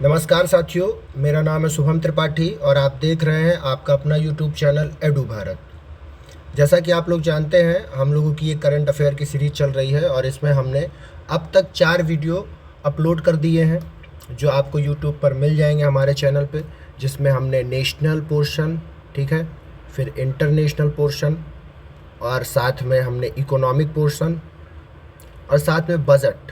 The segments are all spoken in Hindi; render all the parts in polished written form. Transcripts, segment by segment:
नमस्कार साथियों, मेरा नाम है शुभम त्रिपाठी और आप देख रहे हैं आपका अपना यूट्यूब चैनल एडू भारत। जैसा कि आप लोग जानते हैं, हम लोगों की एक करंट अफेयर की सीरीज़ चल रही है और इसमें हमने अब तक 4 वीडियो अपलोड कर दिए हैं जो आपको यूट्यूब पर मिल जाएंगे हमारे चैनल पे, जिसमें हमने नेशनल पोर्शन, ठीक है, फिर इंटरनेशनल पोर्शन और साथ में हमने इकोनॉमिक पोर्शन और साथ में बजट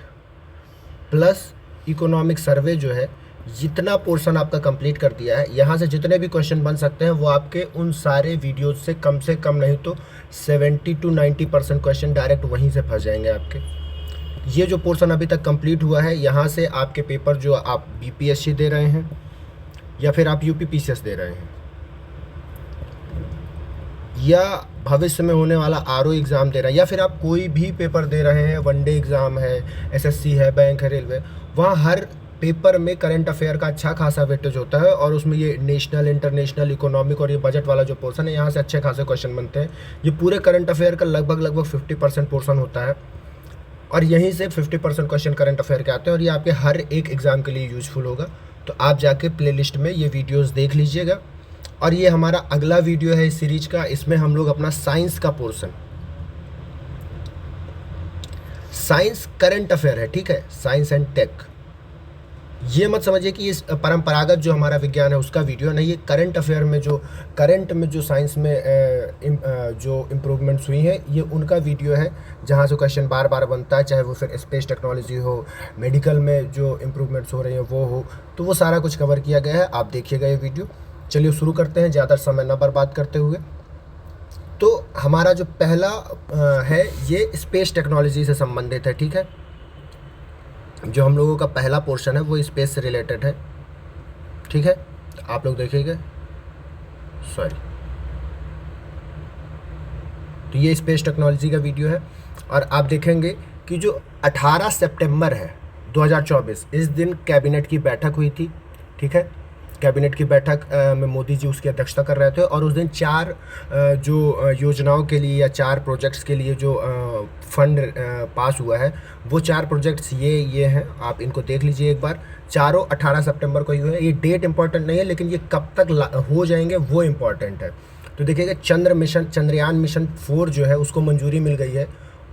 प्लस इकोनॉमिक सर्वे जो है, जितना पोर्शन आपका कंप्लीट कर दिया है। यहाँ से जितने भी क्वेश्चन बन सकते हैं वो आपके उन सारे वीडियोज से कम नहीं तो 70 to 90% क्वेश्चन डायरेक्ट वहीं से फंस जाएंगे आपके। ये जो पोर्शन अभी तक कंप्लीट हुआ है, यहाँ से आपके पेपर जो आप बीपीएससी दे रहे हैं या फिर आप यूपीपीसीएस दे रहे हैं या भविष्य में होने वाला आरओ एग्ज़ाम दे रहे हैं या फिर आप कोई भी पेपर दे रहे हैं, वनडे एग्ज़ाम है, एसएससी है, बैंक है, रेलवे, वहाँ हर पेपर में करंट अफेयर का अच्छा खासा वेटेज होता है और उसमें ये नेशनल, इंटरनेशनल, इकोनॉमिक और ये बजट वाला जो पोर्शन है, यहाँ से अच्छे खासे क्वेश्चन बनते हैं। ये पूरे करंट अफेयर का लगभग 50% पोर्शन होता है और यहीं से 50% क्वेश्चन करंट अफेयर के आते हैं और ये आपके हर एक एग्ज़ाम के लिए यूजफुल होगा। तो आप जाके प्लेलिस्ट में ये वीडियोज़ देख लीजिएगा। और ये हमारा अगला वीडियो है इस सीरीज का। इसमें हम लोग अपना साइंस का पोर्शन, साइंस करंट अफेयर है, ठीक है, साइंस एंड टेक, ये मत समझिए कि इस परंपरागत जो हमारा विज्ञान है उसका वीडियो नहीं। ये करंट अफेयर में जो साइंस में जो इम्प्रूवमेंट्स हुई हैं, ये उनका वीडियो है, जहाँ से क्वेश्चन बार बार बनता है, चाहे वो फिर स्पेस टेक्नोलॉजी हो, मेडिकल में जो इम्प्रूवमेंट्स हो रही हैं वो हो, तो वो सारा कुछ कवर किया गया है। आप देखिएगा ये वीडियो। चलिए शुरू करते हैं, ज़्यादा समय ना बर्बाद करते हुए। तो हमारा जो पहला है ये स्पेस टेक्नोलॉजी से संबंधित है, ठीक है। जो हम लोगों का पहला पोर्शन है वो स्पेस से रिलेटेड है, ठीक है। तो आप लोग देखिएगा, तो ये स्पेस टेक्नोलॉजी का वीडियो है और आप देखेंगे कि जो 18 सितंबर है 2024, इस दिन कैबिनेट की बैठक हुई थी, ठीक है। कैबिनेट की बैठक में मोदी जी उसकी अध्यक्षता कर रहे थे और उस दिन 4 जो योजनाओं के लिए या 4 प्रोजेक्ट्स के लिए जो फंड पास हुआ है, वो 4 प्रोजेक्ट्स ये हैं। आप इनको देख लीजिए एक बार। चारों 18 सितंबर को ही हुए हैं। ये डेट इंपॉर्टेंट नहीं है, लेकिन ये कब तक हो जाएंगे वो इम्पॉर्टेंट है। तो देखिएगा, चंद्रयान मिशन 4 जो है उसको मंजूरी मिल गई है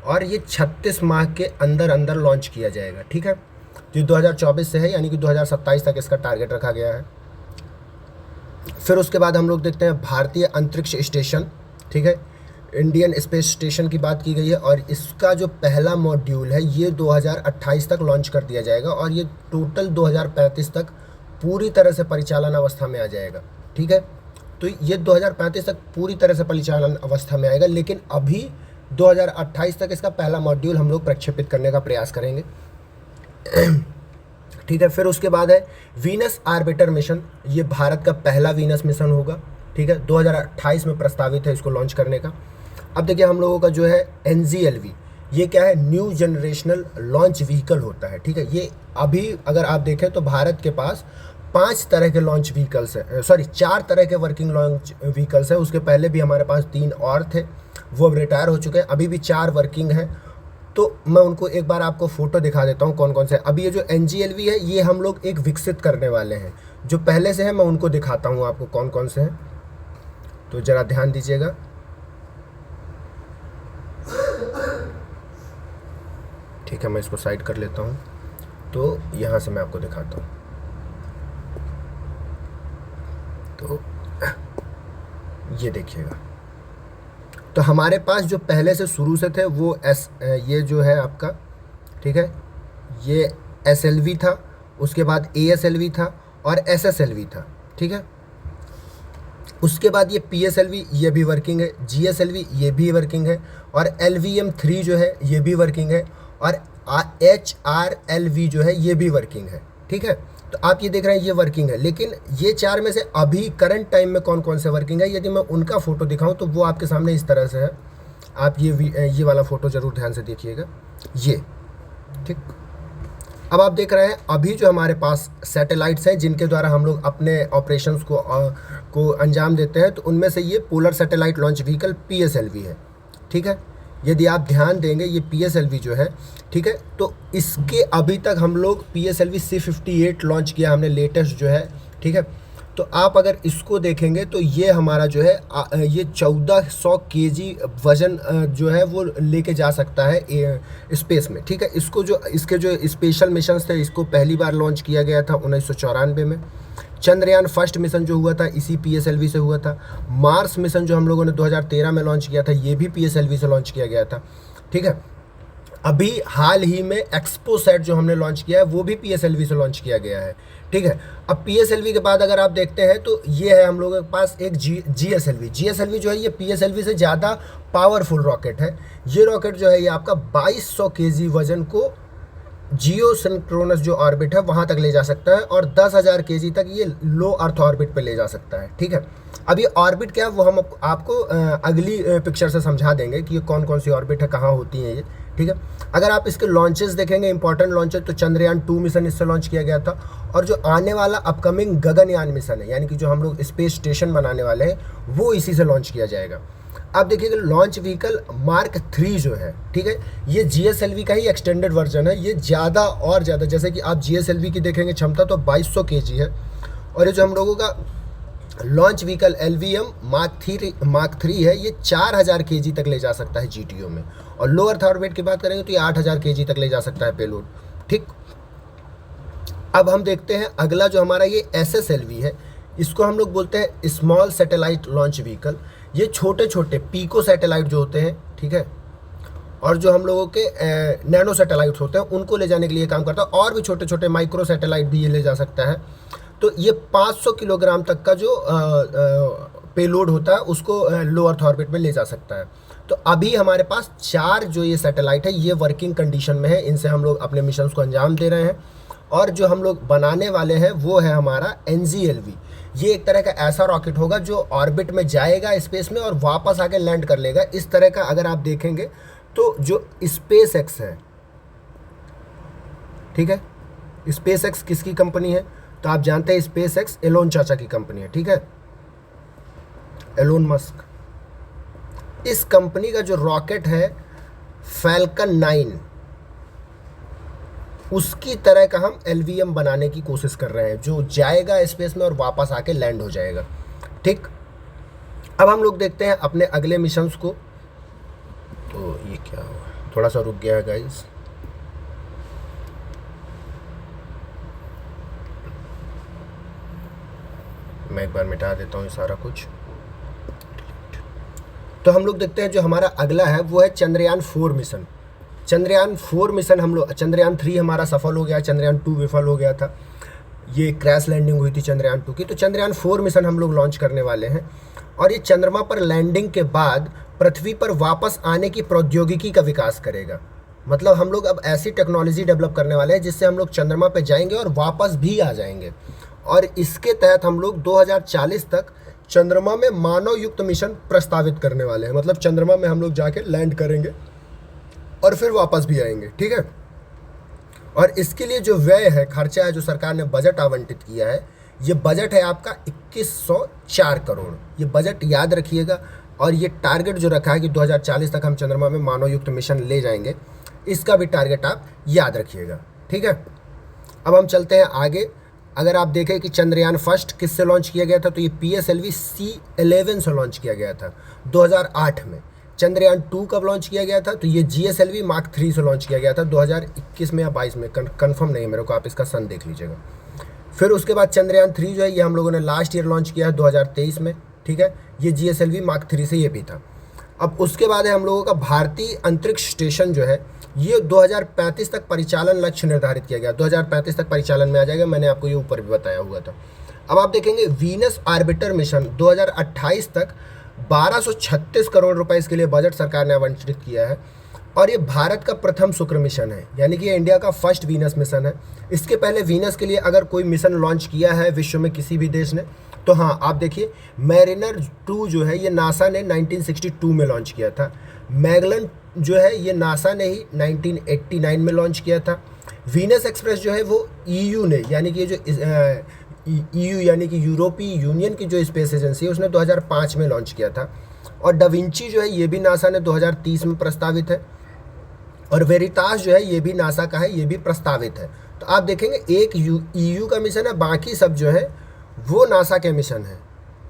और ये 36 माह के अंदर अंदर लॉन्च किया जाएगा, ठीक है। जो 2024 से है, यानी कि 2027 तक इसका टारगेट रखा गया है। फिर उसके बाद हम लोग देखते हैं भारतीय अंतरिक्ष स्टेशन, ठीक है, इंडियन स्पेस स्टेशन की बात की गई है और इसका जो पहला मॉड्यूल है ये 2028 तक लॉन्च कर दिया जाएगा और ये टोटल 2035 तक पूरी तरह से परिचालन अवस्था में आ जाएगा, ठीक है। तो ये 2035 तक पूरी तरह से परिचालन अवस्था में आएगा, लेकिन अभी 2028 तक इसका पहला मॉड्यूल हम लोग प्रक्षेपित करने का प्रयास करेंगे, ठीक है। फिर उसके बाद है वीनस आर्बिटर मिशन। ये भारत का पहला वीनस मिशन होगा, ठीक है। 2028 में प्रस्तावित है इसको लॉन्च करने का। अब देखिए, हम लोगों का जो है NGLV, ये क्या है, न्यू जनरेशनल लॉन्च व्हीकल होता है, ठीक है। ये अभी अगर आप देखें तो भारत के पास 5 तरह के लॉन्च व्हीकल्स है, 4 तरह के वर्किंग लॉन्च व्हीकल्स है। उसके पहले भी हमारे पास 3 और थे, वो अब रिटायर हो चुके हैं। अभी भी 4 वर्किंग हैं। तो मैं उनको एक बार आपको फ़ोटो दिखा देता हूँ कौन कौन से। अभी ये जो NGLV है ये हम लोग एक विकसित करने वाले हैं। जो पहले से है मैं उनको दिखाता हूँ आपको कौन कौन से हैं, तो ज़रा ध्यान दीजिएगा। ठीक है, मैं इसको साइड कर लेता हूँ, तो यहाँ से मैं आपको दिखाता हूँ। तो ये देखिएगा, तो हमारे पास जो पहले से शुरू से थे वो ये जो है आपका, ठीक है, ये SLV था, उसके बाद ASLV था और SSLV था, ठीक है। उसके बाद ये PSLV, ये भी वर्किंग है, GSLV ये भी वर्किंग है और LVM3 जो है ये भी वर्किंग है और HRLV जो है ये भी वर्किंग है, ठीक है। तो आप ये देख रहे हैं ये वर्किंग है, लेकिन ये 4 में से अभी करंट टाइम में कौन कौन से वर्किंग है, यदि मैं उनका फ़ोटो दिखाऊं तो वो आपके सामने इस तरह से है। आप ये वाला फ़ोटो ज़रूर ध्यान से देखिएगा, ये, ठीक। अब आप देख रहे हैं अभी जो हमारे पास सैटेलाइट्स हैं जिनके द्वारा हम लोग अपने ऑपरेशंस को अंजाम देते हैं, तो उनमें से ये polar satellite launch vehicle PSLV है, ठीक है। यदि आप ध्यान देंगे ये PSLV जो है, ठीक है, तो इसके अभी तक हम लोग PSLV C58 लॉन्च किया हमने लेटेस्ट जो है, ठीक है। तो आप अगर इसको देखेंगे तो ये हमारा जो है ये 1400 kg वज़न जो है वो लेके जा सकता है स्पेस में, ठीक है। इसको जो इसके जो स्पेशल मिशंस थे, इसको पहली बार लॉन्च किया गया था 1994 में। चंद्रयान फर्स्ट मिशन जो हुआ था इसी PSLV से हुआ था। मार्स मिशन जो हम लोगों ने 2013 में लॉन्च किया था, ये भी PSLV से लॉन्च किया गया था, ठीक है। अभी हाल ही में एक्सपोसैट जो हमने लॉन्च किया है वो भी PSLV से लॉन्च किया गया है, ठीक है। अब PSLV के बाद अगर आप देखते हैं तो ये है हम लोगों के पास एक GSLV जो है ये PSLV से ज़्यादा पावरफुल रॉकेट है। ये रॉकेट जो है ये आपका 2200 kg वज़न को जियो सिंक्रोनस जो ऑर्बिट है वहाँ तक ले जा सकता है और 10,000 kg तक ये लो अर्थ ऑर्बिट पे ले जा सकता है, ठीक है। अब ये ऑर्बिट क्या है वो हम आपको अगली पिक्चर से समझा देंगे कि ये कौन कौन सी ऑर्बिट है, कहाँ होती हैं ये, ठीक है। अगर आप इसके लॉन्चेस देखेंगे, इंपॉर्टेंट लॉन्चेस, तो चंद्रयान 2 मिशन इससे लॉन्च किया गया था। और जो आने वाला अपकमिंग गगनयान मिशन है, यानी कि जो हम लोग स्पेस स्टेशन बनाने वाले हैं, वो इसी से लॉन्च किया जाएगा। आप देखिएगा लॉन्च व्हीकल मार्क 3 जो है, ठीक है, ये GSLV का ही एक्सटेंडेड वर्जन है। ये ज़्यादा और ज़्यादा, जैसे कि आप GSLV की देखेंगे क्षमता तो 2200 kg है, और ये जो हम लोगों का लॉन्च व्हीकल LVM मार्क 3 है, ये 4000 kg तक ले जा सकता है GTO में। और लो अर्थ ऑर्बिट की बात करेंगे तो ये 8000 kg तक ले जा सकता है पेलोड, ठीक। अब हम देखते हैं अगला जो हमारा ये SSLV है, इसको हम लोग बोलते हैं स्मॉल सैटेलाइट लॉन्च व्हीकल। ये छोटे छोटे पीको सैटेलाइट जो होते हैं, ठीक है, और जो हम लोगों के नैनो सैटेलाइट्स होते हैं उनको ले जाने के लिए काम करता है। और भी छोटे छोटे माइक्रो सैटेलाइट भी ये ले जा सकता है। तो ये 500 किलोग्राम तक का जो पेलोड होता है उसको लो अर्थ ऑर्बिट में ले जा सकता है। तो अभी हमारे पास 4 जो ये सैटेलाइट है ये वर्किंग कंडीशन में है, इनसे हम लोग अपने मिशंस को अंजाम दे रहे हैं। और जो हम लोग बनाने वाले हैं वो है हमारा NGLV। ये एक तरह का ऐसा रॉकेट होगा जो ऑर्बिट में जाएगा स्पेस में और वापस आके लैंड कर लेगा। इस तरह का अगर आप देखेंगे तो जो SpaceX है, ठीक है, SpaceX किसकी कंपनी है तो आप जानते हैं SpaceX एलोन चाचा की कंपनी है, ठीक है, एलोन मस्क। इस कंपनी का जो रॉकेट है फैल्कन 9, उसकी तरह का हम LVM बनाने की कोशिश कर रहे हैं जो जाएगा स्पेस में और वापस आके लैंड हो जाएगा, ठीक। अब हम लोग देखते हैं अपने अगले मिशंस को। तो ये क्या हुआ, थोड़ा सा रुक गया है गाइस। मैं एक बार मिटा देता हूँ सारा कुछ। तो हम लोग देखते हैं जो हमारा अगला है वो है चंद्रयान 4 मिशन। चंद्रयान 4 मिशन हम लोग, चंद्रयान 3 हमारा सफल हो गया, चंद्रयान 2 विफल हो गया था, ये क्रैश लैंडिंग हुई थी चंद्रयान 2 की। तो चंद्रयान 4 मिशन हम लोग लॉन्च करने वाले हैं और ये चंद्रमा पर लैंडिंग के बाद पृथ्वी पर वापस आने की प्रौद्योगिकी का विकास करेगा। मतलब हम लोग अब ऐसी टेक्नोलॉजी डेवलप करने वाले हैं जिससे हम लोग चंद्रमा पर जाएंगे और वापस भी आ जाएंगे। और इसके तहत हम लोग 2040 तक चंद्रमा में मानव युक्त मिशन प्रस्तावित करने वाले हैं। मतलब चंद्रमा में हम लोग जाके लैंड करेंगे और फिर वापस भी आएंगे, ठीक है। और इसके लिए जो व्यय है, खर्चा है, जो सरकार ने बजट आवंटित किया है, ये बजट है आपका 2104 करोड़। ये बजट याद रखिएगा। और ये टारगेट जो रखा है कि 2040 तक हम चंद्रमा में मानव युक्त मिशन ले जाएंगे, इसका भी टारगेट आप याद रखिएगा, ठीक है। अब हम चलते हैं आगे। अगर आप देखें कि चंद्रयान फर्स्ट किससे लॉन्च किया गया था तो ये PSLV C11 से लॉन्च किया गया था 2008 में। चंद्रयान 2 कब लॉन्च किया गया था तो ये GSLV मार्क 3 से लॉन्च किया गया था 2021 में या 22 में, कंफर्म नहीं है मेरे को, आप इसका सन देख लीजिएगा। फिर उसके बाद चंद्रयान 3 जो है ये हम लोगों ने लास्ट ईयर लॉन्च किया है 2023 में, ठीक है। ये GSLV मार्क 3 से ये भी था। अब उसके बाद है हम लोगों का भारतीय अंतरिक्ष स्टेशन जो है ये 2035 तक परिचालन लक्ष्य निर्धारित किया गया, 2035 तक परिचालन में आ जाएगा। मैंने आपको ये ऊपर भी बताया हुआ था। अब आप देखेंगे वीनस ऑर्बिटर मिशन 2028 तक 1236 करोड़ रुपए इसके लिए बजट सरकार ने आवंटित किया है। और ये भारत का प्रथम शुक्र मिशन है, यानी कि ये इंडिया का फर्स्ट वीनस मिशन है। इसके पहले वीनस के लिए अगर कोई मिशन लॉन्च किया है विश्व में किसी भी देश ने तो हाँ, आप देखिए मैरिनर 2 जो है ये नासा ने 1962 में लॉन्च किया था। मैगलन जो है ये नासा ने ही 1989 में लॉन्च किया था। वीनस एक्सप्रेस जो है वो EU ने, यानी कि ये जो EU यानी कि यूरोपीय यूनियन की जो स्पेस एजेंसी है उसने 2005 में लॉन्च किया था। और डाविंची जो है ये भी नासा ने 2030 में प्रस्तावित है, और वेरिटास जो है ये भी नासा का है, ये भी प्रस्तावित है। तो आप देखेंगे एक EU का मिशन है, बाकी सब जो है वो नासा के मिशन है,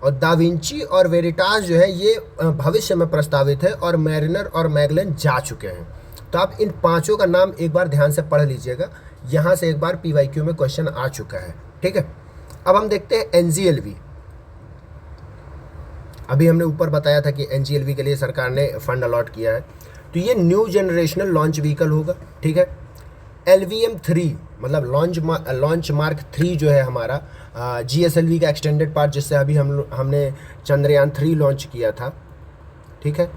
और डाविंची और वेरिटास जो है ये भविष्य में प्रस्तावित है, और मैरिनर और मैगलन जा चुके हैं। तो आप इन पांचों का नाम एक बार ध्यान से पढ़ लीजिएगा, यहाँ से एक बार PYQ में क्वेश्चन आ चुका है, ठीक है। अब हम देखते हैं NGLV। अभी हमने ऊपर बताया था कि NGLV के लिए सरकार ने फंड अलॉट किया है। तो ये न्यू जनरेशनल लॉन्च व्हीकल होगा, ठीक है। LVM-3 मतलब लॉन्च मार्क 3 जो है हमारा GSLV का एक्सटेंडेड पार्ट, जिससे अभी हमने चंद्रयान 3 लॉन्च किया था, ठीक है।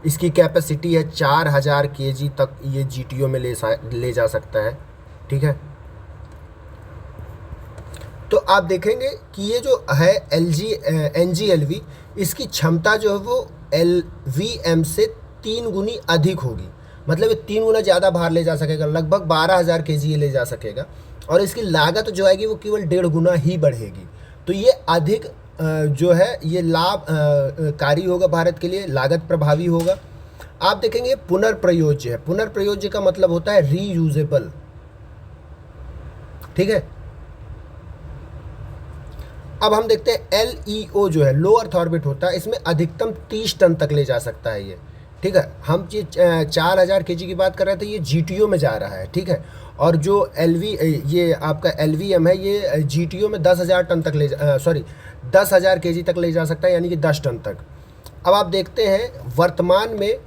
इसकी कैपेसिटी है 4000 kg तक ये GTO में ले जा सकता है, ठीक है। तो आप देखेंगे कि ये जो है NGLV, इसकी क्षमता जो है वो LVM से 3 गुनी अधिक होगी, मतलब ये 3 गुना ज़्यादा भार ले जा सकेगा, लगभग 12000 kg ये ले जा सकेगा, और इसकी लागत जो आएगी वो केवल 1.5 गुना ही बढ़ेगी। तो ये अधिक जो है ये लाभकारी होगा भारत के लिए, लागत प्रभावी होगा। आप देखेंगे पुनर्प्रयोज्य है। पुनर्प्रयोज्य का मतलब होता है रीयूजेबल, ठीक है। अब हम देखते हैं LEO जो है लो अर्थ ऑर्बिट होता है, इसमें अधिकतम 30 टन तक ले जा सकता है ये, ठीक है। हम ये 4000 kg की बात कर रहे थे, ये GTO में जा रहा है, ठीक है। और जो ये आपका LVM है ये GTO में 10,000 टन तक 10,000 kg तक ले जा सकता है, यानी कि 10 टन तक। अब आप देखते हैं वर्तमान में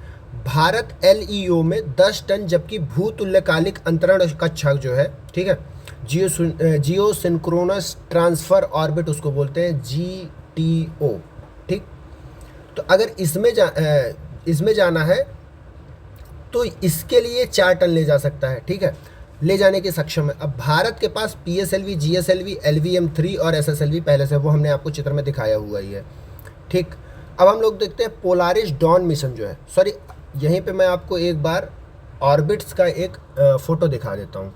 भारत LEO में 10 टन, जबकि भूतुल्यकालिक अंतरण कक्षक जो है, ठीक है, जियो सिंक्रोनस ट्रांसफ़र ऑर्बिट उसको बोलते हैं GTO, ठीक। तो अगर इसमें जाना है तो इसके लिए 4 टन ले जा सकता है, ठीक है, ले जाने के सक्षम है। अब भारत के पास PSLV, GSLV, LVM-3 और SSLV पहले से, वो हमने आपको चित्र में दिखाया हुआ ही है, ठीक। अब हम लोग देखते हैं पोलारिस डॉन मिशन जो है, यहीं पे मैं आपको एक बार ऑर्बिट्स का एक फ़ोटो दिखा देता हूँ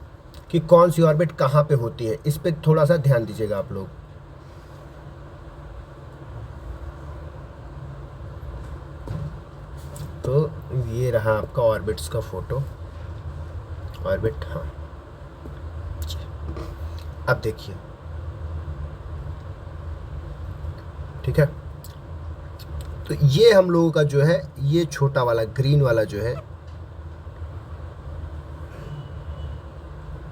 कि कौन सी ऑर्बिट कहाँ पे होती है, इस पे थोड़ा सा ध्यान दीजिएगा आप लोग। तो ये रहा आपका ऑर्बिट्स का फ़ोटो, ऑर्बिट, हाँ। अब देखिए, ठीक है। तो ये हम लोगों का जो है ये छोटा वाला ग्रीन वाला जो है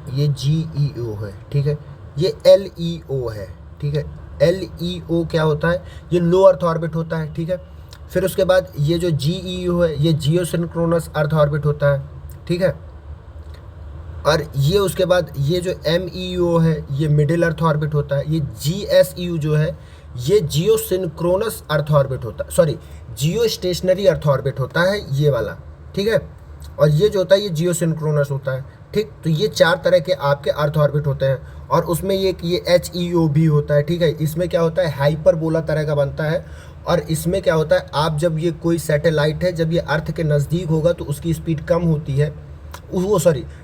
ये GEO है, ठीक है। ये LEO है, ठीक है। LEO क्या होता है, ये लो अर्थ ऑर्बिट होता है, ठीक है। फिर उसके बाद ये जो GEO है ये जियो सिंक्रोनस अर्थ ऑर्बिट होता है, ठीक है। और ये उसके बाद ये जो MEO है ये मिडिल अर्थ ऑर्बिट होता है। ये GSEO जो है ये जियो सिंक्रोनस अर्थ ऑर्बिट होता है, जियो स्टेशनरी अर्थ ऑर्बिट होता है ये वाला, ठीक है। और ये जो होता है ये जियो सिंक्रोनस होता है, ठीक। तो ये 4 तरह के आपके अर्थ ऑर्बिट होते हैं, और उसमें ये HEO भी होता है, ठीक है। इसमें क्या होता है, हाइपरबोला तरह का बनता है, और इसमें क्या होता है, आप जब ये कोई सैटेलाइट है जब ये अर्थ के नज़दीक होगा तो उसकी स्पीड कम होती है,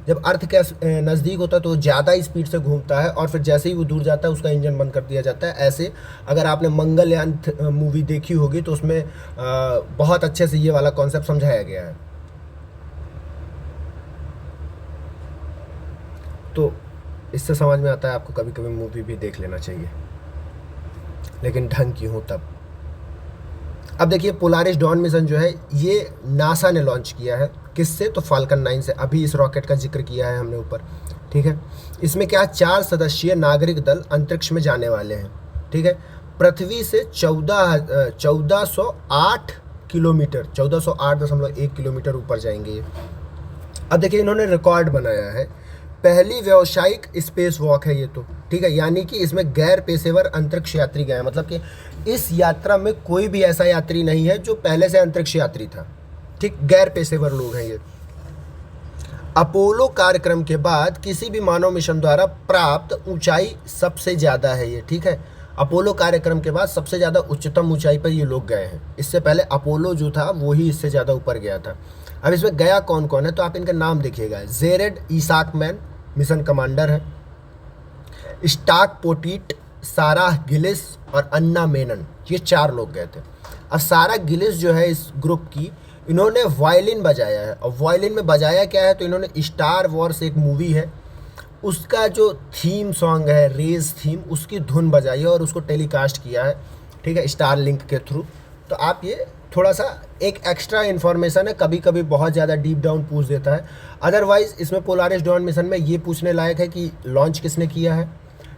जब अर्थ के नज़दीक होता है तो ज़्यादा स्पीड से घूमता है, और फिर जैसे ही वो दूर जाता है उसका इंजन बंद कर दिया जाता है। ऐसे अगर आपने मंगलयान मूवी देखी होगी तो उसमें बहुत अच्छे से ये वाला कॉन्सेप्ट समझाया गया है। तो इससे समझ में आता है आपको कभी कभी मूवी भी देख लेना चाहिए, लेकिन ढंग की हो तब। अब देखिए पोलारिस डॉन मिशन जो है ये नासा ने लॉन्च किया है, किससे, तो फाल्कन 9 से। अभी इस रॉकेट का जिक्र किया है हमने ऊपर, ठीक है। इसमें क्या 4 सदस्यीय नागरिक दल अंतरिक्ष में जाने वाले हैं, ठीक है। पृथ्वी से 1408 किलोमीटर, 1408.1 किलोमीटर ऊपर जाएंगे ये। अब देखिए इन्होंने रिकॉर्ड बनाया है, पहली व्यावसायिक स्पेस वॉक है ये तो, ठीक है। यानी कि इसमें गैर पेशेवर अंतरिक्ष यात्री गए हैं, मतलब कि इस यात्रा में कोई भी ऐसा यात्री नहीं है जो पहले से अंतरिक्ष यात्री था, ठीक। गैर पेशेवर लोग हैं ये। अपोलो कार्यक्रम के बाद किसी भी मानव मिशन द्वारा प्राप्त ऊंचाई सबसे ज़्यादा है ये, ठीक है। अपोलो कार्यक्रम के बाद सबसे ज़्यादा उच्चतम ऊंचाई पर ये लोग गए हैं। इससे पहले अपोलो जो था वो ही इससे ज़्यादा ऊपर गया था। अब इसमें गया कौन कौन है, तो आप इनका नाम देखिएगा। जेरेड ईसाकमैन मिशन कमांडर है, स्टार्क पोटीट, साराह गिलिस और अन्ना मेनन, ये 4 लोग गए थे। और सारा गिलिस जो है इस ग्रुप की, इन्होंने वायलिन बजाया है। और वायलिन में बजाया क्या है, तो इन्होंने स्टार वॉर्स एक मूवी है उसका जो थीम सॉन्ग है, रेज थीम, उसकी धुन बजाई है और उसको टेलीकास्ट किया है, ठीक है, स्टार लिंक के थ्रू। तो आप ये थोड़ा सा एक एक्स्ट्रा इन्फॉर्मेशन है, कभी कभी बहुत ज़्यादा डीप डाउन पूछ देता है। अदरवाइज़ इसमें पोलारिस डॉन मिशन में ये पूछने लायक है कि लॉन्च किसने किया है,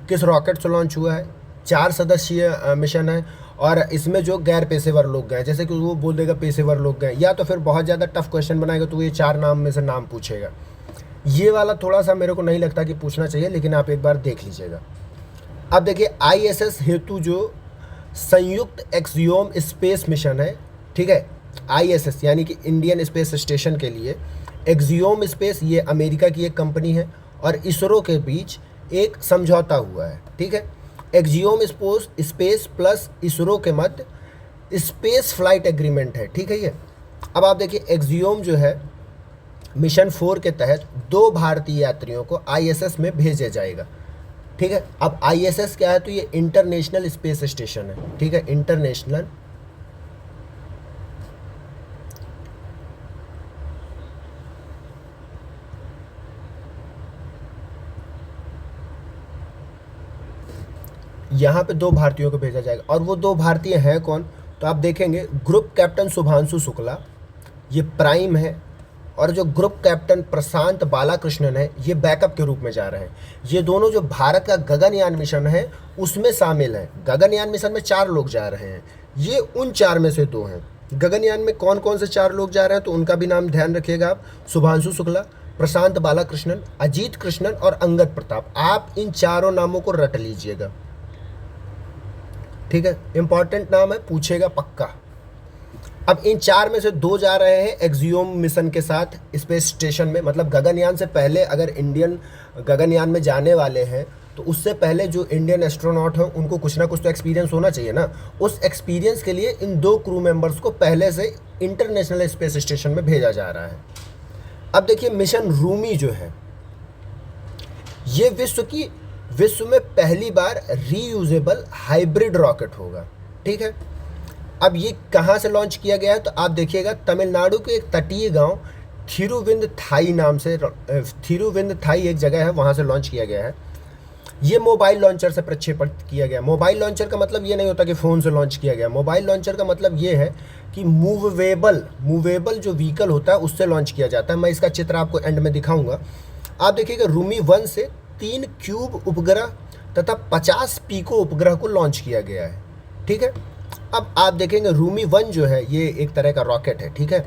किस रॉकेट से लॉन्च हुआ है, 4 सदस्यीय मिशन है, और इसमें जो गैर पेशेवर लोग गए, जैसे कि वो बोल देगा पेशेवर लोग गए, या तो फिर बहुत ज़्यादा टफ क्वेश्चन बनाएगा तो ये 4 नाम में से नाम पूछेगा। ये वाला थोड़ा सा मेरे को नहीं लगता कि पूछना चाहिए, लेकिन आप एक बार देख लीजिएगा। अब देखिए ISS हेतु जो संयुक्त एक्सियोम स्पेस मिशन है, ठीक है, ISS यानी कि इंडियन स्पेस स्टेशन के लिए, एक्सियोम स्पेस ये अमेरिका की एक कंपनी है और इसरो के बीच एक समझौता हुआ है, ठीक है। एक्सियोम स्पेस प्लस इसरो के मध्य स्पेस फ्लाइट एग्रीमेंट है, ठीक है ये। अब आप देखिए एक्सियोम जो है मिशन 4 के तहत 2 भारतीय यात्रियों को ISS में भेजा जाएगा, ठीक है। अब ISS क्या है, तो ये इंटरनेशनल स्पेस स्टेशन है, ठीक है, इंटरनेशनल यहाँ पे 2 भारतीयों को भेजा जाएगा। और वो 2 भारतीय हैं कौन, तो आप देखेंगे ग्रुप कैप्टन शुभांशु शुक्ला, ये प्राइम है, और जो ग्रुप कैप्टन प्रशांत बालाकृष्णन है ये बैकअप के रूप में जा रहे हैं। ये दोनों जो भारत का गगनयान मिशन है उसमें शामिल हैं। गगनयान मिशन में 4 लोग जा रहे हैं, ये उन 4 में से 2 हैं। गगनयान में कौन कौन से 4 लोग जा रहे हैं तो उनका भी नाम ध्यान रखिएगा आप, शुभांशु शुक्ला, प्रशांत बालाकृष्णन, अजीत कृष्णन और अंगद प्रताप। आप इन चारों नामों को रट लीजिएगा, ठीक है, इंपॉर्टेंट नाम है, पूछेगा पक्का। अब इन 4 में से 2 जा रहे हैं एक्सियोम मिशन के साथ स्पेस स्टेशन में, मतलब गगनयान से पहले अगर इंडियन गगनयान में जाने वाले हैं तो उससे पहले जो इंडियन एस्ट्रोनॉट हैं उनको कुछ ना कुछ तो एक्सपीरियंस होना चाहिए ना। उस एक्सपीरियंस के लिए इन 2 क्रू मेंबर्स को पहले से इंटरनेशनल स्पेस स्टेशन में भेजा जा रहा है। अब देखिए मिशन रूमी जो है ये विश्व में पहली बार रीयूजेबल हाइब्रिड रॉकेट होगा, ठीक है। अब ये कहाँ से लॉन्च किया गया है तो आप देखिएगा तमिलनाडु के एक तटीय गांव थिरुविंदथाई नाम से, थिरुविंदथाई एक जगह है, वहाँ से लॉन्च किया गया है। ये मोबाइल लॉन्चर से प्रक्षेपण किया गया। मोबाइल लॉन्चर का मतलब ये नहीं होता कि फ़ोन से लॉन्च किया गया। मोबाइल लॉन्चर का मतलब ये है कि मूवेबल जो व्हीकल होता है उससे लॉन्च किया जाता है। मैं इसका चित्र आपको एंड में दिखाऊंगा। आप देखिएगा रूमी 1 से 3 क्यूब उपग्रह तथा 50 पीको उपग्रह को लॉन्च किया गया है, ठीक है। अब आप देखेंगे रूमी 1 जो है ये एक तरह का रॉकेट है, ठीक है।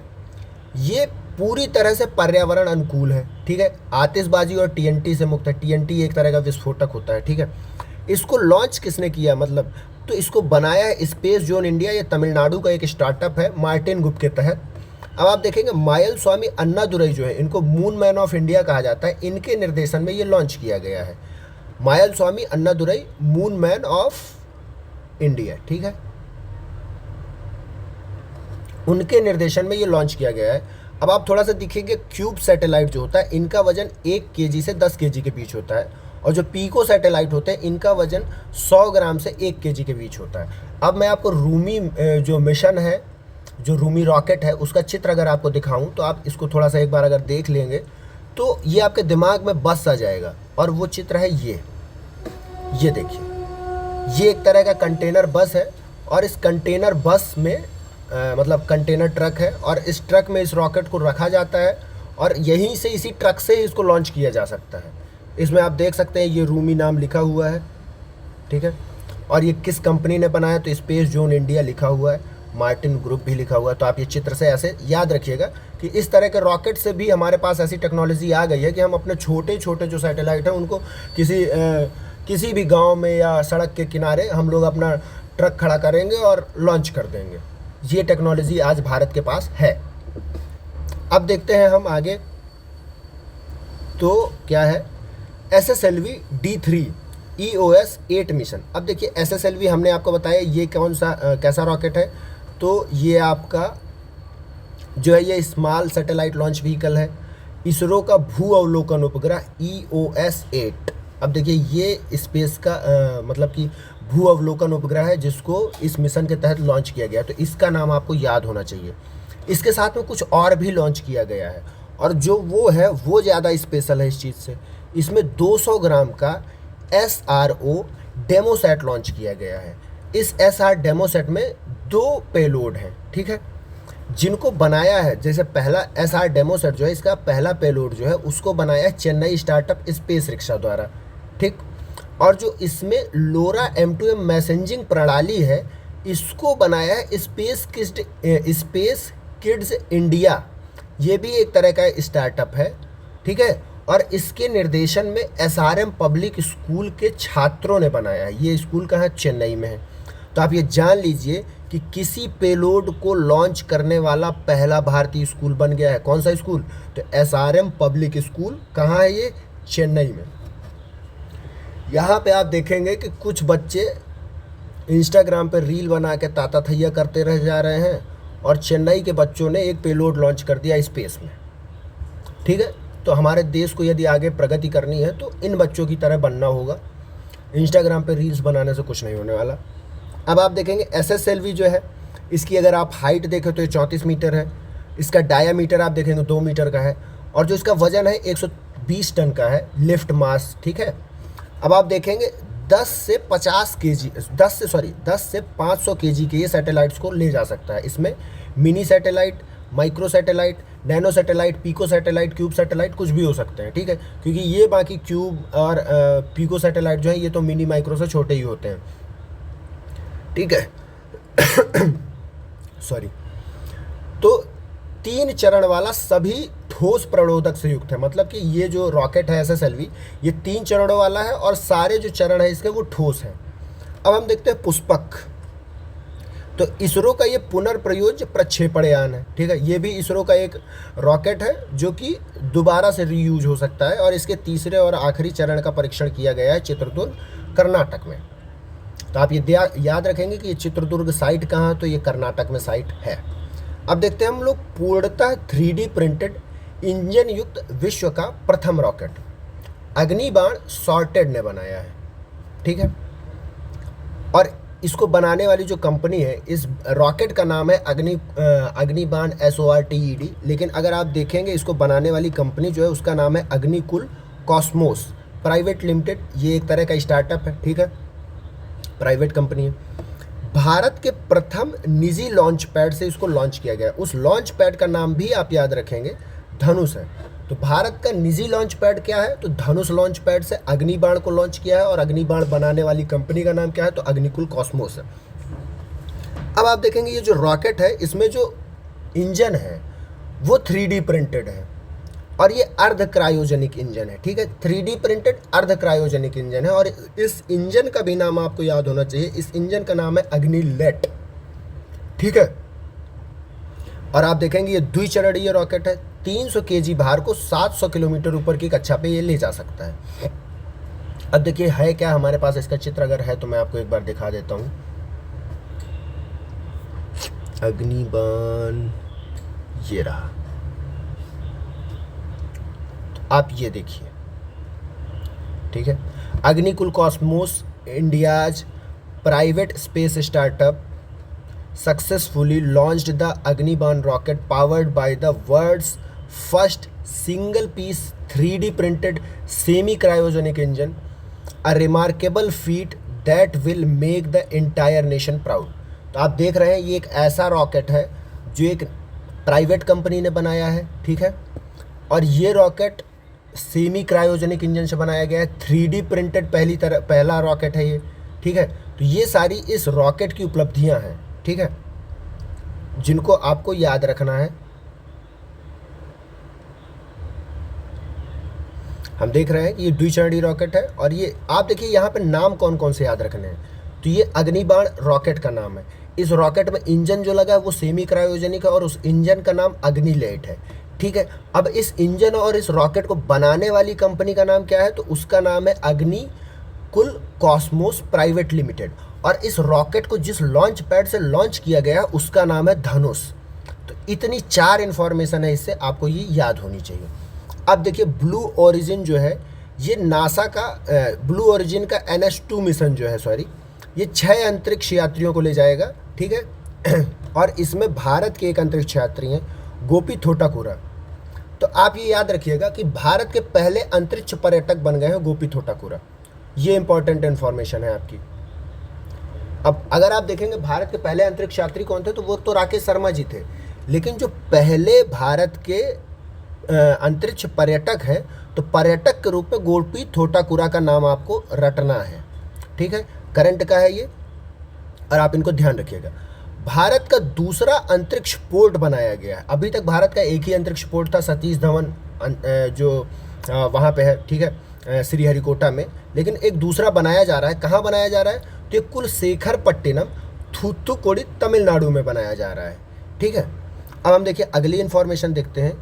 ये पूरी तरह से पर्यावरण अनुकूल है, ठीक है, आतिशबाजी और TNT से मुक्त है। TNT एक तरह का विस्फोटक होता है, ठीक है। इसको लॉन्च किसने किया, मतलब तो इसको बनाया है स्पेस जोन इंडिया, ये तमिलनाडु का एक स्टार्टअप है मार्टिन ग्रुप के तहत। अब आप देखेंगे मायल स्वामी अन्नादुरई जो है, इनको मून मैन ऑफ इंडिया कहा जाता है, इनके निर्देशन में ये लॉन्च किया गया है। Mylswamy Annadurai moon man of India, ठीक है, उनके निर्देशन में ये लॉन्च किया गया है। अब आप थोड़ा सा दिखेंगे क्यूब सैटेलाइट जो होता है इनका वजन 1 kg से 10 kg के बीच होता है, और जो पीको सैटेलाइट होते हैं इनका वजन 100 ग्राम से 1 kg के बीच होता है। अब मैं आपको रूमी जो मिशन है, जो रूमी रॉकेट है, उसका चित्र अगर आपको दिखाऊं तो आप इसको थोड़ा सा एक बार अगर देख लेंगे तो ये आपके दिमाग में बस आ जाएगा। और वो चित्र है ये देखिए, ये एक तरह का कंटेनर बस है, और इस कंटेनर बस में मतलब कंटेनर ट्रक है, और इस ट्रक में इस रॉकेट को रखा जाता है, और यहीं से इसी ट्रक से ही इसको लॉन्च किया जा सकता है। इसमें आप देख सकते हैं ये रूमी नाम लिखा हुआ है, ठीक है, और ये किस कंपनी ने बनाया तो स्पेस जोन इंडिया लिखा हुआ है, मार्टिन ग्रुप भी लिखा हुआ है। तो आप ये चित्र से ऐसे याद रखिएगा कि इस तरह के रॉकेट से भी हमारे पास ऐसी टेक्नोलॉजी आ गई है कि हम अपने छोटे छोटे जो सैटेलाइट हैं उनको किसी भी गाँव में या सड़क के किनारे हम लोग अपना ट्रक खड़ा करेंगे और लॉन्च कर देंगे। ये टेक्नोलॉजी आज भारत के पास है। अब देखते हैं हम आगे, तो क्या है SSLV D3 EOS 8 मिशन। अब देखिए SSLV हमने आपको बताया ये कौन सा कैसा रॉकेट है, तो ये आपका जो है ये स्मॉल सैटेलाइट लॉन्च व्हीकल है, इसरो का भू अवलोकन उपग्रह EOS 8, अब देखिए ये स्पेस का मतलब कि भू अवलोकन उपग्रह है जिसको इस मिशन के तहत लॉन्च किया गया, तो इसका नाम आपको याद होना चाहिए। इसके साथ में कुछ और भी लॉन्च किया गया है, और जो वो है वो ज़्यादा स्पेशल है इस चीज़ से। इसमें 200 ग्राम का SRO डेमोसेट लॉन्च किया गया है। इस SR डेमोसेट में 2 पेलोड हैं, ठीक है, जिनको बनाया है, जैसे पहला SR डेमोसेट जो है, इसका पहला पेलोड जो है उसको बनाया है चेन्नई स्टार्टअप स्पेस रिक्शा द्वारा, ठीक। और जो इसमें LoRa M2M मैसेजिंग प्रणाली है, इसको बनाया है स्पेस किड्स इंडिया, ये भी एक तरह का स्टार्टअप है, ठीक है। और इसके निर्देशन में SRM पब्लिक स्कूल के छात्रों ने बनाया है। ये स्कूल कहाँ, चेन्नई में है। तो आप ये जान लीजिए कि किसी पेलोड को लॉन्च करने वाला पहला भारतीय स्कूल बन गया है। कौन सा स्कूल, तो SRM पब्लिक स्कूल। कहाँ है ये, चेन्नई में। यहाँ पे आप देखेंगे कि कुछ बच्चे इंस्टाग्राम पे रील बना के ताता थैया करते रह जा रहे हैं, और चेन्नई के बच्चों ने एक पेलोड लॉन्च कर दिया स्पेस में, ठीक है। तो हमारे देश को यदि आगे प्रगति करनी है तो इन बच्चों की तरह बनना होगा। इंस्टाग्राम पे रील्स बनाने से कुछ नहीं होने वाला। अब आप देखेंगे SSLV जो है, इसकी अगर आप हाइट देखें तो ये 34 मीटर है। इसका डायामीटर आप देखेंगे 2 मीटर का है, और जो इसका वजन है 120 टन का है, लिफ्ट मास, ठीक है। अब आप देखेंगे 10 से 500 केजी के ये सैटेलाइट्स को ले जा सकता है। इसमें mini satellite, micro satellite, nano satellite, pico satellite, cube satellite कुछ भी हो सकते हैं, ठीक है। क्योंकि ये बाकी क्यूब और पीको सैटेलाइट जो है ये तो मिनी माइक्रो से छोटे ही होते हैं, ठीक है। सॉरी। तो 3 चरण वाला सभी ठोस प्रणोदक से युक्त है। मतलब कि ये जो रॉकेट है SSLV, ये 3 चरणों वाला है, और सारे जो चरण है इसके वो ठोस हैं। अब हम देखते हैं पुष्पक। तो इसरो का ये पुनर्प्रयोज्य प्रक्षेपण यान है, ठीक है। ये भी इसरो का एक रॉकेट है जो कि दोबारा से रीयूज हो सकता है, और इसके तीसरे और आखिरी चरण का परीक्षण किया गया है चित्रदुर्ग, कर्नाटक में। तो आप ये याद रखेंगे कि ये चित्रदुर्ग साइट कहाँ, तो ये कर्नाटक में साइट है। अब देखते हैं हम लोग पूर्णतः 3D प्रिंटेड इंजन युक्त विश्व का प्रथम रॉकेट अग्निबाण सॉर्टेड ने बनाया है, ठीक है। और इसको बनाने वाली जो कंपनी है, इस रॉकेट का नाम है अग्निबाण SORTED, लेकिन अगर आप देखेंगे इसको बनाने वाली कंपनी जो है उसका नाम है अग्निकुल कॉस्मोस प्राइवेट लिमिटेड। ये एक तरह का स्टार्टअप है, ठीक है, प्राइवेट कंपनी है। भारत के प्रथम निजी लॉन्च पैड से इसको लॉन्च किया गया। उस लॉन्च पैड का नाम भी आप याद रखेंगे, धनुष है। तो भारत का निजी लॉन्च पैड क्या है, तो धनुष लॉन्च पैड से अग्निबाण को लॉन्च किया है, और अग्निबाण बनाने वाली कंपनी का नाम क्या है, तो अग्निकुल कॉस्मोस है। अब आप देखेंगे ये जो रॉकेट है इसमें जो इंजन है वो 3D प्रिंटेड है, और ये अर्ध क्रायोजेनिक इंजन है, ठीक है। 3D प्रिंटेड अर्ध क्रायोजेनिक इंजन है, और इस इंजन का भी नाम आपको याद होना चाहिए। इस इंजन का नाम है अग्निलेट, ठीक है। और आप देखेंगे ये द्विचरणीय रॉकेट है। 300 kg भार को 700 किलोमीटर ऊपर की कक्षा पे ये ले जा सकता है। अब देखिए है क्या हमारे पास, इसका चित्र अगर है तो मैं आपको एक बार दिखा देता हूँ। अग्निबाण ये रहा, आप ये देखिए, ठीक है। Agnikul cosmos India's private space startup successfully launched the Agnibaan rocket powered by the world's first single piece 3D printed semi cryogenic engine, a remarkable feat that will make the entire nation proud. तो आप देख रहे हैं ये एक ऐसा रॉकेट है जो एक प्राइवेट कंपनी ने बनाया है, ठीक है। और ये रॉकेट सेमी क्रायोजेनिक इंजन से बनाया गया है, 3D प्रिंटेड पहला रॉकेट है ये, ठीक है। तो ये सारी इस रॉकेट की उपलब्धियां हैं, ठीक है, जिनको आपको याद रखना है। हम देख रहे हैं कि ये द्विचरणीय रॉकेट है, और ये आप देखिए यहाँ पे नाम कौन कौन से याद रखने हैं। तो ये अग्निबाण रॉकेट का नाम है। इस रॉकेट में इंजन जो लगा है वो सेमी क्रायोजेनिक है, और उस इंजन का नाम अग्निलेट है, ठीक है। अब इस इंजन और इस रॉकेट को बनाने वाली कंपनी का नाम क्या है, तो उसका नाम है अग्निकुल कॉस्मोस प्राइवेट लिमिटेड, और इस रॉकेट को जिस लॉन्च पैड से लॉन्च किया गया उसका नाम है धनुष। तो इतनी 4 इन्फॉर्मेशन है, इससे आपको ये याद होनी चाहिए। अब देखिए ब्लू ओरिजिन जो है ये नासा का ब्लू ओरिजिन का NH2 मिशन जो है, सॉरी, ये 6 अंतरिक्ष यात्रियों को ले जाएगा, ठीक है। और इसमें भारत के एक अंतरिक्ष यात्री हैं गोपी थोटाकुरा। तो आप ये याद रखिएगा कि भारत के पहले अंतरिक्ष पर्यटक बन गए हैं गोपी थोटाकुरा। ये इंपॉर्टेंट इन्फॉर्मेशन है आपकी। अब अगर आप देखेंगे भारत के पहले अंतरिक्ष यात्री कौन थे, तो वो तो राकेश शर्मा जी थे, लेकिन जो पहले भारत के अंतरिक्ष पर्यटक हैं, तो पर्यटक के रूप में गोपी थोटाकुरा का नाम आपको रटना है, ठीक है। करंट का है ये, और आप इनको ध्यान रखिएगा। भारत का दूसरा अंतरिक्ष पोर्ट बनाया गया है। अभी तक भारत का एक ही अंतरिक्ष पोर्ट था, सतीश धवन जो वहाँ पे है, ठीक है, श्रीहरिकोटा में, लेकिन एक दूसरा बनाया जा रहा है। कहाँ बनाया जा रहा है, तो ये कुलशेखरपट्टिनम, थूथुकुडी, तमिलनाडु में बनाया जा रहा है, ठीक है। अब हम देखिए अगली इन्फॉर्मेशन देखते हैं।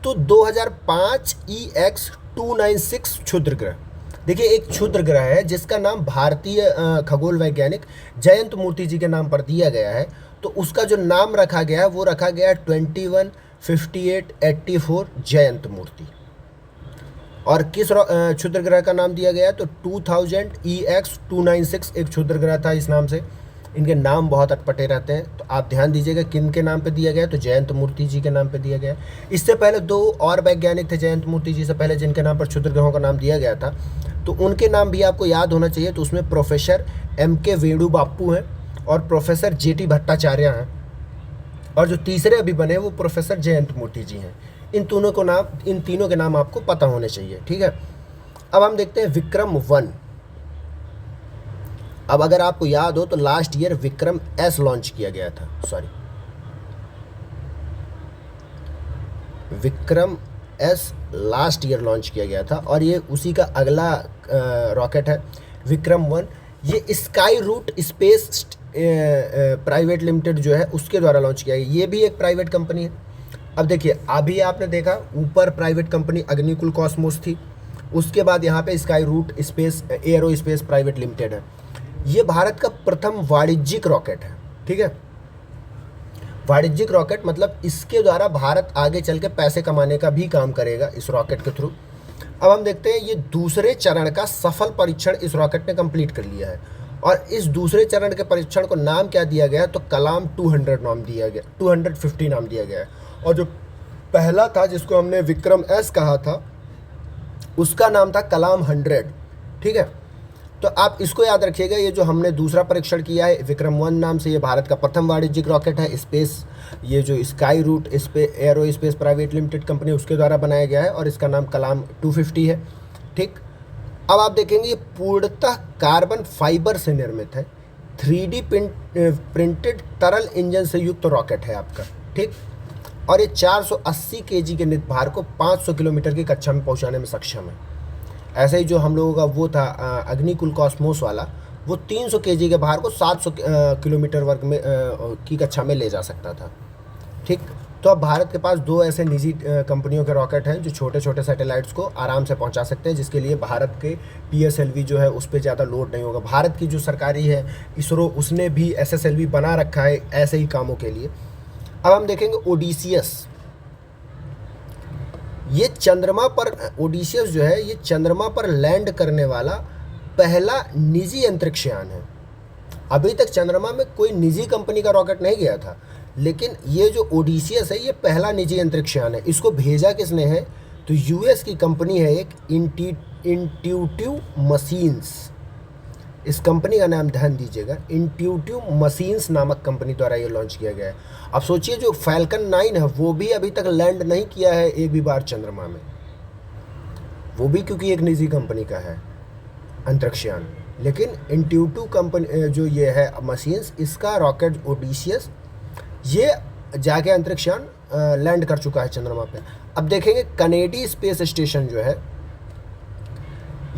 तो 2005 EX-296 क्षुद्र ग्रह, देखिए एक क्षुद्र ग्रह है जिसका नाम भारतीय खगोल वैज्ञानिक जयंत मूर्ति जी के नाम पर दिया गया है। तो उसका जो नाम रखा गया है वो रखा गया है 215884 जयंत मूर्ति। और किस क्षुद्र ग्रह का नाम दिया गया है, तो 2000 EX-296 एक क्षुद्र ग्रह था इस नाम से। इनके नाम बहुत अटपटे रहते हैं, तो आप ध्यान दीजिएगा किन के नाम पे दिया गया है, तो जयंत मूर्ति जी के नाम पे दिया गया है। इससे पहले 2 और वैज्ञानिक थे जयंत मूर्ति जी से पहले जिनके नाम पर क्षुद्र ग्रहों का नाम दिया गया था, तो उनके नाम भी आपको याद होना चाहिए। तो उसमें प्रोफेसर MK वेणु बापू हैं और प्रोफेसर JT भट्टाचार्य हैं, और जो तीसरे अभी बने वो प्रोफेसर जयंत मूर्ति जी हैं। इन तीनों के नाम आपको पता होने चाहिए, ठीक है। अब हम देखते हैं विक्रम-1। अब अगर आपको याद हो तो लास्ट ईयर विक्रम-S लॉन्च किया गया था, सॉरी, विक्रम-S लास्ट ईयर लॉन्च किया गया था, और ये उसी का अगला रॉकेट है विक्रम-1। ये Skyroot space private limited जो है उसके द्वारा लॉन्च किया गया। ये भी एक प्राइवेट कंपनी है। अब देखिए अभी आपने देखा ऊपर प्राइवेट कंपनी अग्निकुल कॉस्मोस थी, उसके बाद यहाँ पे Skyroot space aerospace private limited है। ये भारत का प्रथम वाणिज्यिक रॉकेट है, ठीक है। वाणिज्यिक रॉकेट मतलब इसके द्वारा भारत आगे चल के पैसे कमाने का भी काम करेगा इस रॉकेट के थ्रू। अब हम देखते हैं ये दूसरे चरण का सफल परीक्षण इस रॉकेट ने कंप्लीट कर लिया है, और इस दूसरे चरण के परीक्षण को नाम क्या दिया गया, तो कलाम 200 नाम दिया गया, 250 नाम दिया गया है। और जो पहला था जिसको हमने विक्रम-S कहा था उसका नाम था कलाम 100, ठीक है। तो आप इसको याद रखिएगा, ये जो हमने दूसरा परीक्षण किया है विक्रम-1 नाम से, ये भारत का प्रथम वाणिज्यिक रॉकेट है स्पेस, ये जो Skyroot aerospace private limited company उसके द्वारा बनाया गया है, और इसका नाम कलाम 250 है, ठीक। अब आप देखेंगे ये पूर्णतः कार्बन फाइबर से निर्मित है, 3D प्रिंटेड तरल इंजन से युक्त रॉकेट है आपका, ठीक। और ये 480 kg के नित भार को 500 किलोमीटर की कक्षा में पहुंचाने में सक्षम है। ऐसे ही जो हम लोगों का वो था अग्निकुल कॉस्मोस वाला, वो 300 kg के भार को 700 किलोमीटर वर्ग में की कक्षा में ले जा सकता था, ठीक। तो अब भारत के पास 2 ऐसे निजी कंपनियों के रॉकेट हैं जो छोटे छोटे सैटेलाइट्स को आराम से पहुंचा सकते हैं, जिसके लिए भारत के PSLV जो है उस पर ज़्यादा लोड नहीं होगा। भारत की जो सरकारी है इसरो, उसने भी SSLV बना रखा है ऐसे ही कामों के लिए। अब हम देखेंगे ओडिसियस। ये चंद्रमा पर, ओडिसियस जो है ये चंद्रमा पर लैंड करने वाला पहला निजी अंतरिक्ष यान है। अभी तक चंद्रमा में कोई निजी कंपनी का रॉकेट नहीं गया था, लेकिन ये जो ओडिसियस है ये पहला निजी अंतरिक्ष यान है। इसको भेजा किसने है, तो US की कंपनी है एक इंट्यूटिव मशीन्स। इस कंपनी का नाम ध्यान दीजिएगा, इंट्यूटिव मशीन्स नामक कंपनी द्वारा ये लॉन्च किया गया है। अब सोचिए जो फैल्कन 9 है वो भी अभी तक लैंड नहीं किया है एक भी बार चंद्रमा में, वो भी क्योंकि एक निजी कंपनी का है अंतरिक्ष यान। लेकिन इंट्यूटिव कंपनी जो ये है मशीन्स, इसका रॉकेट ओडिसियस ये जाके अंतरिक्ष यान लैंड कर चुका है चंद्रमा पे। अब देखेंगे कनेडी स्पेस स्टेशन जो है,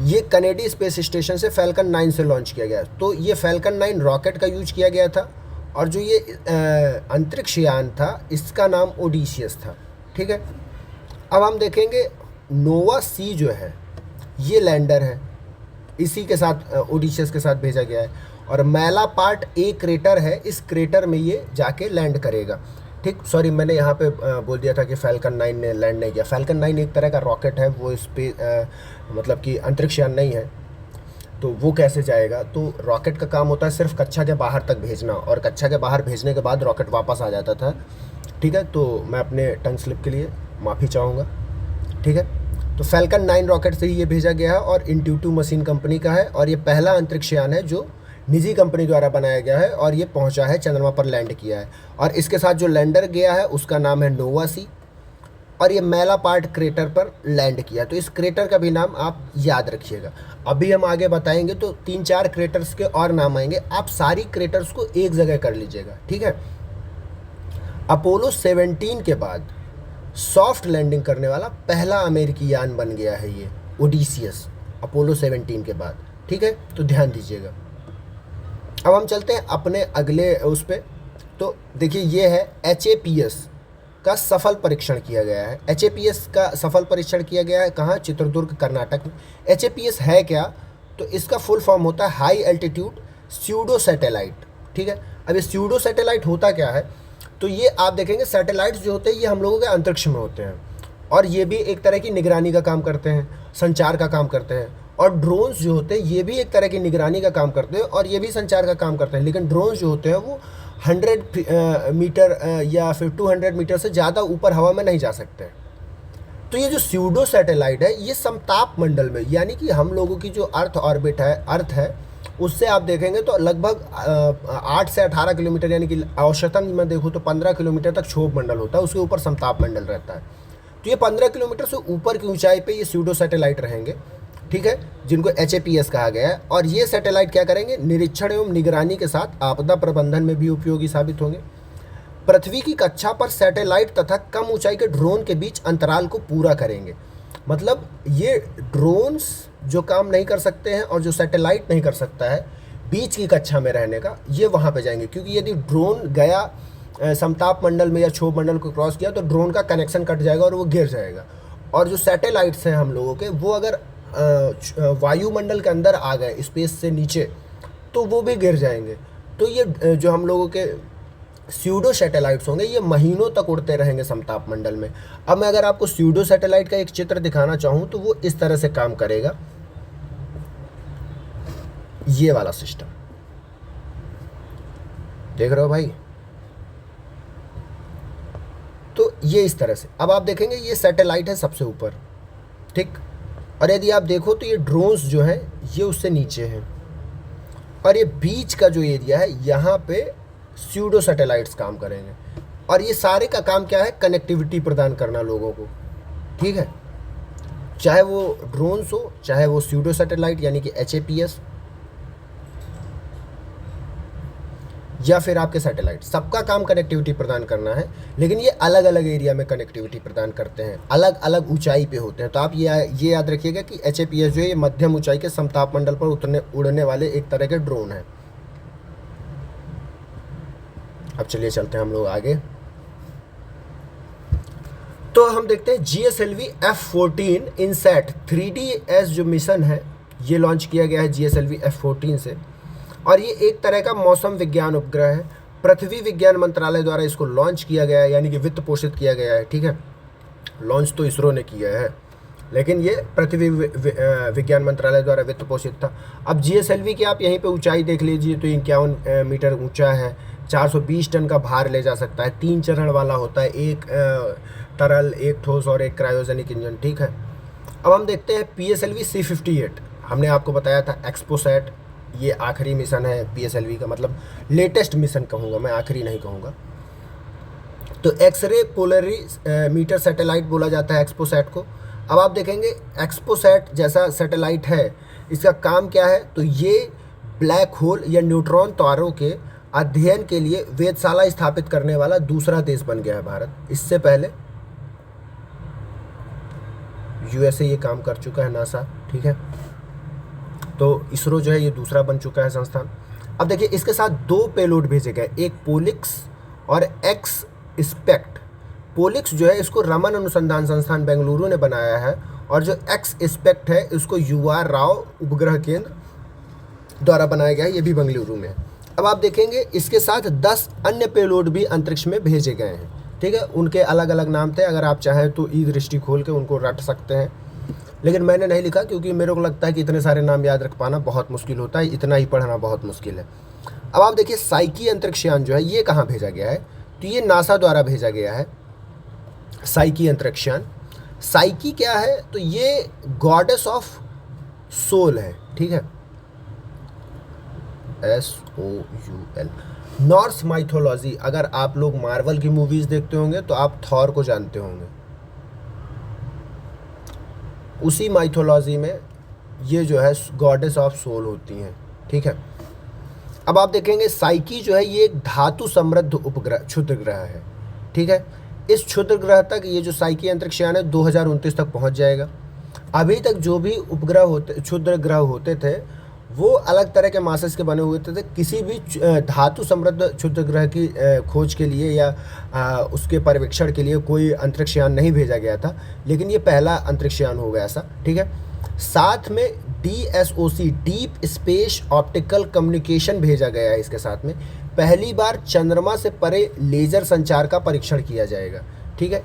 ये कनेडी स्पेस स्टेशन से फैल्कन 9 से लॉन्च किया गया। तो ये फैल्कन 9 रॉकेट का यूज किया गया था, और जो ये अंतरिक्ष यान था इसका नाम ओडिसियस था, ठीक है। अब हम देखेंगे नोवा C जो है ये लैंडर है, इसी के साथ ओडिसियस के साथ भेजा गया है। और मैला पार्ट A क्रेटर है, इस क्रेटर में ये जाके लैंड करेगा, ठीक, सॉरी मैंने यहाँ पे बोल दिया था कि फैल्कन 9 ने लैंड नहीं किया। फैल्कन 9 एक तरह का रॉकेट है, वो मतलब कि अंतरिक्ष यान नहीं है। तो वो कैसे जाएगा? तो रॉकेट का काम होता है सिर्फ कक्षा के बाहर तक भेजना, और कक्षा के बाहर भेजने के बाद रॉकेट वापस आ जाता था। ठीक है, तो मैं अपने टंग स्लिप के लिए माफ़ी चाहूँगा। ठीक है, तो फैल्कन 9 रॉकेट से ही ये भेजा गया है और इंट्यूटिव मशीन कंपनी का है, और ये पहला अंतरिक्ष यान है जो निजी कंपनी द्वारा बनाया गया है, और ये पहुंचा है, चंद्रमा पर लैंड किया है। और इसके साथ जो लैंडर गया है उसका नाम है नोवा सी, और ये मैलापार्ट क्रेटर पर लैंड किया। तो इस क्रेटर का भी नाम आप याद रखिएगा। अभी हम आगे बताएंगे तो 3-4 क्रेटर्स के और नाम आएंगे, आप सारी क्रेटर्स को एक जगह कर लीजिएगा। ठीक है, अपोलो 17 के बाद सॉफ्ट लैंडिंग करने वाला पहला अमेरिकी यान बन गया है ये ओडिसियस, अपोलो 17 के बाद। ठीक है, तो ध्यान दीजिएगा। अब हम चलते हैं अपने अगले उस पे। तो देखिए ये है HAPS का सफल परीक्षण किया गया है। HAPS का सफल परीक्षण किया गया है कहाँ? चित्रदुर्ग, कर्नाटक में। HAPS है क्या? तो इसका फुल फॉर्म होता है हाई एल्टीट्यूड स्यूडो सैटेलाइट। ठीक है, अब ये स्यूडो सैटेलाइट होता क्या है? तो ये आप देखेंगे सैटेलाइट्स जो होते हैं ये हम लोगों के अंतरिक्ष में होते हैं, और ये भी एक तरह की निगरानी का काम करते हैं, संचार का काम करते हैं। और ड्रोन्स जो होते हैं ये भी एक तरह की निगरानी का काम करते हैं, और ये भी संचार का काम करते हैं। लेकिन ड्रोन्स जो होते हैं वो 100 मीटर या फिर 200 मीटर से ज़्यादा ऊपर हवा में नहीं जा सकते। तो ये जो स्यूडो सैटेलाइट है ये समताप मंडल में, यानी कि हम लोगों की जो अर्थ ऑर्बिट है, अर्थ है, उससे आप देखेंगे तो लगभग 8 से 18 किलोमीटर, यानी कि औसतन मैं देखूँ तो 15 किलोमीटर तक क्षोभ मंडल होता है, उसके ऊपर समताप मंडल रहता है। तो ये 15 किलोमीटर से ऊपर की ऊंचाई पे ये स्यूडो सैटेलाइट रहेंगे। ठीक है, जिनको HAPS कहा गया है। और ये सैटेलाइट क्या करेंगे? निरीक्षण एवं निगरानी के साथ आपदा प्रबंधन में भी उपयोगी साबित होंगे। पृथ्वी की कक्षा पर सैटेलाइट तथा कम ऊंचाई के ड्रोन के बीच अंतराल को पूरा करेंगे। मतलब ये ड्रोन्स जो काम नहीं कर सकते हैं और जो सैटेलाइट नहीं कर सकता है बीच की कक्षा में रहने का, ये वहाँ पे जाएंगे। क्योंकि यदि ड्रोन गया समताप मंडल में या क्षोभ मंडल को क्रॉस किया तो ड्रोन का कनेक्शन कट जाएगा और वो गिर जाएगा। और जो सैटेलाइट्स हैं हम लोगों के, वो अगर वायुमंडल के अंदर आ गए स्पेस से नीचे तो वो भी गिर जाएंगे। तो ये जो हम लोगों के स्यूडो सैटेलाइट्स होंगे ये महीनों तक उड़ते रहेंगे समताप मंडल में। अब मैं अगर आपको स्यूडो सैटेलाइट का एक चित्र दिखाना चाहूँ तो वो इस तरह से काम करेगा, ये वाला सिस्टम देख रहे हो भाई? तो ये इस तरह से, अब आप देखेंगे ये सैटेलाइट है सबसे ऊपर, ठीक। और यदि आप देखो तो ये ड्रोन्स जो हैं ये उससे नीचे हैं, और ये बीच का जो एरिया है यहाँ पे स्यूडो सैटेलाइट्स काम करेंगे। और ये सारे का काम क्या है? कनेक्टिविटी प्रदान करना लोगों को, ठीक है। चाहे वो ड्रोन्स हो, चाहे वो स्यूडो सैटेलाइट यानी कि HAPS, या फिर आपके सैटेलाइट, सबका काम कनेक्टिविटी प्रदान करना है। लेकिन ये अलग अलग एरिया में कनेक्टिविटी प्रदान करते हैं, अलग अलग ऊंचाई पे होते हैं। तो आप ये याद रखिएगा कि HAPS जो है ये मध्यम ऊंचाई के समताप मंडल पर उड़ने वाले एक तरह के ड्रोन हैं। अब चलिए चलते हैं हम लोग आगे। तो हम देखते हैं GSLV F-14 इनसैट 3DS जो मिशन है ये लॉन्च किया गया है GSLV F-14 से। और ये एक तरह का मौसम विज्ञान उपग्रह है, पृथ्वी विज्ञान मंत्रालय द्वारा इसको लॉन्च किया गया है, यानी कि वित्त पोषित किया गया है, ठीक है। लॉन्च तो इसरो ने किया है, लेकिन ये पृथ्वी विज्ञान मंत्रालय द्वारा वित्त पोषित था। अब GSLV की आप यहीं पे ऊंचाई देख लीजिए तो 51 मीटर ऊंचा है, 420 टन का भार ले जा सकता है, 3 चरण वाला होता है, एक तरल, एक ठोस और एक क्रायोजेनिक इंजन, ठीक है। अब हम देखते हैं PSLV C-58। हमने आपको बताया था एक्सपोसैट ये आखिरी मिशन है PSLV का, मतलब लेटेस्ट मिशन कहूँगा मैं, आखिरी नहीं कहूँगा। तो एक्सरे पोलरी मीटर सैटेलाइट बोला जाता है एक्सपोसैट को। अब आप देखेंगे एक्सपोसैट जैसा सैटेलाइट है, इसका काम क्या है? तो ये ब्लैक होल या न्यूट्रॉन तारों के अध्ययन के लिए वेधशाला स्थापित करने वाला दूसरा देश बन गया है भारत। इससे पहले USA ये काम कर चुका है, नासा, ठीक है। तो इसरो जो है ये दूसरा बन चुका है संस्थान। अब देखिए इसके साथ 2 पेलोड भेजे गए, एक पोलिक्स और एक्सपेक्ट। पोलिक्स जो है इसको रमन अनुसंधान संस्थान बेंगलुरु ने बनाया है, और जो एक्सपेक्ट है इसको UR राव उपग्रह केंद्र द्वारा बनाया गया है, ये भी बेंगलुरु में है। अब आप देखेंगे इसके साथ 10 अन्य पेलोड भी अंतरिक्ष में भेजे गए हैं। ठीक है। उनके अलग अलग नाम थे, अगर आप चाहें तो ई दृष्टि खोल के उनको रट सकते हैं, लेकिन मैंने नहीं लिखा क्योंकि मेरे को लगता है कि इतने सारे नाम याद रख पाना बहुत मुश्किल होता है, इतना ही पढ़ना बहुत मुश्किल है। अब आप देखिए साइकी अंतरिक्षयान जो है ये कहाँ भेजा गया है, तो ये नासा द्वारा भेजा गया है साइकी अंतरिक्षयान। साइकी क्या है, तो ये गॉडेस ऑफ सोल है, ठीक है, SOUL। नॉर्स माइथोलॉजी, अगर आप लोग मार्वल की मूवीज़ देखते होंगे तो आप थॉर को जानते होंगे, उसी माइथोलॉजी में ये जो है गॉडेस ऑफ सोल होती हैं, ठीक है। अब आप देखेंगे साइकी जो है ये एक धातु समृद्ध उपग्रह क्षुद्र ग्रह है, ठीक है। इस क्षुद्र ग्रह तक ये जो साइकी अंतरिक्षयान है 2029 तक पहुंच जाएगा। अभी तक जो भी उपग्रह होते क्षुद्र ग्रह होते थे वो अलग तरह के मासेस के बने हुए थे। किसी भी धातु समृद्ध क्षुद्र ग्रह की खोज के लिए या उसके पर्यवेक्षण के लिए कोई अंतरिक्षयान नहीं भेजा गया था, लेकिन ये पहला अंतरिक्षयान होगा ऐसा, ठीक है। साथ में DSOC deep space optical communication भेजा गया है। इसके साथ में पहली बार चंद्रमा से परे लेज़र संचार का परीक्षण किया जाएगा, ठीक है।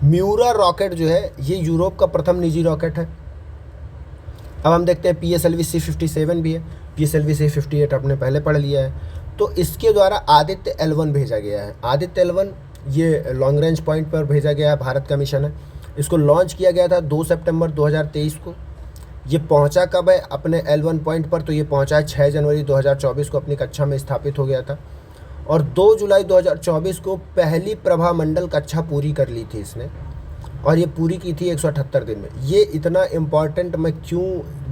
म्यूरा रॉकेट जो है ये यूरोप का प्रथम निजी रॉकेट है। अब हम देखते हैं PSLV C57 भी है, PSLV C58 आपने पहले पढ़ लिया है। तो इसके द्वारा आदित्य L1 भेजा गया है। आदित्य L1 ये लॉन्ग रेंज पॉइंट पर भेजा गया है, भारत का मिशन है। इसको लॉन्च किया गया था 2 सितंबर 2023 को। ये पहुंचा कब है अपने L1 पॉइंट पर, तो ये पहुंचा है 6 जनवरी 2024 को, अपनी कक्षा में स्थापित हो गया था। और 2 जुलाई 2024 को पहली प्रभामंडल कक्षा पूरी कर ली थी इसने, और ये पूरी की थी 178 दिन में। ये इतना इम्पॉर्टेंट मैं क्यों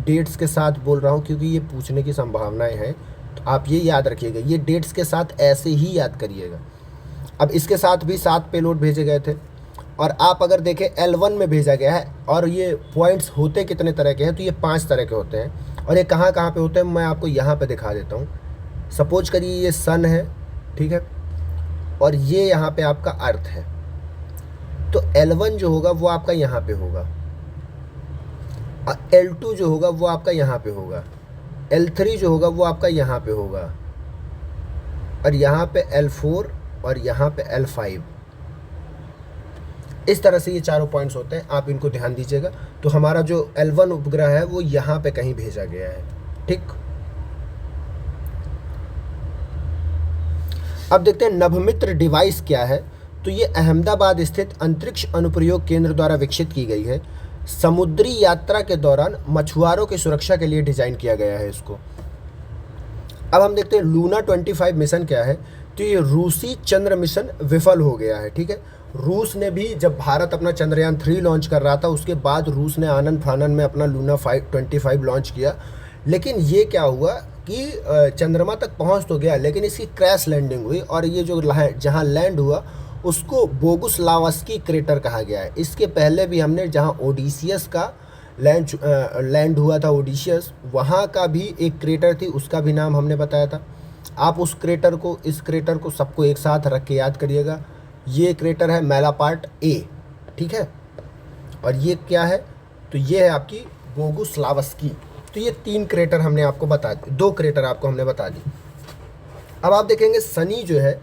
डेट्स के साथ बोल रहा हूँ, क्योंकि ये पूछने की संभावनाएं हैं, तो आप ये याद रखिएगा, ये डेट्स के साथ ऐसे ही याद करिएगा। अब इसके साथ भी 7 पेलोड भेजे गए थे, और आप अगर देखें L1 में भेजा गया है, और ये पॉइंट्स होते कितने तरह के हैं, तो ये 5 तरह के होते हैं। और ये कहाँ कहाँ पे होते हैं मैं आपको यहाँ पे दिखा देता हूँ। सपोज करिए ये सन है, ठीक है, और ये यहाँ पे आपका अर्थ है, तो L1 जो होगा वो आपका यहाँ पे होगा, L2 जो होगा वो आपका यहाँ पे होगा, L3 जो होगा वो आपका यहाँ पे होगा, और यहाँ पे L4 और यहाँ पे L5। इस तरह से ये चारों पॉइंट्स होते हैं, आप इनको ध्यान दीजिएगा। तो हमारा जो L1 उपग्रह है वो यहाँ पे कहीं भेजा गया है, ठीक। अब देखते हैं नभमित्र डिवाइस क्या है। तो ये अहमदाबाद स्थित अंतरिक्ष अनुप्रयोग केंद्र द्वारा विकसित की गई है। समुद्री यात्रा के दौरान मछुआरों की सुरक्षा के लिए डिजाइन किया गया है इसको। अब हम देखते हैं लूना 25 मिशन क्या है। तो ये रूसी चंद्र मिशन विफल हो गया है, ठीक है। रूस ने भी, जब भारत अपना चंद्रयान 3 लॉन्च कर रहा था, उसके बाद रूस ने आनन फानन में अपना लूना 25 लॉन्च किया, लेकिन ये क्या हुआ कि चंद्रमा तक पहुंच तो गया, लेकिन इसकी क्रैश लैंडिंग हुई, और ये जो जहां लैंड हुआ उसको बोगुस्लावस्की क्रेटर कहा गया है। इसके पहले भी हमने जहां ओडिसियस का लैंड हुआ था, ओडिशियस, वहाँ का भी एक क्रेटर थी, उसका भी नाम हमने बताया था। आप उस क्रेटर को, इस क्रेटर को सबको एक साथ रख के याद करिएगा। ये क्रेटर है मेलापार्ट A, ठीक है, और ये क्या है, तो ये है आपकी बोगुस्लावस्की। तो ये 3 क्रेटर हमने आपको बता दी, 2 क्रेटर आपको हमने बता दी। अब आप देखेंगे शनि जो है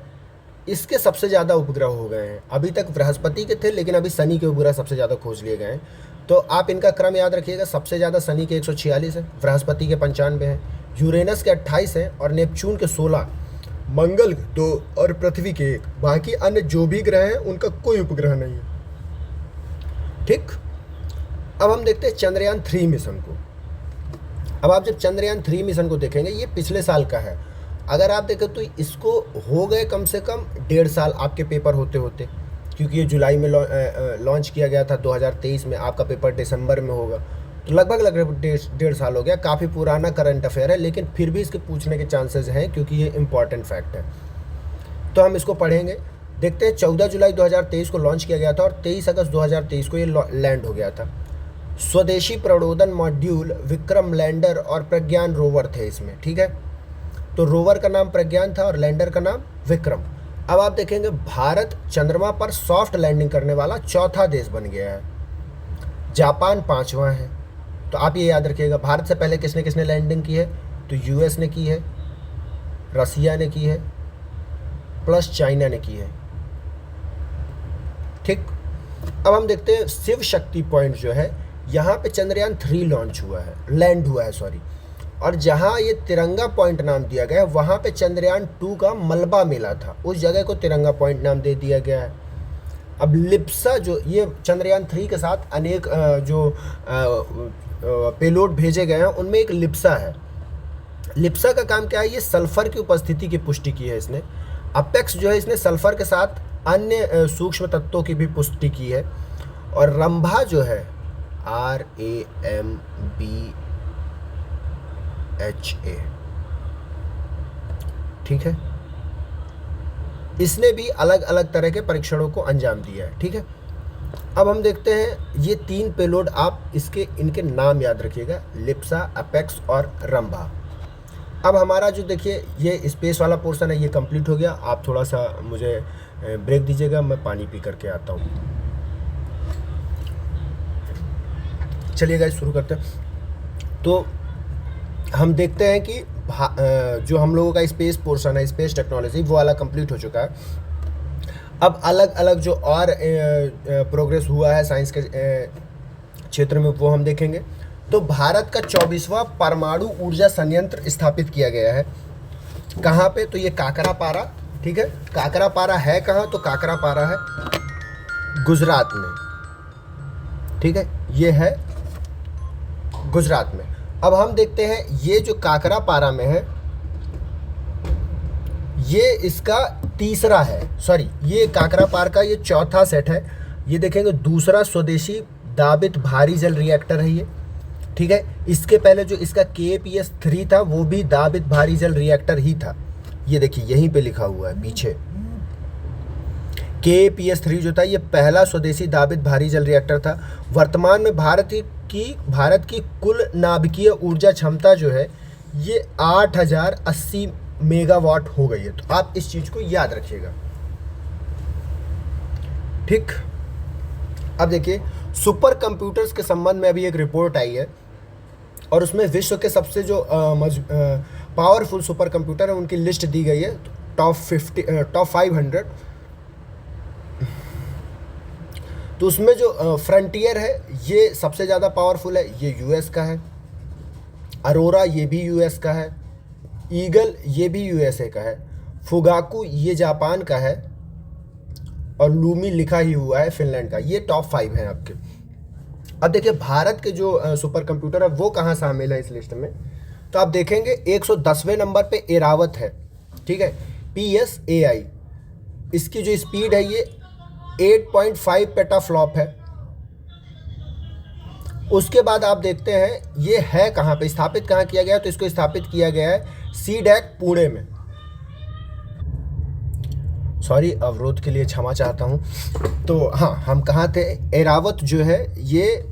इसके सबसे ज़्यादा उपग्रह हो गए हैं। अभी तक बृहस्पति के थे, लेकिन अभी शनि के उपग्रह सबसे ज़्यादा खोज लिए गए हैं। तो आप इनका क्रम याद रखिएगा, सबसे ज़्यादा शनि के 146 है, बृहस्पति के 95 हैं, यूरेनस के 28 हैं, और नेपच्यून के 16, मंगल 2 और पृथ्वी के 1। बाकी अन्य जो भी ग्रह हैं उनका कोई उपग्रह नहीं है, ठीक। अब हम देखते हैं चंद्रयान 3 मिशन को। अब आप जब चंद्रयान 3 मिशन को देखेंगे, ये पिछले साल का है। अगर आप देखें तो इसको हो गए कम से कम 1.5 साल आपके पेपर होते होते, क्योंकि ये जुलाई में लॉन्च किया गया था 2023 में, आपका पेपर दिसंबर में होगा, तो लगभग 1.5 साल हो गया। काफ़ी पुराना करंट अफेयर है, लेकिन फिर भी इसके पूछने के चांसेस हैं, क्योंकि ये इंपॉर्टेंट फैक्ट है। तो हम इसको पढ़ेंगे। देखते हैं 14 जुलाई 2023 को लॉन्च किया गया था, और 23 अगस्त 2023 को ये लैंड हो गया था। स्वदेशी प्रणोदन मॉड्यूल, विक्रम लैंडर और प्रज्ञान रोवर थे इसमें, ठीक है। तो रोवर का नाम प्रज्ञान था और लैंडर का नाम विक्रम। अब आप देखेंगे भारत चंद्रमा पर सॉफ्ट लैंडिंग करने वाला 4था देश बन गया है, जापान 5वां है। तो आप ये याद रखिएगा, भारत से पहले किसने किसने लैंडिंग की है, तो US ने की है, रसिया ने की है, प्लस चाइना ने की है। ठीक। अब हम देखते हैं शिव शक्ति पॉइंट जो है, यहाँ पे चंद्रयान 3 लॉन्च हुआ है, लैंड हुआ है सॉरी। और जहाँ ये तिरंगा पॉइंट नाम दिया गया है, वहाँ पे चंद्रयान 2 का मलबा मिला था, उस जगह को तिरंगा पॉइंट नाम दे दिया गया है। अब लिप्सा जो ये चंद्रयान 3 के साथ अनेक जो पेलोड भेजे गए हैं, उनमें एक लिप्सा है। लिप्सा का काम क्या है, ये सल्फर की उपस्थिति की पुष्टि की है इसने। अपेक्स जो है, इसने सल्फर के साथ अन्य सूक्ष्म तत्वों की भी पुष्टि की है। और रंभा जो है, RAMBHA, ठीक है, इसने भी अलग अलग तरह के परीक्षणों को अंजाम दिया है। ठीक है, अब हम देखते हैं ये 3 पेलोड, आप इनके नाम याद रखिएगा, लिप्सा, अपेक्स और रंभा। अब हमारा जो देखिए ये स्पेस वाला पोर्शन है, ये कंप्लीट हो गया। आप थोड़ा सा मुझे ब्रेक दीजिएगा, मैं पानी पी करके आता हूँ। चलिए गाइस शुरू करते हैं। तो हम देखते हैं कि जो हम लोगों का स्पेस पोर्शन है, स्पेस टेक्नोलॉजी, वो वाला कंप्लीट हो चुका है। अब अलग अलग जो और प्रोग्रेस हुआ है साइंस के क्षेत्र में, वो हम देखेंगे। तो भारत का 24वां परमाणु ऊर्जा संयंत्र स्थापित किया गया है। कहाँ पे, तो ये काकरापारा, ठीक है। काकरापारा है कहाँ, तो काकरापारा है गुजरात में, ठीक है, ये है गुजरात में। अब हम देखते हैं ये जो काकरापारा में है, ये इसका तीसरा है, सॉरी ये काकरापारा का ये चौथा सेट है। ये देखेंगे दूसरा स्वदेशी दाबित भारी जल रिएक्टर है ये, ठीक है। इसके पहले जो इसका KPS-3 था, वो भी दाबित भारी जल रिएक्टर ही था। ये देखिए यहीं पे लिखा हुआ है पीछे, KPS-3 जो था, ये पहला स्वदेशी दाबित भारी जल रिएक्टर था। वर्तमान में भारत की कुल नाभिकीय ऊर्जा क्षमता जो है, ये 8080 मेगावाट हो गई है। तो आप इस चीज को याद रखिएगा, ठीक। अब देखिए सुपर कंप्यूटर्स के संबंध में अभी एक रिपोर्ट आई है, और उसमें विश्व के सबसे जो पावरफुल सुपर कंप्यूटर है, उनकी लिस्ट दी गई है, टॉप 500। तो उसमें जो फ्रंटियर है, ये सबसे ज़्यादा पावरफुल है, ये US का है। अरोरा ये भी US का है। ईगल ये भी USA का है। फुगाकू ये जापान का है, और लूमी लिखा ही हुआ है फिनलैंड का। ये टॉप 5 हैं आपके। अब देखिए भारत के जो सुपर कंप्यूटर है, वो कहाँ शामिल है इस लिस्ट में, तो आप देखेंगे 110वें नंबर पे एरावत है, ठीक है, PSAI। इसकी जो स्पीड है, ये 8.5 पेटाफ्लॉप है। उसके बाद आप देखते हैं ये है कहाँ पे, स्थापित कहाँ किया गया, तो इसको स्थापित किया गया है CDAC पुणे में। सॉरी, अवरोध के लिए क्षमा चाहता हूँ। तो हाँ, हम कहाँ थे, एरावत जो है ये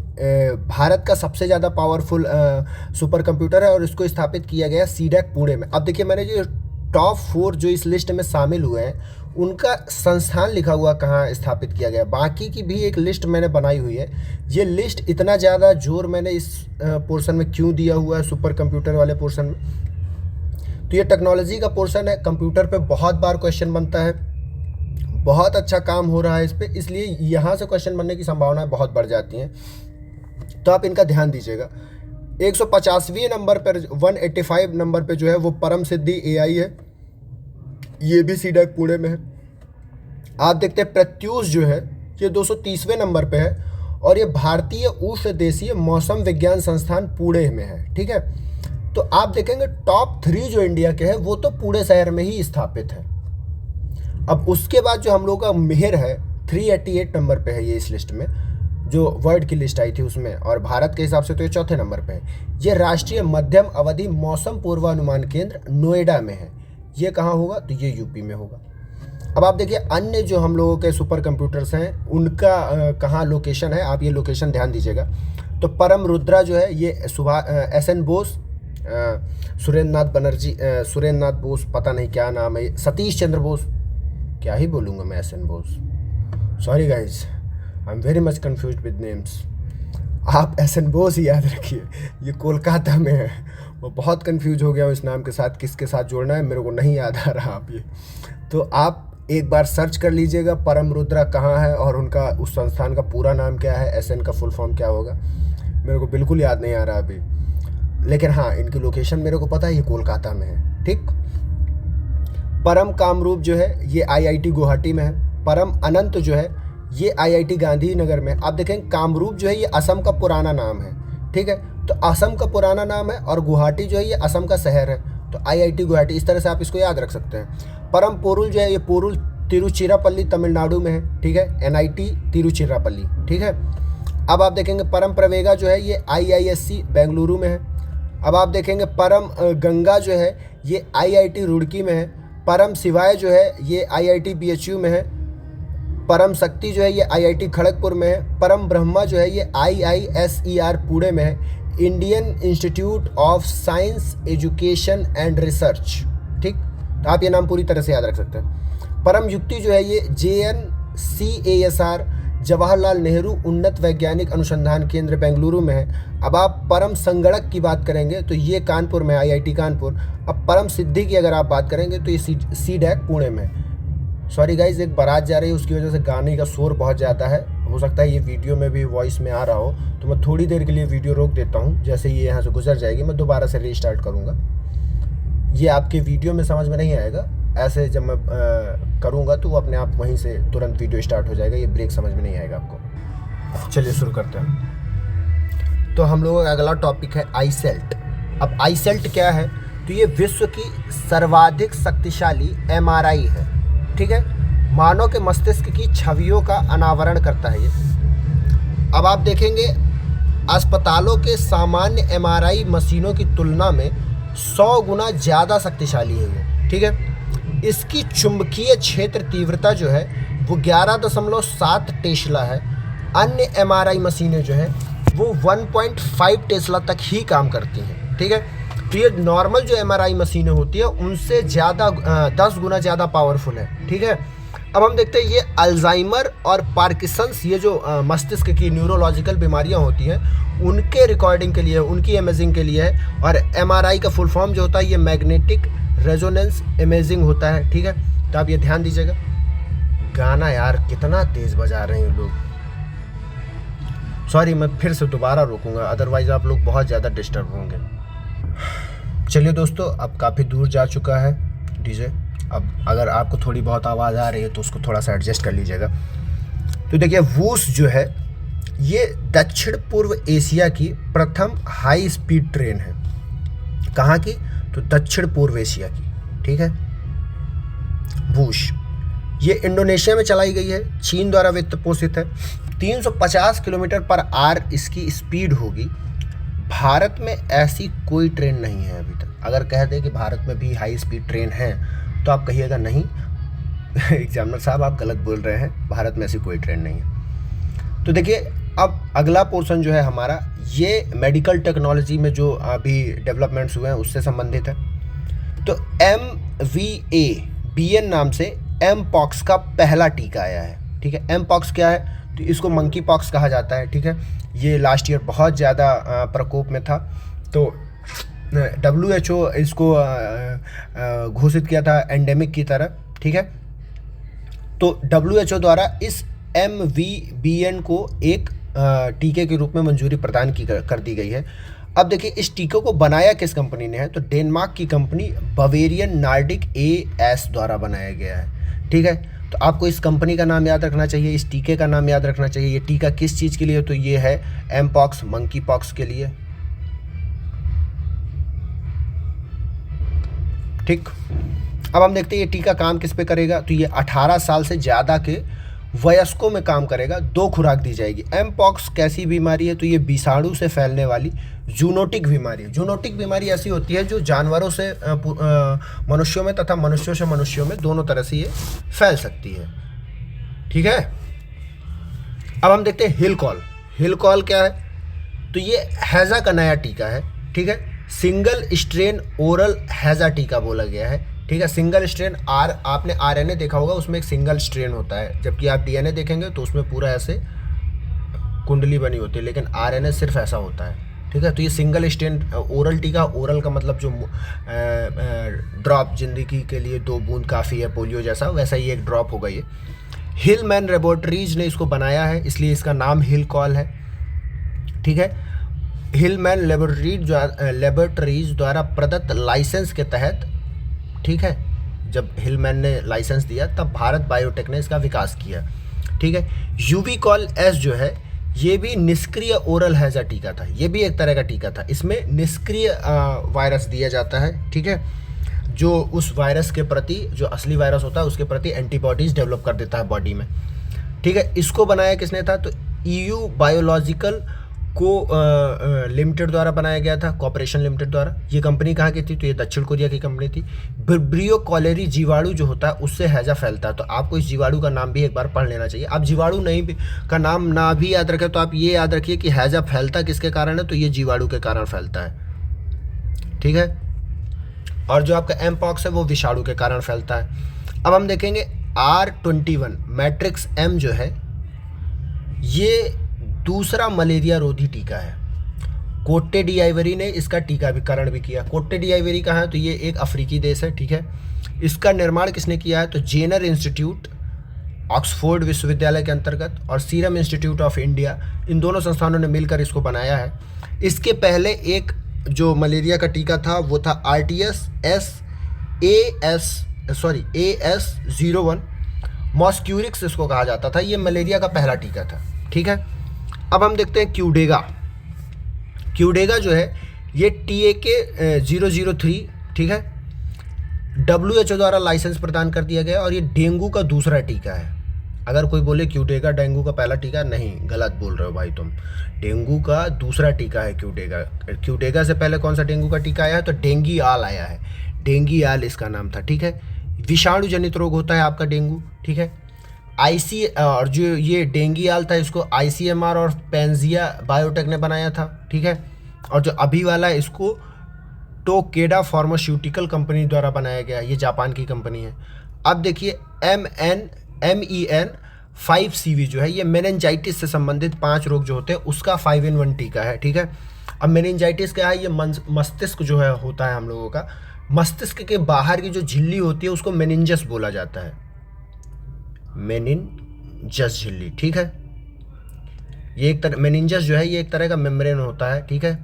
भारत का सबसे ज़्यादा पावरफुल सुपर कंप्यूटर है, और इसको स्थापित किया गया CDAC पुणे में। अब देखिए मैंने जो टॉप 4 जो इस लिस्ट में शामिल हुए हैं, उनका संस्थान लिखा हुआ कहाँ स्थापित किया गया। बाकी की भी एक लिस्ट मैंने बनाई हुई है। ये लिस्ट इतना ज़्यादा जोर मैंने इस पोर्शन में क्यों दिया हुआ है, सुपर कंप्यूटर वाले पोर्शन में, तो ये टेक्नोलॉजी का पोर्शन है। कंप्यूटर पे बहुत बार क्वेश्चन बनता है, बहुत अच्छा काम हो रहा है इस पर, इसलिए यहाँ से क्वेश्चन बनने की संभावनाएं बहुत बढ़ जाती हैं। तो आप इनका ध्यान दीजिएगा। 150वें नंबर पर, 185 नंबर पे जो है वो परम सिद्धि AI है, ये भी CDAC पुणे में है। आप देखते हैं प्रत्यूष जो है, ये 230वें नंबर पे है, और ये भारतीय उष्ण देशीय मौसम विज्ञान संस्थान पुणे में है, ठीक है। तो आप देखेंगे टॉप 3 जो इंडिया के हैं, वो तो पुणे शहर में ही स्थापित है। अब उसके बाद जो हम लोग का मेहर है, 388 नंबर पे है ये इस लिस्ट में, जो वर्ल्ड की लिस्ट आई थी उसमें, और भारत के हिसाब से तो ये चौथे नंबर पे है। ये राष्ट्रीय मध्यम अवधि मौसम पूर्वानुमान केंद्र नोएडा में है। ये कहाँ होगा, तो ये UP में होगा। अब आप देखिए अन्य जो हम लोगों के सुपर कंप्यूटर्स हैं, उनका कहाँ लोकेशन है, आप ये लोकेशन ध्यान दीजिएगा। तो परम रुद्रा जो है, ये SN बोस, सुरेंद्र नाथ बनर्जी, सुरेंद्र नाथ बोस, पता नहीं क्या नाम है, सतीश चंद्र बोस, क्या ही बोलूँगा मैं, SN Bose, sorry guys, I am very much confused with names. आप SN बोस ही याद रखिए, ये कोलकाता में है। मैं बहुत कंफ्यूज हो गया हूँ इस नाम के साथ, किसके साथ जोड़ना है मेरे को नहीं याद आ रहा। आप ये, तो आप एक बार सर्च कर लीजिएगा परम रुद्रा कहाँ है और उनका उस संस्थान का पूरा नाम क्या है, एसएन का फुल फॉर्म क्या होगा, मेरे को बिल्कुल याद नहीं आ रहा अभी, लेकिन हाँ इनकी लोकेशन मेरे को पता है, ये कोलकाता में है। ठीक। परम कामरूप जो है ये आईआईटी गुवाहाटी में है। परम अनंत जो है ये आईआईटी गांधीनगर में। आप देखें कामरूप जो है ये असम का पुराना नाम है। ठीक है, तो असम का पुराना नाम है और गुवाहाटी जो है ये असम का शहर है, तो आईआईटी गुवाहाटी, इस तरह से आप इसको याद रख सकते हैं। परम पोरुल जो है ये पोरुल तिरुचिरापल्ली तमिलनाडु में है। ठीक है, एनआईटी तिरुचिरापल्ली। ठीक है, अब आप देखेंगे परम प्रवेगा जो है ये आईआईएससी बेंगलुरु में है। अब आप देखेंगे परम गंगा जो है ये आईआईटी रुड़की में है। परम शिवाय जो है ये आईआईटी बीएचयू में है। परम शक्ति जो है ये आईआईटी खड़गपुर में है। परम ब्रह्मा जो है ये आईआईएसईआर पुणे में है, Indian institute of science education and research. ठीक, तो आप ये नाम पूरी तरह से याद रख सकते हैं। परम युक्ति जो है ये JNCASR जवाहरलाल नेहरू उन्नत वैज्ञानिक अनुसंधान केंद्र बेंगलुरु में है। अब आप परम संगणक की बात करेंगे तो ये कानपुर में, आईआईटी कानपुर। अब परम सिद्धि की अगर आप बात करेंगे तो ये CDAC पुणे में। सॉरी गाइज, एक बारात जा रही है, उसकी वजह से गाने का शोर बहुत ज़्यादा है, हो सकता है ये वीडियो में भी वॉइस में आ रहा हो, तो मैं थोड़ी देर के लिए वीडियो रोक देता हूँ। जैसे ये यहाँ से गुजर जाएगी मैं दोबारा से रीस्टार्ट करूँगा। ये आपके वीडियो में समझ में नहीं आएगा, ऐसे जब मैं करूँगा तो वो अपने आप वहीं से तुरंत वीडियो स्टार्ट हो जाएगा, ये ब्रेक समझ में नहीं आएगा आपको। चलिए शुरू करते हैं। तो हम लोगों का अगला टॉपिक है आईसेल्ट। अब आईसेल्ट क्या है, तो ये विश्व की सर्वाधिक शक्तिशाली MRI है। ठीक है, मानव के मस्तिष्क की छवियों का अनावरण करता है ये। अब आप देखेंगे अस्पतालों के सामान्य MRI मशीनों की तुलना में 100 गुना ज़्यादा शक्तिशाली है ये। ठीक है, इसकी चुंबकीय क्षेत्र तीव्रता जो है वो 11.7 टेस्ला है। अन्य MRI मशीनें जो है वो 1.5 टेस्ला तक ही काम करती हैं। ठीक है, तो ये नॉर्मल जो MRI मशीनें होती है उनसे ज़्यादा 10 गुना ज़्यादा पावरफुल है। ठीक है, अब हम देखते हैं ये अल्जाइमर और पार्किंसंस, ये जो मस्तिष्क की न्यूरोलॉजिकल बीमारियां होती हैं उनके रिकॉर्डिंग के लिए, उनकी इमेजिंग के लिए है। और MRI का फुल फॉर्म जो होता है ये मैग्नेटिक रेजोनेंस इमेजिंग होता है। ठीक है, तो आप ये ध्यान दीजिएगा। गाना यार कितना तेज़ बजा रहे हैं लोग, सॉरी मैं फिर से दोबारा रोकूंगा, अदरवाइज़ आप लोग बहुत ज़्यादा डिस्टर्ब होंगे। चलिए दोस्तों, अब काफ़ी दूर जा चुका है डीजे। अब अगर आपको थोड़ी बहुत आवाज़ आ रही है तो उसको थोड़ा सा एडजस्ट कर लीजिएगा। तो देखिए वूस जो है ये दक्षिण पूर्व एशिया की प्रथम हाई स्पीड ट्रेन है। कहाँ की, तो दक्षिण पूर्व एशिया की। ठीक है, वूश ये इंडोनेशिया में चलाई गई है, चीन द्वारा वित्त पोषित है। 350 किलोमीटर पर आवर इसकी स्पीड होगी। भारत में ऐसी कोई ट्रेन नहीं है अभी तक। अगर कह दें कि भारत में भी हाई स्पीड ट्रेन है तो आप कहिएगा नहीं एग्जामिनर साहब आप गलत बोल रहे हैं, भारत में ऐसी कोई ट्रेन नहीं है। तो देखिए अब अगला पोर्शन जो है हमारा ये मेडिकल टेक्नोलॉजी में जो अभी डेवलपमेंट्स हुए हैं उससे संबंधित है। तो MVABN नाम से M-Pox का पहला टीका आया है। ठीक है, M-Pox क्या है, तो इसको मंकी पॉक्स कहा जाता है। ठीक है, ये लास्ट ईयर बहुत ज़्यादा प्रकोप में था, तो WHO इसको घोषित किया था एंडेमिक की तरह। ठीक है, तो WHO द्वारा इस MVBN को एक टीके के रूप में मंजूरी प्रदान कर दी गई है। अब देखिए इस टीके को बनाया किस कंपनी ने है, तो डेनमार्क की कंपनी बवेरियन नॉर्डिक AS द्वारा बनाया गया है। ठीक है, तो आपको इस कंपनी का नाम याद रखना चाहिए, इस टीके का नाम याद रखना चाहिए। ये टीका किस चीज़ के लिए, तो ये है M-Pox मंकी पॉक्स के लिए। ठीक, अब हम देखते हैं ये टीका काम किस पे करेगा, तो ये 18 साल से ज़्यादा के वयस्कों में काम करेगा। 2 खुराक दी जाएगी। M-Pox कैसी बीमारी है, तो ये विषाणु से फैलने वाली जूनोटिक बीमारी है। जूनोटिक बीमारी ऐसी होती है जो जानवरों से मनुष्यों में तथा मनुष्यों से मनुष्यों में दोनों तरह से ये फैल सकती है। ठीक है, अब हम देखते हैं हिलकॉल। हिलकॉल क्या है, तो ये हैजा का नया टीका है। ठीक है, सिंगल स्ट्रेन ओरल हैजा टीका बोला गया है। ठीक है, सिंगल स्ट्रेन आपने RNA देखा होगा, उसमें एक सिंगल स्ट्रेन होता है, जबकि आप DNA देखेंगे तो उसमें पूरा ऐसे कुंडली बनी होती है, लेकिन RNA सिर्फ ऐसा होता है। ठीक है। तो ये सिंगल स्टेंट ओरल टीका, ओरल का मतलब जो ड्रॉप, जिंदगी के लिए 2 बूंद काफ़ी है, पोलियो जैसा, वैसा ही एक ड्रॉप होगा ये। हिलमैन लेबोरेटरीज ने इसको बनाया है, इसलिए इसका नाम हिलकॉल है, ठीक है। हिलमैन लेबोरेटरीज द्वारा प्रदत्त लाइसेंस के तहत, ठीक है, जब हिलमैन ने लाइसेंस दिया तब भारत बायोटेक ने इसका विकास किया, ठीक है। यूविकॉल एस जो है ये भी निष्क्रिय ओरल हैजा टीका था, ये भी एक तरह का टीका था। इसमें निष्क्रिय वायरस दिया जाता है, ठीक है, जो उस वायरस के प्रति, जो असली वायरस होता है उसके प्रति एंटीबॉडीज डेवलप कर देता है बॉडी में, ठीक है। इसको बनाया किसने था? तो EU बायोलॉजिकल को लिमिटेड द्वारा बनाया गया था, कॉर्पोरेशन लिमिटेड द्वारा। ये कंपनी कहाँ की थी? तो ये दक्षिण कोरिया की कंपनी थी। विब्रियो कॉलेरी जीवाणु जो होता है उससे हैजा फैलता है, तो आपको इस जीवाणु का नाम भी एक बार पढ़ लेना चाहिए। आप जीवाणु नहीं भी का नाम ना भी याद रखें तो आप ये याद रखिए कि हैजा फैलता किसके कारण है, तो ये जीवाणु के कारण फैलता है, ठीक है। और जो आपका एमपॉक्स है वो विषाणु के कारण फैलता है। अब हम देखेंगे R21 मैट्रिक्स M जो है ये दूसरा मलेरिया रोधी टीका है। कोटे डी आइवरी ने इसका टीकाकरण भी किया। कोटे डी आइवरी कहाँ है? तो ये एक अफ्रीकी देश है, ठीक है। इसका निर्माण किसने किया है? तो जेनर इंस्टीट्यूट ऑक्सफोर्ड विश्वविद्यालय के अंतर्गत और सीरम इंस्टीट्यूट ऑफ इंडिया, इन दोनों संस्थानों ने मिलकर इसको बनाया है। इसके पहले एक जो मलेरिया का टीका था वो था AS01 मॉस्क्यूरिक्स इसको कहा जाता था। ये मलेरिया का पहला टीका था, ठीक है। अब हम देखते हैं क्यूडेगा जो है ये TAK 003, ठीक है, WHO द्वारा लाइसेंस प्रदान कर दिया गया और ये डेंगू का दूसरा टीका है। अगर कोई बोले क्यूडेगा डेंगू का पहला टीका, नहीं, गलत बोल रहे हो भाई तुम। डेंगू का दूसरा टीका है क्यूडेगा से पहले कौन सा डेंगू का टीका आया है? तो डेंगीआल आया है, डेंगीआल इसका नाम था, ठीक है। विषाणु जनित रोग होता है आपका डेंगू, ठीक है। और जो ये डेंगीआल था इसको ICMR और पेंजिया बायोटेक ने बनाया था, ठीक है। और जो अभी वाला है इसको टोकेडा फार्मास्यूटिकल कंपनी द्वारा बनाया गया, ये जापान की कंपनी है। अब देखिए MEN 5CV जो है ये मेनिंजाइटिस से संबंधित 5 रोग जो होते हैं उसका 5-in-1 टीका है, ठीक है। अब मेनिंजाइटिस क्या है? ये मस्तिष्क जो है होता है हम लोगों का, मस्तिष्क के बाहर की जो झिल्ली होती है उसको मेनिंजस बोला जाता है, मेनिंजस झिल्ली, ठीक है। ये एक तरह मेनिंजस जो है ये एक तरह का मेम्ब्रेन होता है, ठीक है,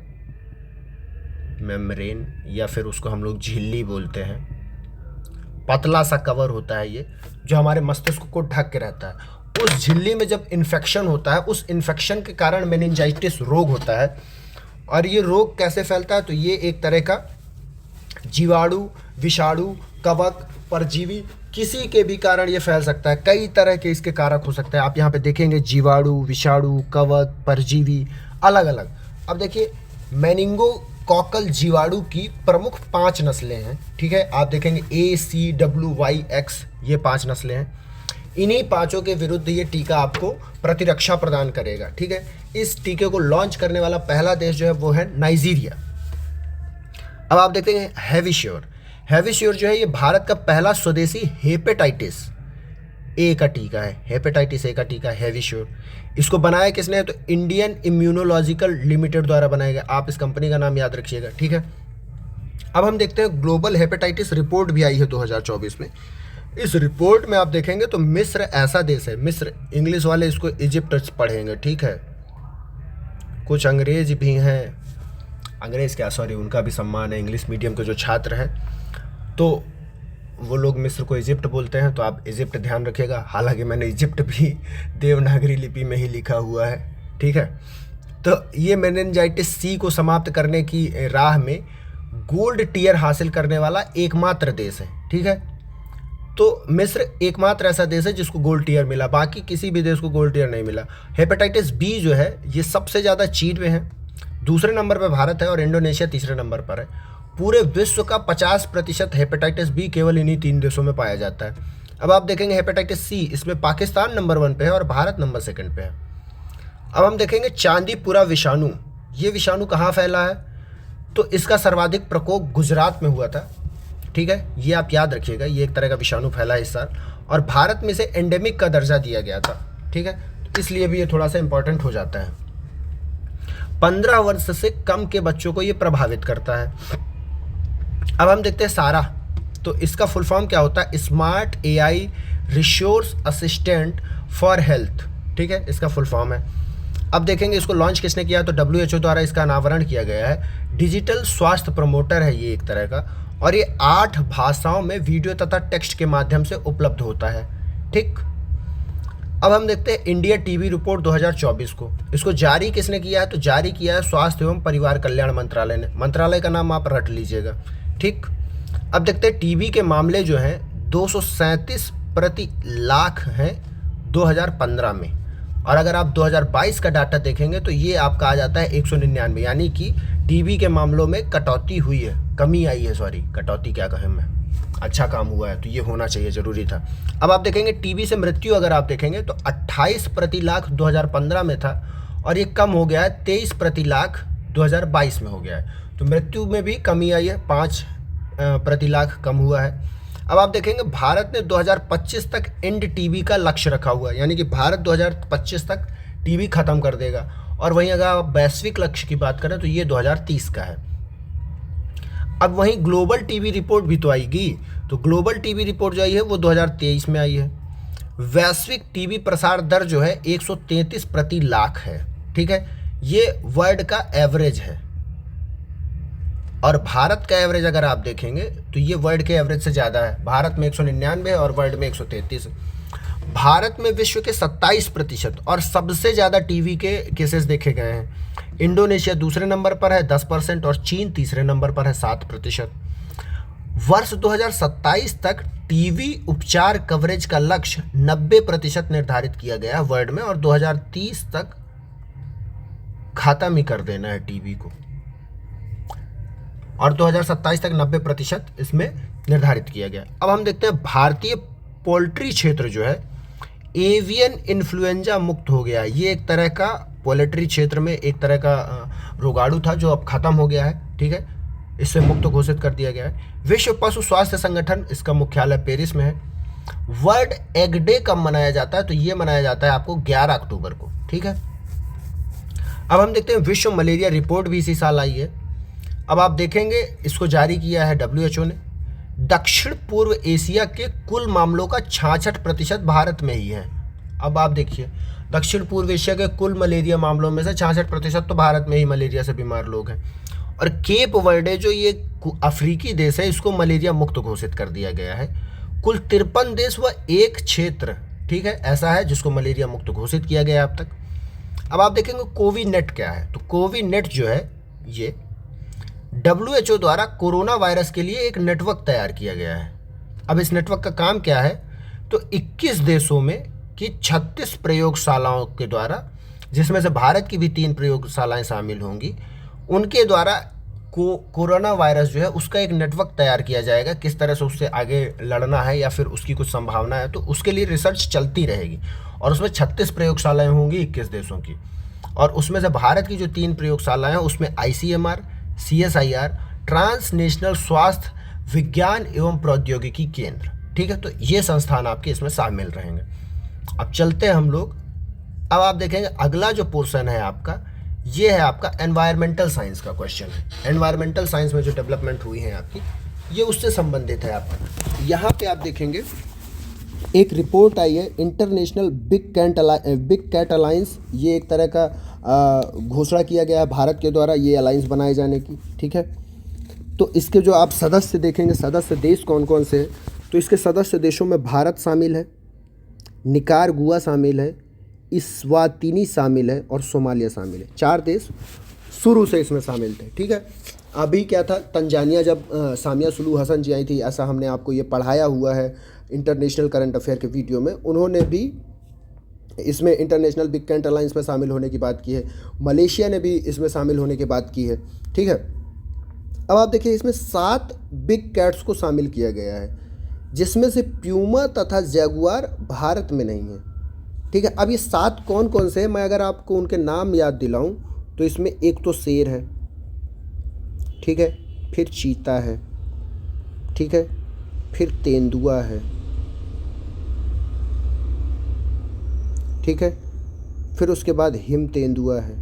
मेम्ब्रेन या फिर उसको हम लोग झिल्ली बोलते हैं। पतला सा कवर होता है ये जो हमारे मस्तिष्क को ढक के रहता है। उस झिल्ली में जब इन्फेक्शन होता है, उस इन्फेक्शन के कारण मेनिंजाइटिस रोग होता है। और ये रोग कैसे फैलता है? तो ये एक तरह का जीवाणु, विषाणु, कवक, परजीवी, किसी के भी कारण ये फैल सकता है। कई तरह के इसके कारक हो सकते हैं। आप यहाँ पे देखेंगे जीवाणु, विषाणु, कवक, परजीवी, अलग अलग। अब देखिए मेनिंगोकोकल जीवाणु की प्रमुख 5 नस्लें हैं, ठीक है। आप देखेंगे ACWYX, ये 5 नस्लें हैं। इन्हीं 5 के विरुद्ध ये टीका आपको प्रतिरक्षा प्रदान करेगा, ठीक है। इस टीके को लॉन्च करने वाला पहला देश जो है वो है नाइजीरिया। अब आप देखते हैं हैविश्योर जो है ये भारत का पहला स्वदेशी हेपेटाइटिस ए का टीका है, हेपेटाइटिस ए का टीका हैविश्योर। इसको बनाया किसने? तो इंडियन इम्यूनोलॉजिकल लिमिटेड द्वारा बनाया गया। आप इस कंपनी का नाम याद रखिएगा, ठीक है। अब हम देखते हैं ग्लोबल हेपेटाइटिस रिपोर्ट भी आई है 2024 में। इस रिपोर्ट में आप देखेंगे तो मिस्र ऐसा देश है, मिस्र, इंग्लिश वाले इसको इजिप्ट पढ़ेंगे, ठीक है। कुछ अंग्रेज भी हैं, अंग्रेज क्या, सॉरी, उनका भी सम्मान है। इंग्लिश मीडियम के जो छात्र हैं तो वो लोग मिस्र को इजिप्ट बोलते हैं, तो आप इजिप्ट ध्यान रखिएगा। हालांकि मैंने इजिप्ट भी देवनागरी लिपि में ही लिखा हुआ है, ठीक है। तो ये मेनिंजाइटिस सी को समाप्त करने की राह में गोल्ड टियर हासिल करने वाला एकमात्र देश है, ठीक है। तो मिस्र एकमात्र ऐसा देश है जिसको गोल्ड टियर मिला, बाकी किसी भी देश को गोल्ड टियर नहीं मिला। हेपेटाइटिस बी जो है ये सबसे ज़्यादा चीन में है, दूसरे नंबर पर भारत है और इंडोनेशिया तीसरे नंबर पर है। पूरे विश्व का 50% हेपेटाइटिस बी केवल इन्हीं 3 देशों में पाया जाता है। अब आप देखेंगे हेपेटाइटिस सी, इसमें पाकिस्तान नंबर 1 पे है और भारत नंबर 2 पे है। अब हम देखेंगे चांदीपुरा विषाणु, ये विषाणु कहाँ फैला है? तो इसका सर्वाधिक प्रकोप गुजरात में हुआ था, ठीक है। ये आप याद रखिएगा, ये एक तरह का विषाणु फैला है इस साल और भारत में से एंडेमिक का दर्जा दिया गया था, ठीक है। तो इसलिए भी ये थोड़ा सा इंपॉर्टेंट हो जाता है। 15 वर्ष से कम के बच्चों को ये प्रभावित करता है। अब हम देखते हैं सारा, तो इसका फुल फॉर्म क्या होता है? Smart AI resource assistant for health, ठीक है, इसका फुल फॉर्म है। अब देखेंगे इसको लॉन्च किसने किया, तो WHO द्वारा इसका अनावरण किया गया है। डिजिटल स्वास्थ्य प्रमोटर है ये एक तरह का, और ये 8 भाषाओं में वीडियो तथा टेक्स्ट के माध्यम से उपलब्ध होता है, ठीक। अब हम देखते हैं इंडिया टीबी रिपोर्ट 2024 को। इसको जारी किसने किया है, तो जारी किया है स्वास्थ्य एवं परिवार कल्याण मंत्रालय ने। मंत्रालय का नाम आप रट लीजिएगा, ठीक। अब देखते हैं टीबी के मामले जो हैं 237 प्रति लाख हैं 2015 में, और अगर आप 2022 का डाटा देखेंगे तो ये आपका आ जाता है 199, यानी कि टीबी के मामलों में कटौती हुई है, कमी आई है, सॉरी कटौती क्या कहें मैं, अच्छा काम हुआ है, तो ये होना चाहिए, ज़रूरी था। अब आप देखेंगे टीबी से मृत्यु अगर आप देखेंगे तो 28 प्रति लाख 2015 में था, और ये कम हो गया है 23 प्रति लाख 2022 में हो गया है। तो मृत्यु में भी कमी आई है, 5 प्रति लाख कम हुआ है। अब आप देखेंगे भारत ने 2025 तक एंड टीबी का लक्ष्य रखा हुआ है, यानी कि भारत 2025 तक टीबी खत्म कर देगा। और वहीं अगर आप वैश्विक लक्ष्य की बात करें तो ये 2030 का है। अब वहीं ग्लोबल टीबी रिपोर्ट भी तो आएगी, तो ग्लोबल टीबी रिपोर्ट जो आई है वो 2023 में आई है। वैश्विक टीबी प्रसार दर जो है 133 प्रति लाख है, ठीक है, ये वर्ल्ड का एवरेज है। और भारत का एवरेज अगर आप देखेंगे तो ये वर्ल्ड के एवरेज से ज़्यादा है। भारत में 199 है और वर्ल्ड में 133 है। भारत में विश्व के 27% और सबसे ज़्यादा टीबी के केसेस देखे गए हैं। इंडोनेशिया दूसरे नंबर पर है 10%, और चीन तीसरे नंबर पर है 7%। वर्ष 2027 तक टीबी उपचार कवरेज का लक्ष्य 90% निर्धारित किया गया है वर्ल्ड में, और 2030 तक खत्म ही कर देना है टीबी को, और 2027 तक 90% इसमें निर्धारित किया गया। अब हम देखते हैं भारतीय पोल्ट्री क्षेत्र जो है एवियन इन्फ्लुएंजा मुक्त हो गया है। ये एक तरह का पोल्ट्री क्षेत्र में एक तरह का रोगाणु था जो अब खत्म हो गया है, ठीक है, इससे मुक्त घोषित कर दिया गया है। विश्व पशु स्वास्थ्य संगठन, इसका मुख्यालय पेरिस में है। वर्ल्ड एग डे कब मनाया जाता है, तो ये मनाया जाता है आपको 11 अक्टूबर को, ठीक है। अब हम देखते हैं विश्व मलेरिया रिपोर्ट भी इसी साल आई है। अब आप देखेंगे इसको जारी किया है WHO ने। दक्षिण पूर्व एशिया के कुल मामलों का 66% भारत में ही है। अब आप देखिए दक्षिण पूर्व एशिया के कुल मलेरिया मामलों में से 66% तो भारत में ही मलेरिया से बीमार लोग हैं। और केप वर्डे जो ये अफ्रीकी देश है, इसको मलेरिया मुक्त घोषित कर दिया गया है। कुल 53 देश व एक क्षेत्र, ठीक है, ऐसा है जिसको मलेरिया मुक्त घोषित किया गया अब तक। अब आप देखेंगे कोविनेट क्या है, तो कोविनेट जो है ये WHO द्वारा कोरोना वायरस के लिए एक नेटवर्क तैयार किया गया है। अब इस नेटवर्क का काम क्या है, तो 21 देशों में की 36 प्रयोगशालाओं के द्वारा, जिसमें से भारत की भी 3 प्रयोगशालाएं शामिल होंगी, उनके द्वारा कोरोना वायरस जो है उसका एक नेटवर्क तैयार किया जाएगा। किस तरह से उससे आगे लड़ना है या फिर उसकी कुछ संभावना है, तो उसके लिए रिसर्च चलती रहेगी। और उसमें 36 प्रयोगशालाएँ होंगी 21 देशों की, और उसमें से भारत की जो 3 प्रयोगशालाएँ हैं उसमें ICMR, CSIR, ट्रांसनेशनल स्वास्थ्य विज्ञान एवं प्रौद्योगिकी केंद्र, ठीक है, तो ये संस्थान आपके इसमें शामिल रहेंगे। अब चलते हैं हम लोग, अब आप देखेंगे अगला जो पोर्शन है आपका, ये है आपका एनवायरमेंटल साइंस का क्वेश्चन है। एनवायरमेंटल साइंस में जो डेवलपमेंट हुई है आपकी, ये उससे संबंधित है आपका। यहाँ पे आप देखेंगे एक रिपोर्ट आई है इंटरनेशनल बिग कैट अलायंस, ये एक तरह का घोषणा किया गया है भारत के द्वारा ये अलायंस बनाए जाने की, ठीक है। तो इसके जो आप सदस्य देखेंगे, सदस्य देश कौन कौन से हैं, तो इसके सदस्य देशों में भारत शामिल है, निकारागुआ शामिल है, इस्वातिनी शामिल है और सोमालिया शामिल है। 4 देश शुरू से इसमें शामिल थे, ठीक है। अभी क्या था, तंजानिया जब सामिया सुलू हसन जी आई थी, ऐसा हमने आपको ये पढ़ाया हुआ है इंटरनेशनल करंट अफेयर के वीडियो में, उन्होंने भी इसमें इंटरनेशनल बिग कैट अलायंस में शामिल होने की बात की है। मलेशिया ने भी इसमें शामिल होने की बात की है, ठीक है। अब आप देखिए इसमें 7 बिग कैट्स को शामिल किया गया है, जिसमें से प्यूमा तथा जैगुआर भारत में नहीं है, ठीक है। अब ये 7 कौन कौन से हैं, मैं अगर आपको उनके नाम याद दिलाऊं तो इसमें एक तो शेर है, ठीक है, फिर चीता है, ठीक है, फिर तेंदुआ है, ठीक है, फिर उसके बाद हिम तेंदुआ है,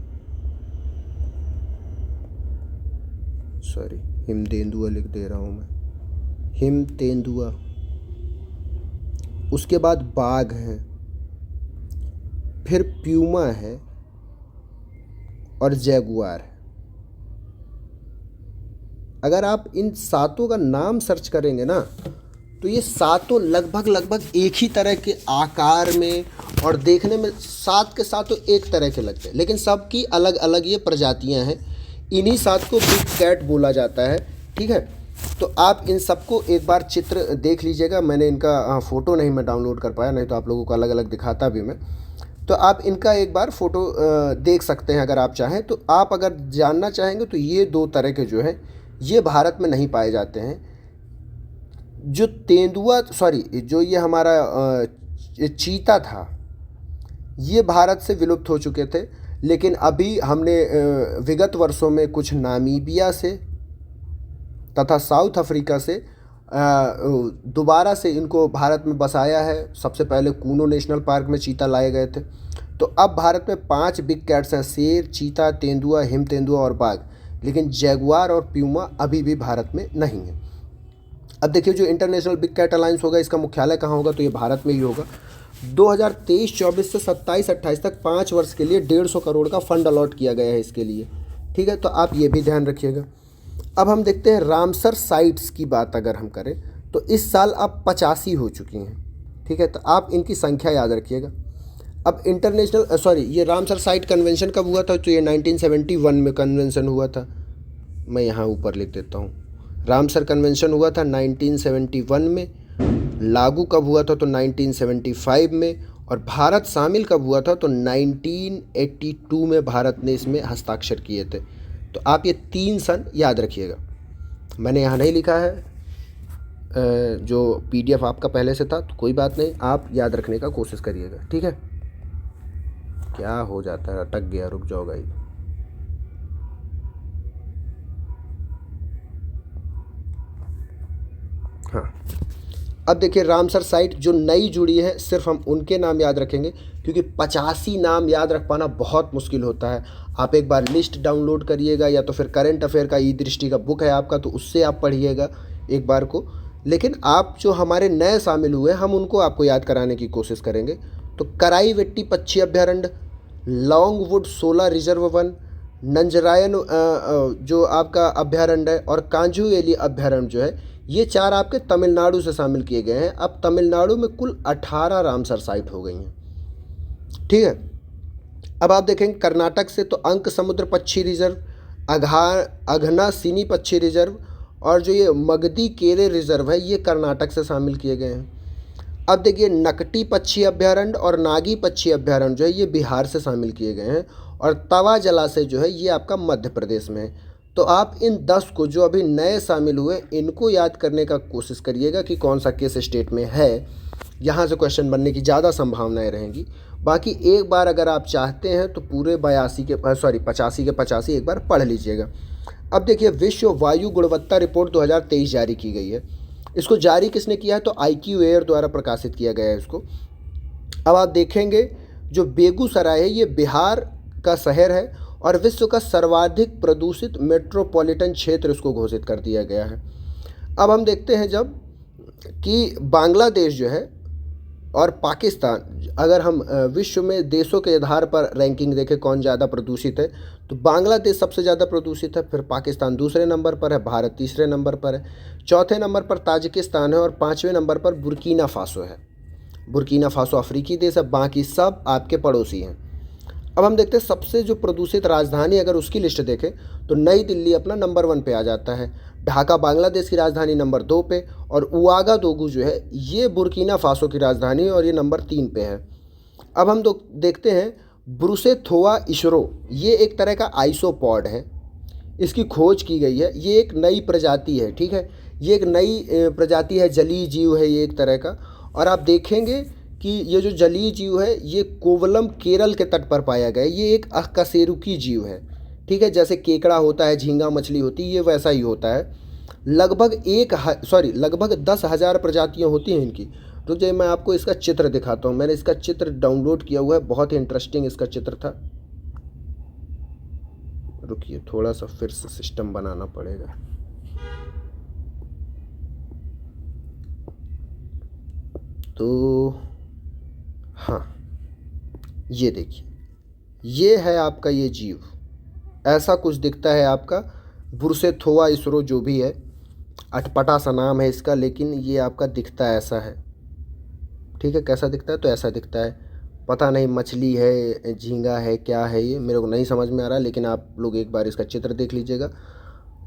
सॉरी हिम तेंदुआ लिख दे रहा हूँ मैं, हिम तेंदुआ। उसके बाद बाघ है, फिर प्यूमा है और जैगुआर है। अगर आप इन सातों का नाम सर्च करेंगे ना तो ये सातों लगभग एक ही तरह के आकार में और देखने में सात के सातों एक तरह के लगते हैं, लेकिन सबकी अलग अलग ये प्रजातियां हैं। इन्हीं सात को बिग कैट बोला जाता है। ठीक है, तो आप इन सबको एक बार चित्र देख लीजिएगा। मैंने इनका फ़ोटो नहीं मैं डाउनलोड कर पाया, नहीं तो आप लोगों को अलग अलग दिखाता भी मैं। तो आप इनका एक बार फ़ोटो देख सकते हैं अगर आप चाहें। तो आप अगर जानना चाहेंगे तो ये दो तरह के जो हैं ये भारत में नहीं पाए जाते हैं। जो तेंदुआ सॉरी जो ये हमारा चीता था ये भारत से विलुप्त हो चुके थे, लेकिन अभी हमने विगत वर्षों में कुछ नामीबिया से तथा साउथ अफ्रीका से दोबारा से इनको भारत में बसाया है। सबसे पहले कूनो नेशनल पार्क में चीता लाए गए थे। तो अब भारत में 5 बिग कैट्स हैं, शेर, चीता, तेंदुआ, हिम तेंदुआ और बाघ। लेकिन जैगुआर और प्यूमा अभी भी भारत में नहीं है। अब देखिए जो इंटरनेशनल बिग कैट अलायंस होगा इसका मुख्यालय कहाँ होगा, तो ये भारत में ही होगा। 2023-24 से 27-28 तक 5 वर्ष के लिए 150 करोड़ का फंड अलॉट किया गया है इसके लिए। ठीक है, तो आप ये भी ध्यान रखिएगा। अब हम देखते हैं रामसर साइट्स की बात अगर हम करें तो इस साल अब 85 हो चुकी हैं। ठीक है, तो आप इनकी संख्या याद रखिएगा। अब इंटरनेशनल सॉरी ये रामसर साइट कन्वेंशन कब हुआ था, तो ये 1971 में कन्वेंशन हुआ था। मैं यहाँ ऊपर लिख देता हूँ। रामसर कन्वेंशन हुआ था 1971 में। लागू कब हुआ था, तो 1975 में। और भारत शामिल कब हुआ था, तो 1982 में भारत ने इसमें हस्ताक्षर किए थे। तो आप ये 3 सन याद रखिएगा। मैंने यहाँ नहीं लिखा है, जो PDF आपका पहले से था, तो कोई बात नहीं, आप याद रखने का कोशिश करिएगा। ठीक है, क्या हो जाता है, अटक गया, रुक जाओ भाई। हाँ, अब देखिए रामसर साइट जो नई जुड़ी है सिर्फ हम उनके नाम याद रखेंगे, क्योंकि 85 नाम याद रख पाना बहुत मुश्किल होता है। आप एक बार लिस्ट डाउनलोड करिएगा या तो फिर करंट अफेयर का ई-दृष्टि का बुक है आपका, तो उससे आप पढ़िएगा एक बार को। लेकिन आप जो हमारे नए शामिल हुए हम उनको आपको याद कराने की कोशिश करेंगे। तो कराईवेट्टी पक्षी अभ्यारण्य, लॉन्गवुड 16 रिजर्व वन, नंजरायन जो आपका अभ्यारण्य है, और कांजूएली अभ्यारण्य जो है, ये 4 आपके तमिलनाडु से शामिल किए गए हैं। अब तमिलनाडु में कुल 18 रामसर साइट हो गई हैं। ठीक है, अब आप देखेंगे कर्नाटक से तो अंक समुद्र पक्षी रिजर्व, अघना सिनी पक्षी रिजर्व और जो ये मगदी केरे रिजर्व है ये कर्नाटक से शामिल किए गए हैं। अब देखिए नकटी पक्षी अभ्यारण्य और नागी पक्षी अभ्यारण्य जो है ये बिहार से शामिल किए गए हैं, और तवा जलाशय जो है ये आपका मध्य प्रदेश में है। तो आप इन 10 को जो अभी नए शामिल हुए इनको याद करने का कोशिश करिएगा कि कौन सा किस स्टेट में है। यहाँ से क्वेश्चन बनने की ज़्यादा संभावनाएं रहेंगी। बाकी एक बार अगर आप चाहते हैं तो पूरे 85 के 85 एक बार पढ़ लीजिएगा। अब देखिए विश्व वायु गुणवत्ता रिपोर्ट 2023 जारी की गई है। इसको जारी किसने किया है, तो IQ एयर द्वारा प्रकाशित किया गया है इसको। अब आप देखेंगे जो बेगूसराय है ये बिहार का शहर है और विश्व का सर्वाधिक प्रदूषित मेट्रोपॉलिटन क्षेत्र इसको घोषित कर दिया गया है। अब हम देखते हैं जब कि बांग्लादेश जो है और पाकिस्तान, अगर हम विश्व में देशों के आधार पर रैंकिंग देखें कौन ज़्यादा प्रदूषित है, तो बांग्लादेश सबसे ज़्यादा प्रदूषित है, फिर पाकिस्तान दूसरे नंबर पर है, भारत तीसरे नंबर पर है, चौथे नंबर पर ताजिकिस्तान है और 5वें नंबर पर बुर्किना फासो है। बुर्किना फासो अफ्रीकी देश है, बाकी सब आपके पड़ोसी हैं। अब हम देखते हैं सबसे जो प्रदूषित राजधानी, अगर उसकी लिस्ट देखें तो नई दिल्ली अपना नंबर 1 पे आ जाता है, ढाका बांग्लादेश की राजधानी नंबर 2 पे, और उआगादोगु जो है ये बुर्किना फासो की राजधानी और ये नंबर 3 पे है। अब हम देखते हैं ब्रुसेथोआ इशरो, ये एक तरह का आइसोपॉड है, इसकी खोज की गई है। ये एक नई प्रजाति है, ठीक है, ये एक नई प्रजाति है, जलीय जीव है ये एक तरह का। और आप देखेंगे कि ये जो जलीय जीव है ये कोवलम केरल के तट पर पाया गया है। ये एक अकशेरुकी जीव है, ठीक है, जैसे केकड़ा होता है, झींगा मछली होती है, ये वैसा ही होता है। लगभग 10,000 प्रजातियां होती हैं इनकी। तो जो मैं आपको इसका चित्र दिखाता हूँ, मैंने इसका चित्र डाउनलोड किया हुआ है, बहुत ही इंटरेस्टिंग इसका चित्र था। रुकिए, थोड़ा सा फिर से सिस्टम बनाना पड़ेगा। तो हाँ, ये देखिए, ये है आपका ये जीव, ऐसा कुछ दिखता है आपका बुरसेथोआ इसरो जो भी है, अटपटा सा नाम है इसका, लेकिन ये आपका दिखता है ऐसा है। ठीक है, कैसा दिखता है? तो ऐसा दिखता है, पता नहीं मछली है, झींगा है, क्या है, ये मेरे को नहीं समझ में आ रहा, लेकिन आप लोग एक बार इसका चित्र देख लीजिएगा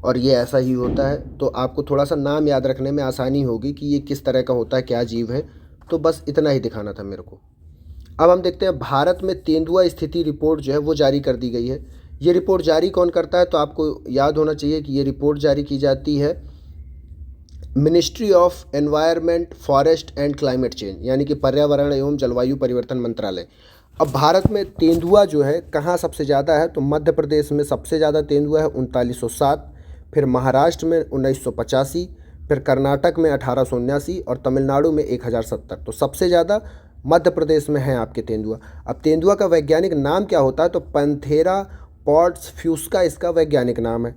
और ये ऐसा ही होता है। तो आपको थोड़ा सा नाम याद रखने में आसानी होगी कि ये किस तरह का होता है, क्या जीव है। तो बस इतना ही दिखाना था मेरे को। अब हम देखते हैं, भारत में तेंदुआ स्थिति रिपोर्ट जो है वो जारी कर दी गई है। ये रिपोर्ट जारी कौन करता है? तो आपको याद होना चाहिए कि ये रिपोर्ट जारी की जाती है ministry of environment, forest and climate change, यानी कि पर्यावरण एवं जलवायु परिवर्तन मंत्रालय। अब भारत में तेंदुआ जो है कहाँ सबसे ज़्यादा है? तो मध्य प्रदेश में सबसे ज़्यादा तेंदुआ है 3907, फिर महाराष्ट्र में 1985, फिर कर्नाटक में 1879 और तमिलनाडु में 1070। तो सबसे ज़्यादा मध्य प्रदेश में है आपके तेंदुआ। अब तेंदुआ का वैज्ञानिक नाम क्या होता है? तो पैंथेरा पॉड्स फ्यूस्का इसका वैज्ञानिक नाम है।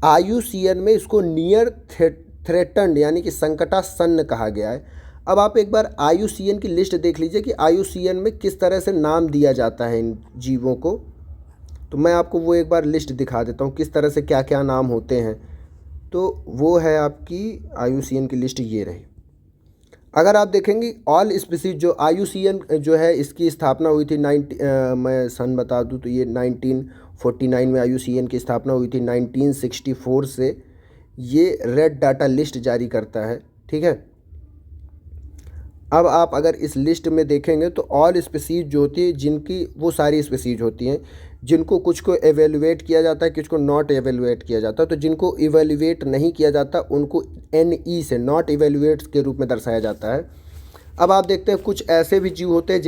IUCN में इसको नियर थ्रेटन्ड यानी कि संकटासन्न कहा गया है। अब आप एक बार IUCN की लिस्ट देख लीजिए कि IUCN में किस तरह से नाम दिया जाता है इन जीवों को। तो मैं आपको वो एक बार लिस्ट दिखा देता हूँ किस तरह से क्या क्या नाम होते हैं। तो वो है आपकी IUCN की लिस्ट, ये रही। अगर आप देखेंगे ऑल स्पीसीज जो IUCN जो है इसकी स्थापना हुई थी मैं सन बता दूं तो ये 1949 में IUCN की स्थापना हुई थी। 1964 से ये रेड डाटा लिस्ट जारी करता है। ठीक है, अब आप अगर इस लिस्ट में देखेंगे तो ऑल स्पीसीज जो होती है, जिनकी वो सारी स्पीसीज होती हैं जिनको कुछ को एवेलुएट किया जाता है, कुछ को नॉट एवेलुएट किया जाता है। तो जिनको इवेलुएट नहीं किया जाता उनको NE से नॉट इवेलुएट के रूप में दर्शाया जाता है। अब आप देखते हैं कुछ ऐसे भी जीव होते हैं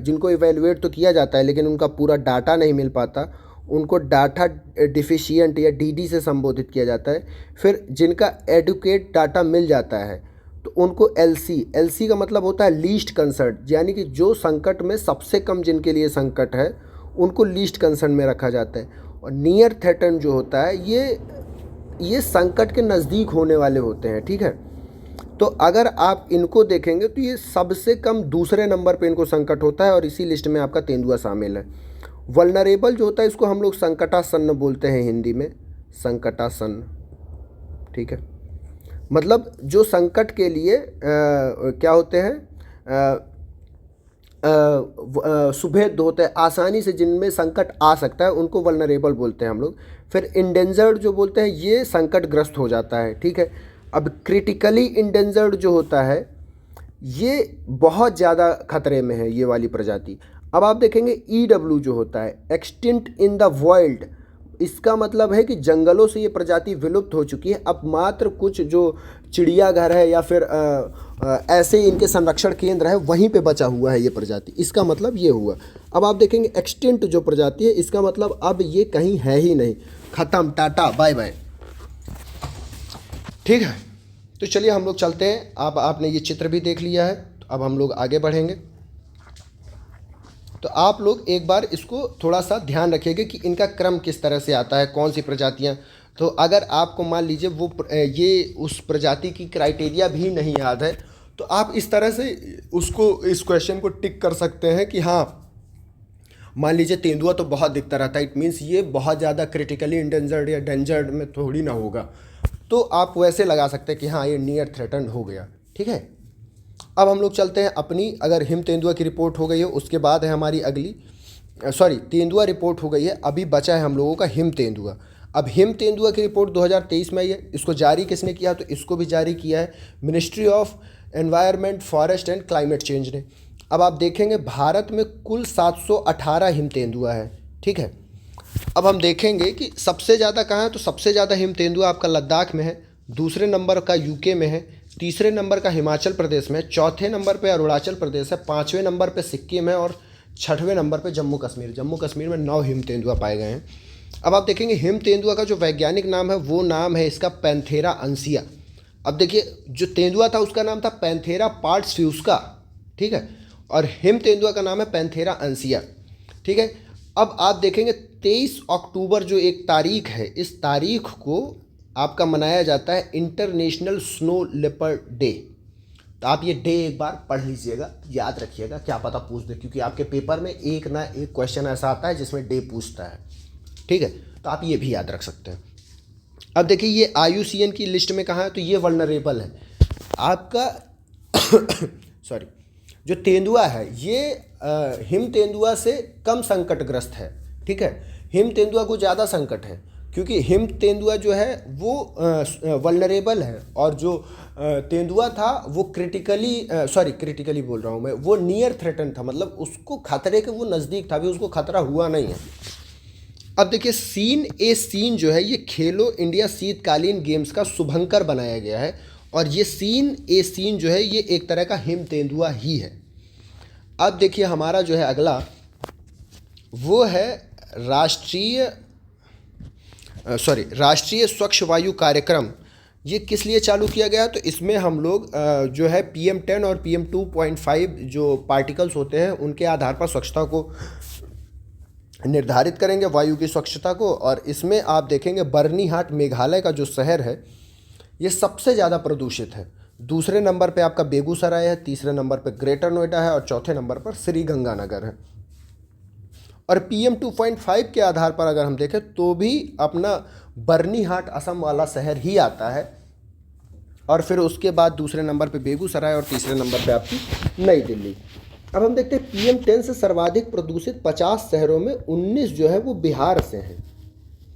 जिनको इवेलुएट तो किया जाता है लेकिन उनका पूरा डाटा नहीं मिल पाता, उनको डाटा डिफिशियंट या DD से संबोधित किया जाता है। फिर जिनका एडुकेट डाटा मिल जाता है तो उनको LC का मतलब होता है लीस्ट कंसर्न, यानी कि जो संकट में सबसे कम जिनके लिए संकट है उनको लीस्ट कंसर्न में रखा जाता है। और नियर थ्रेटन जो होता है ये संकट के नज़दीक होने वाले होते हैं। ठीक है, तो अगर आप इनको देखेंगे तो ये सबसे कम दूसरे नंबर पे इनको संकट होता है और इसी लिस्ट में आपका तेंदुआ शामिल है। वल्नरेबल जो होता है इसको हम लोग संकटासन्न बोलते हैं हिंदी में, संकटासन्न। ठीक है, मतलब जो संकट के लिए क्या होते हैं, सुभेद होते हैं, आसानी से जिनमें संकट आ सकता है उनको वल्नरेबल बोलते हैं हम लोग। फिर इंडेंजर्ड जो बोलते हैं ये संकटग्रस्त हो जाता है। ठीक है, अब क्रिटिकली इंडेंजर्ड जो होता है ये बहुत ज़्यादा खतरे में है, ये वाली प्रजाति। अब आप देखेंगे EW जो होता है एक्सटिंक्ट इन द वर्ल्ड, इसका मतलब है कि जंगलों से ये प्रजाति विलुप्त हो चुकी है। अब मात्र कुछ जो चिड़ियाघर है या फिर ऐसे इनके संरक्षण केंद्र है वहीं पे बचा हुआ है ये प्रजाति, इसका मतलब ये हुआ। अब आप देखेंगे एक्सटिंक्ट जो प्रजाति है इसका मतलब अब ये कहीं है ही नहीं, ख़त्म, टाटा बाय बाय। ठीक है, तो चलिए हम लोग चलते हैं। अब आपने ये चित्र भी देख लिया है, तो अब हम लोग आगे बढ़ेंगे। तो आप लोग एक बार इसको थोड़ा सा ध्यान रखिएगा कि इनका क्रम किस तरह से आता है, कौन सी प्रजातियां। तो अगर आपको मान लीजिए वो ये उस प्रजाति की क्राइटेरिया भी नहीं याद है तो आप इस तरह से उसको, इस क्वेश्चन को टिक कर सकते हैं कि हाँ, मान लीजिए तेंदुआ तो बहुत दिखता रहता है, इट मीन्स ये बहुत ज़्यादा क्रिटिकली इंडेंजर्ड या डेंजर्ड में थोड़ी ना होगा। तो आप वैसे लगा सकते हैं कि हाँ ये नियर थ्रेटन्ड हो गया। ठीक है, अब हम लोग चलते हैं अपनी, अगर हिम तेंदुआ की रिपोर्ट हो गई है उसके बाद है हमारी अगली, तेंदुआ रिपोर्ट हो गई है, अभी बचा है हम लोगों का हिम तेंदुआ। अब हिम तेंदुआ की रिपोर्ट 2023 में आई है। इसको जारी किसने किया? तो इसको भी जारी किया है ministry of environment, forest and climate change ने। अब आप देखेंगे भारत में कुल 718 हिम तेंदुआ है। ठीक है, अब हम देखेंगे कि सबसे ज़्यादा कहाँ है। तो सबसे ज़्यादा हिम तेंदुआ आपका लद्दाख में है, दूसरे नंबर का UK में है, तीसरे नंबर का हिमाचल प्रदेश में है, चौथे नंबर पे अरुणाचल प्रदेश है, पाँचवें नंबर पे सिक्किम है और छठवें नंबर पे जम्मू कश्मीर। जम्मू कश्मीर में 9 हिम तेंदुआ पाए गए हैं। अब आप देखेंगे हिम तेंदुआ का जो वैज्ञानिक नाम है वो नाम है इसका पैंथेरा अंसिया। अब देखिए जो तेंदुआ था उसका नाम था पैंथेरा पॉड्स फ्यूस्का। ठीक है, और हिम तेंदुआ का नाम है पैंथेरा अंसिया। ठीक है, अब आप देखेंगे 23 अक्टूबर जो एक तारीख है, इस तारीख को आपका मनाया जाता है इंटरनेशनल स्नो लेपर्ड डे। तो आप ये डे एक बार पढ़ लीजिएगा, याद रखिएगा, क्या पता पूछ दे, क्योंकि आपके पेपर में एक ना एक क्वेश्चन ऐसा आता है जिसमें डे पूछता है। ठीक है, तो आप ये भी याद रख सकते हैं। अब देखिए ये IUCN की लिस्ट में कहाँ है, तो ये वल्नरेबल है आपका सॉरी, जो तेंदुआ है ये हिम तेंदुआ से कम संकटग्रस्त है। ठीक है, हिम तेंदुआ को ज़्यादा संकट है, क्योंकि हिम तेंदुआ जो है वो वल्नरेबल है, और जो तेंदुआ था वो क्रिटिकली बोल रहा हूँ मैं, वो नियर थ्रेटन था, मतलब उसको खतरे के वो नज़दीक था, अभी उसको खतरा हुआ नहीं है। अब देखिए सीन जो है ये खेलो इंडिया शीतकालीन गेम्स का शुभंकर बनाया गया है, और ये सीन जो है ये एक तरह का हिम तेंदुआ ही है। अब देखिए हमारा जो है अगला वो है राष्ट्रीय स्वच्छ वायु कार्यक्रम। ये किस लिए चालू किया गया, तो इसमें हम लोग जो है PM10 और PM2.5 जो पार्टिकल्स होते हैं उनके आधार पर स्वच्छता को निर्धारित करेंगे, वायु की स्वच्छता को। और इसमें आप देखेंगे बर्नीहाट मेघालय का जो शहर है ये सबसे ज़्यादा प्रदूषित है। दूसरे नंबर पे आपका बेगूसराय है, तीसरे नंबर पे ग्रेटर नोएडा है, और चौथे नंबर पर श्री गंगानगर है। और PM2.5 के आधार पर अगर हम देखें तो भी अपना बर्नीहाट असम वाला शहर ही आता है, और फिर उसके बाद दूसरे नंबर पे बेगूसराय, और तीसरे नंबर पे आपकी नई दिल्ली। अब हम देखते हैं PM10 से सर्वाधिक प्रदूषित 50 शहरों में 19 जो है वो बिहार से हैं।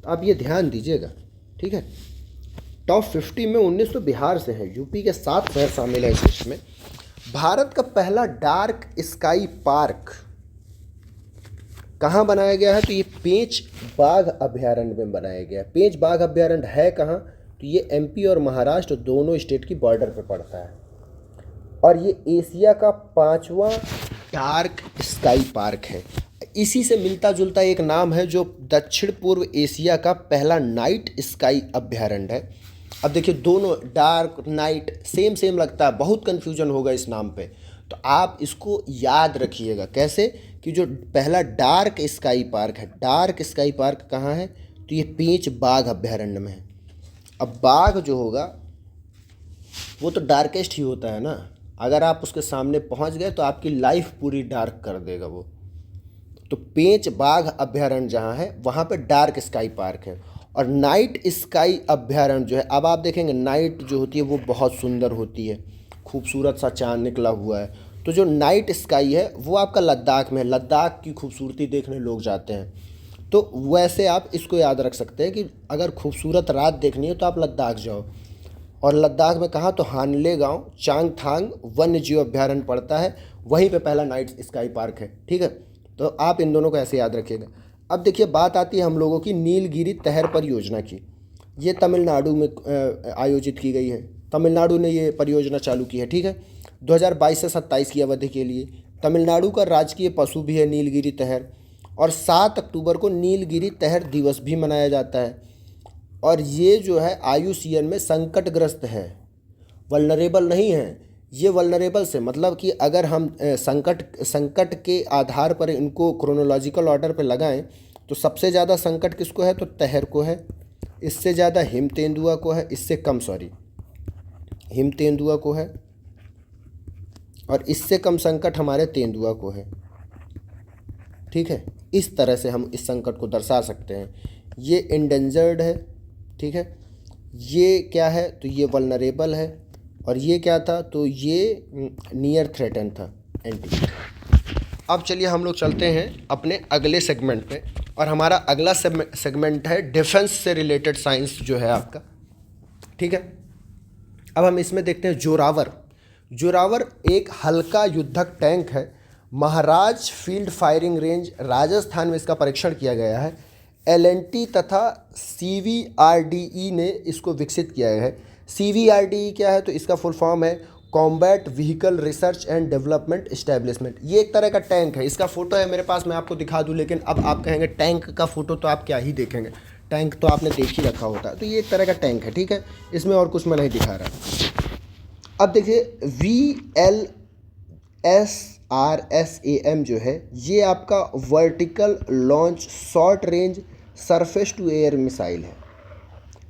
आप ये ध्यान दीजिएगा, ठीक है, टॉप 50 में 19 तो बिहार से हैं। यूपी के 7 शहर शामिल है इस लिस्ट में। भारत का पहला डार्क स्काई पार्क कहाँ बनाया गया है, तो ये पेंच बाघ अभयारण्य में बनाया गया है। पेंच बाघ अभयारण्य है कहाँ, तो ये MP और महाराष्ट्र दोनों स्टेट की बॉर्डर पे पड़ता है, और ये एशिया का 5वां डार्क स्काई पार्क है। इसी से मिलता जुलता एक नाम है जो दक्षिण पूर्व एशिया का पहला नाइट स्काई अभयारण्य है। अब देखिए दोनों डार्क नाइट सेम लगता है, बहुत कन्फ्यूजन होगा इस नाम पे, तो आप इसको याद रखिएगा। कैसे, कि जो पहला डार्क स्काई पार्क है, डार्क स्काई पार्क कहाँ है, तो ये पेंच बाघ अभयारण्य में है। अब बाघ जो होगा वो तो डार्केस्ट ही होता है ना, अगर आप उसके सामने पहुंच गए तो आपकी लाइफ पूरी डार्क कर देगा वो। तो पेंच बाघ अभयारण्य जहाँ है वहाँ पे डार्क स्काई पार्क है। और नाइट स्काई अभयारण्य जो है, अब आप देखेंगे नाइट जो होती है वो बहुत सुंदर होती है, खूबसूरत सा चांद निकला हुआ है। तो जो नाइट स्काई है वो आपका लद्दाख में है, लद्दाख की खूबसूरती देखने लोग जाते हैं। तो वैसे आप इसको याद रख सकते हैं कि अगर खूबसूरत रात देखनी है तो आप लद्दाख जाओ। और लद्दाख में कहाँ, तो हानले गांव चांगथांग वन्य जीव अभयारण्य पड़ता है, वहीं पे पहला नाइट स्काई पार्क है। ठीक है, तो आप इन दोनों को ऐसे याद रखिएगा। अब देखिए बात आती है हम लोगों की नीलगिरी तहर परियोजना की। ये तमिलनाडु में आयोजित की गई है, तमिलनाडु ने ये परियोजना चालू की है। ठीक है, 2022 से 27 की अवधि के लिए। तमिलनाडु का राजकीय पशु भी है नीलगिरी तहर, और 7 अक्टूबर को नीलगिरी तहर दिवस भी मनाया जाता है। और ये जो है IUCN में संकटग्रस्त है, वल्नरेबल नहीं है। ये वल्नरेबल से मतलब कि अगर हम संकट के आधार पर इनको क्रोनोलॉजिकल ऑर्डर पे लगाएं तो सबसे ज़्यादा संकट किसको है, तो तहर को है, इससे ज़्यादा हिम तेंदुआ को है, इससे कम हिम तेंदुआ को है, और इससे कम संकट हमारे तेंदुआ को है। ठीक है, इस तरह से हम इस संकट को दर्शा सकते हैं। ये इंडेंजर्ड है, ठीक है, ये क्या है, तो ये वल्नरेबल है, और ये क्या था, तो ये नियर थ्रेटन था, एंटी। अब चलिए हम लोग चलते हैं अपने अगले सेगमेंट पे, और हमारा अगला सेगमेंट है डिफेंस से रिलेटेड साइंस जो है आपका। ठीक है, अब हम इसमें देखते हैं जोरावर एक हल्का युद्धक टैंक है। महाराज फील्ड फायरिंग रेंज राजस्थान में इसका परीक्षण किया गया है। L&T तथा CVRDE ने इसको विकसित किया है। CVRDE क्या है, तो इसका फुल फॉर्म है combat vehicle research and development establishment. ये एक तरह का टैंक है, इसका फ़ोटो है मेरे पास, मैं आपको दिखा दूं, लेकिन अब आप कहेंगे टैंक का फ़ोटो तो आप क्या ही देखेंगे, टैंक तो आपने देख ही रखा होता है। तो ये एक तरह का टैंक है, ठीक है, इसमें और कुछ मैं नहीं दिखा रहा। अब देखिए VLS RSAM जो है ये आपका vertical launch short range surface to air missile है।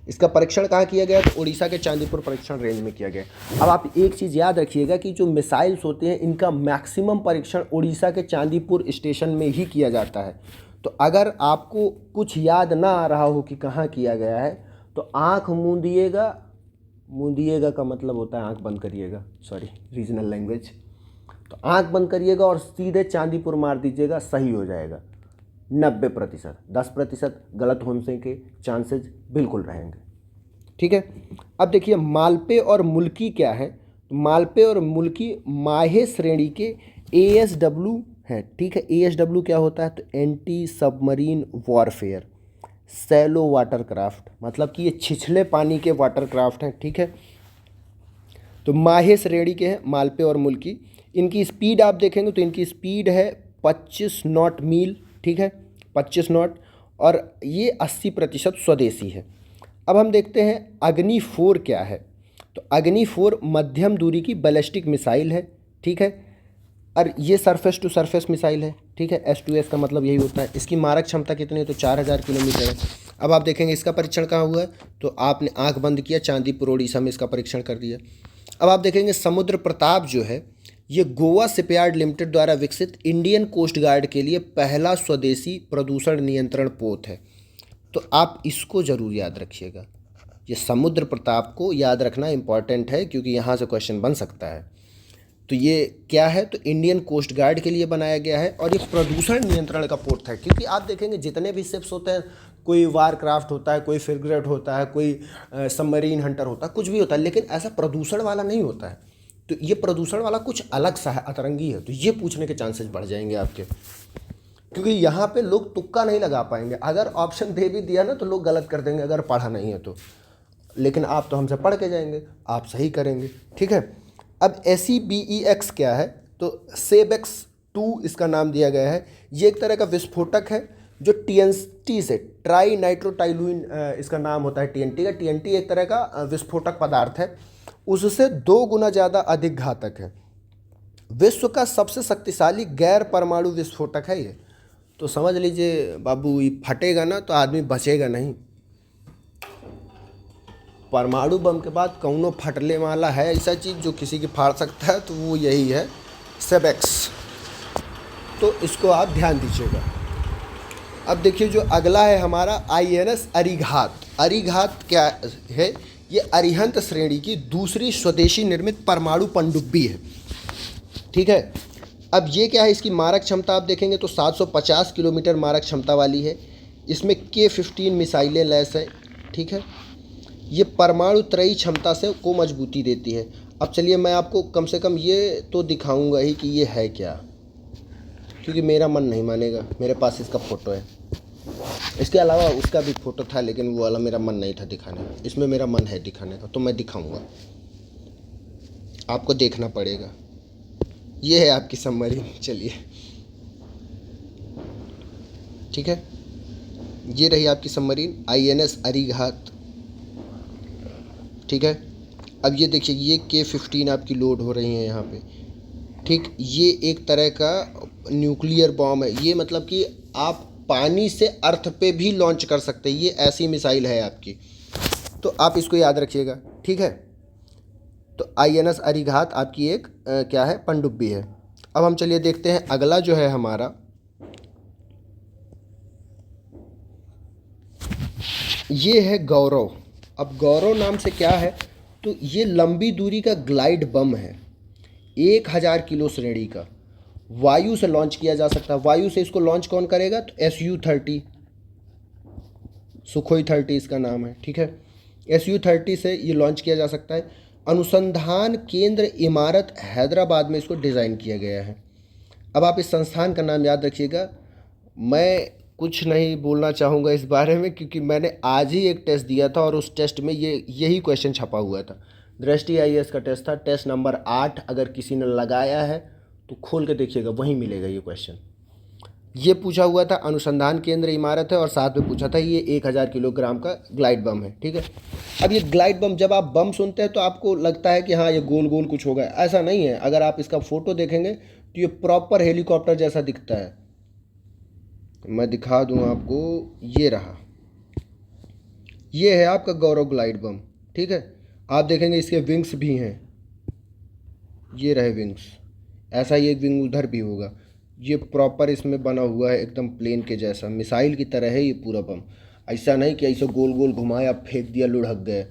इसका परीक्षण कहाँ किया गया? तो उड़ीसा के चांदीपुर परीक्षण रेंज में किया गया। अब आप एक चीज़ याद रखिएगा कि जो मिसाइल्स होते हैं इनका मैक्सिमम परीक्षण उड़ीसा के चांदीपुर स्टेशन में ही किया जाता है। तो अगर आपको कुछ याद ना आ रहा हो कि कहाँ किया गया है तो आँख मूंदिएगा, मूंदिएगा का मतलब होता है आँख बंद करिएगा, सॉरी रीजनल लैंग्वेज, तो आँख बंद करिएगा और सीधे चांदीपुर मार दीजिएगा, सही हो जाएगा। 90%, 10% गलत होने के चांसेस बिल्कुल रहेंगे। ठीक है, अब देखिए मालपे और मुल्की क्या है? तो मालपे और मुल्की माहे श्रेणी के ASW है। ठीक है, ASW क्या होता है? तो anti submarine warfare shallow water craft, मतलब कि ये छिछले पानी के वाटर क्राफ्ट हैं। ठीक है, तो माहे श्रेणी के हैं मालपे और मुल्की। इनकी स्पीड आप देखेंगे तो इनकी स्पीड है 25 नॉट मील। ठीक है, 25 नॉट, और ये 80% स्वदेशी है। अब हम देखते हैं अग्नि 4 क्या है? तो अग्नि 4 मध्यम दूरी की बैलिस्टिक मिसाइल है। ठीक है, और ये सरफेस टू सरफेस मिसाइल है। ठीक है, S2S का मतलब यही होता है। इसकी मारक क्षमता कितनी है? तो 4000 किलोमीटर है। अब आप देखेंगे इसका परीक्षण कहाँ हुआ है? तो आपने आंख बंद किया, चांदीपुर उड़ीसा में इसका परीक्षण कर दिया। अब आप देखेंगे समुद्र प्रताप जो है ये गोवा शिपयार्ड लिमिटेड द्वारा विकसित इंडियन कोस्ट गार्ड के लिए पहला स्वदेशी प्रदूषण नियंत्रण पोत है। तो आप इसको ज़रूर याद रखिएगा, ये समुद्र प्रताप को याद रखना इम्पॉर्टेंट है क्योंकि यहाँ से क्वेश्चन बन सकता है। तो ये क्या है? तो इंडियन कोस्ट गार्ड के लिए बनाया गया है और ये प्रदूषण नियंत्रण का पोत है। क्योंकि आप देखेंगे जितने भी शिप्स होते हैं, कोई वार क्राफ्ट होता है, कोई फ्रिगेट होता है, कोई सबमरीन हंटर होता है, कुछ भी होता है, लेकिन ऐसा प्रदूषण वाला नहीं होता है। तो ये प्रदूषण वाला कुछ अलग सा है, अतरंगी है। तो ये पूछने के चांसेस बढ़ जाएंगे आपके, क्योंकि यहाँ पे लोग तुक्का नहीं लगा पाएंगे। अगर ऑप्शन दे भी दिया ना तो लोग गलत कर देंगे अगर पढ़ा नहीं है तो, लेकिन आप तो हमसे पढ़ के जाएंगे, आप सही करेंगे। ठीक है, अब SEBEX क्या है? तो सेबेक्स 2 इसका नाम दिया गया है। ये एक तरह का विस्फोटक है जो TNT से, ट्राई नाइट्रोटाइलुइन इसका नाम होता है TNT का। TNT एक तरह का विस्फोटक पदार्थ है, उससे 2 गुना ज़्यादा अधिक घातक है। विश्व का सबसे शक्तिशाली गैर परमाणु विस्फोटक है ये। तो समझ लीजिए बाबू, ये फटेगा ना तो आदमी बचेगा नहीं। परमाणु बम के बाद कौनो फटले वाला है ऐसा चीज़ जो किसी की फाड़ सकता है, तो वो यही है, सेबेक्स। तो इसको आप ध्यान दीजिएगा। अब देखिए जो अगला है हमारा INS अरिघात। अरिघात क्या है? ये अरिहंत श्रेणी की दूसरी स्वदेशी निर्मित परमाणु पनडुब्बी है। ठीक है, अब ये क्या है? इसकी मारक क्षमता आप देखेंगे तो 750 किलोमीटर मारक क्षमता वाली है। इसमें K-15 मिसाइलें लैस हैं। ठीक है, ये परमाणु त्रयी क्षमता से को मजबूती देती है। अब चलिए मैं आपको कम से कम ये तो दिखाऊंगा ही कि ये है क्या, क्योंकि मेरा मन नहीं मानेगा। मेरे पास इसका फ़ोटो है, इसके अलावा उसका भी फ़ोटो था लेकिन वो वाला मेरा मन नहीं था दिखाने का। इसमें मेरा मन है दिखाने का, तो मैं दिखाऊंगा, आपको देखना पड़ेगा। ये है आपकी सबमरीन। चलिए, ठीक है, ये रही आपकी सबमरीन INS अरिघात। ठीक है, अब ये देखिए ये K-15 आपकी लोड हो रही है यहाँ पे। ठीक, ये एक तरह का न्यूक्लियर बॉम्ब है। ये मतलब कि आप पानी से अर्थ पे भी लॉन्च कर सकते हैं, ये ऐसी मिसाइल है आपकी। तो आप इसको याद रखिएगा। ठीक है, तो INS अरिघात आपकी एक क्या है? पनडुब्बी है। अब हम चलिए देखते हैं अगला जो है हमारा, ये है गौरव। अब गौरव नाम से क्या है? तो ये लंबी दूरी का ग्लाइड बम है, 1000 किलो श्रेणी का, वायु से लॉन्च किया जा सकता है। वायु से इसको लॉन्च कौन करेगा? तो SU-30, सुखोई 30 इसका नाम है। ठीक है, SU-30 से ये लॉन्च किया जा सकता है। अनुसंधान केंद्र इमारत हैदराबाद में इसको डिज़ाइन किया गया है। अब आप इस संस्थान का नाम याद रखिएगा। मैं कुछ नहीं बोलना चाहूँगा इस बारे में क्योंकि मैंने आज ही एक टेस्ट दिया था और उस टेस्ट में यही क्वेश्चन छपा हुआ था। दृष्टि IAS का टेस्ट था, टेस्ट नंबर 8। अगर किसी ने लगाया है तो खोल के देखिएगा, वहीं मिलेगा ये क्वेश्चन। ये पूछा हुआ था अनुसंधान केंद्र इमारत है और साथ में पूछा था ये 1000 किलोग्राम का ग्लाइड बम है। ठीक है, अब ये ग्लाइड बम, जब आप बम सुनते हैं तो आपको लगता है कि हाँ ये गोल गोल कुछ होगा, ऐसा नहीं है। अगर आप इसका फ़ोटो देखेंगे तो ये प्रॉपर हेलीकॉप्टर जैसा दिखता है। मैं दिखा दूं आपको, ये रहा, ये है आपका गौरव ग्लाइड बम। ठीक है, आप देखेंगे इसके विंग्स भी हैं, ये रहे विंग्स, ऐसा ही एक विंग उधर भी होगा। ये प्रॉपर इसमें बना हुआ है एकदम प्लेन के जैसा, मिसाइल की तरह है ये पूरा बम। ऐसा नहीं कि ऐसे गोल गोल घुमाया फेंक दिया लुढ़क गए।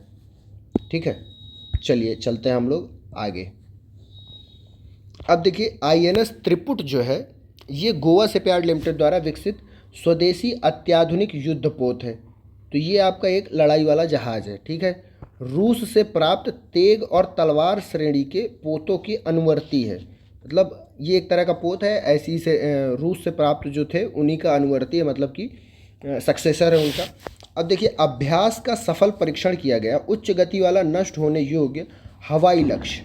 ठीक है, चलिए चलते हैं हम लोग आगे। अब देखिए INS त्रिपुट जो है ये गोवा शिपयार्ड लिमिटेड द्वारा विकसित स्वदेशी अत्याधुनिक युद्धपोत है। तो ये आपका एक लड़ाई वाला जहाज़ है। ठीक है, रूस से प्राप्त तेग और तलवार श्रेणी के पोतों की अनुवर्ती है। मतलब ये एक तरह का पोत है, ऐसी से रूस से प्राप्त जो थे उन्हीं का अनुवर्ती है, मतलब कि सक्सेसर है उनका। अब देखिए, अभ्यास का सफल परीक्षण किया गया उच्च गति वाला नष्ट होने योग्य हवाई लक्ष्य।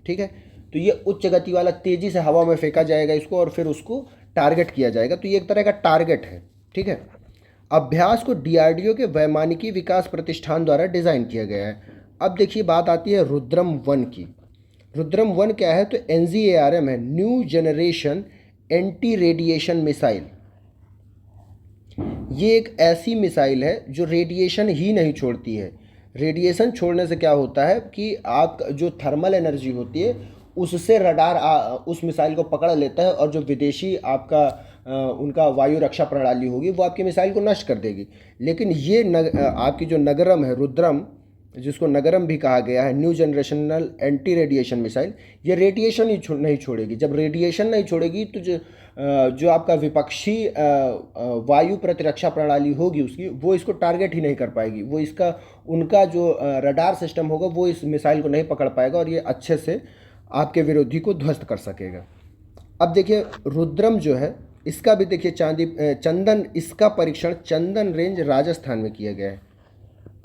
ठीक है, तो ये उच्च गति वाला तेज़ी से हवा में फेंका जाएगा इसको और फिर उसको टारगेट किया जाएगा। तो ये एक तरह का टारगेट है। ठीक है, अभ्यास को DRDO के वैमानिकी विकास प्रतिष्ठान द्वारा डिज़ाइन किया गया है। अब देखिए बात आती है रुद्रम 1 की। रुद्रम 1 क्या है? तो NGARM है, new generation anti radiation missile. ये एक ऐसी मिसाइल है जो रेडिएशन ही नहीं छोड़ती है। रेडिएशन छोड़ने से क्या होता है कि आप जो थर्मल एनर्जी होती है उससे रडार उस मिसाइल को पकड़ लेता है और जो विदेशी आपका उनका वायु रक्षा प्रणाली होगी वो आपकी मिसाइल को नष्ट कर देगी। लेकिन ये आपकी जो नगरम है, रुद्रम, जिसको नगरम भी कहा गया है, new generational anti radiation missile, ये रेडिएशन ही नहीं छोड़ेगी। जब रेडिएशन नहीं छोड़ेगी तो जो आपका विपक्षी वायु प्रतिरक्षा प्रणाली होगी उसकी, वो इसको टारगेट ही नहीं कर पाएगी। वो इसका उनका जो रडार सिस्टम होगा वो इस मिसाइल को नहीं पकड़ पाएगा और ये अच्छे से आपके विरोधी को ध्वस्त कर सकेगा। अब देखिए रुद्रम जो है इसका भी देखिए चंदन, इसका परीक्षण चंदन रेंज राजस्थान में किया गया है।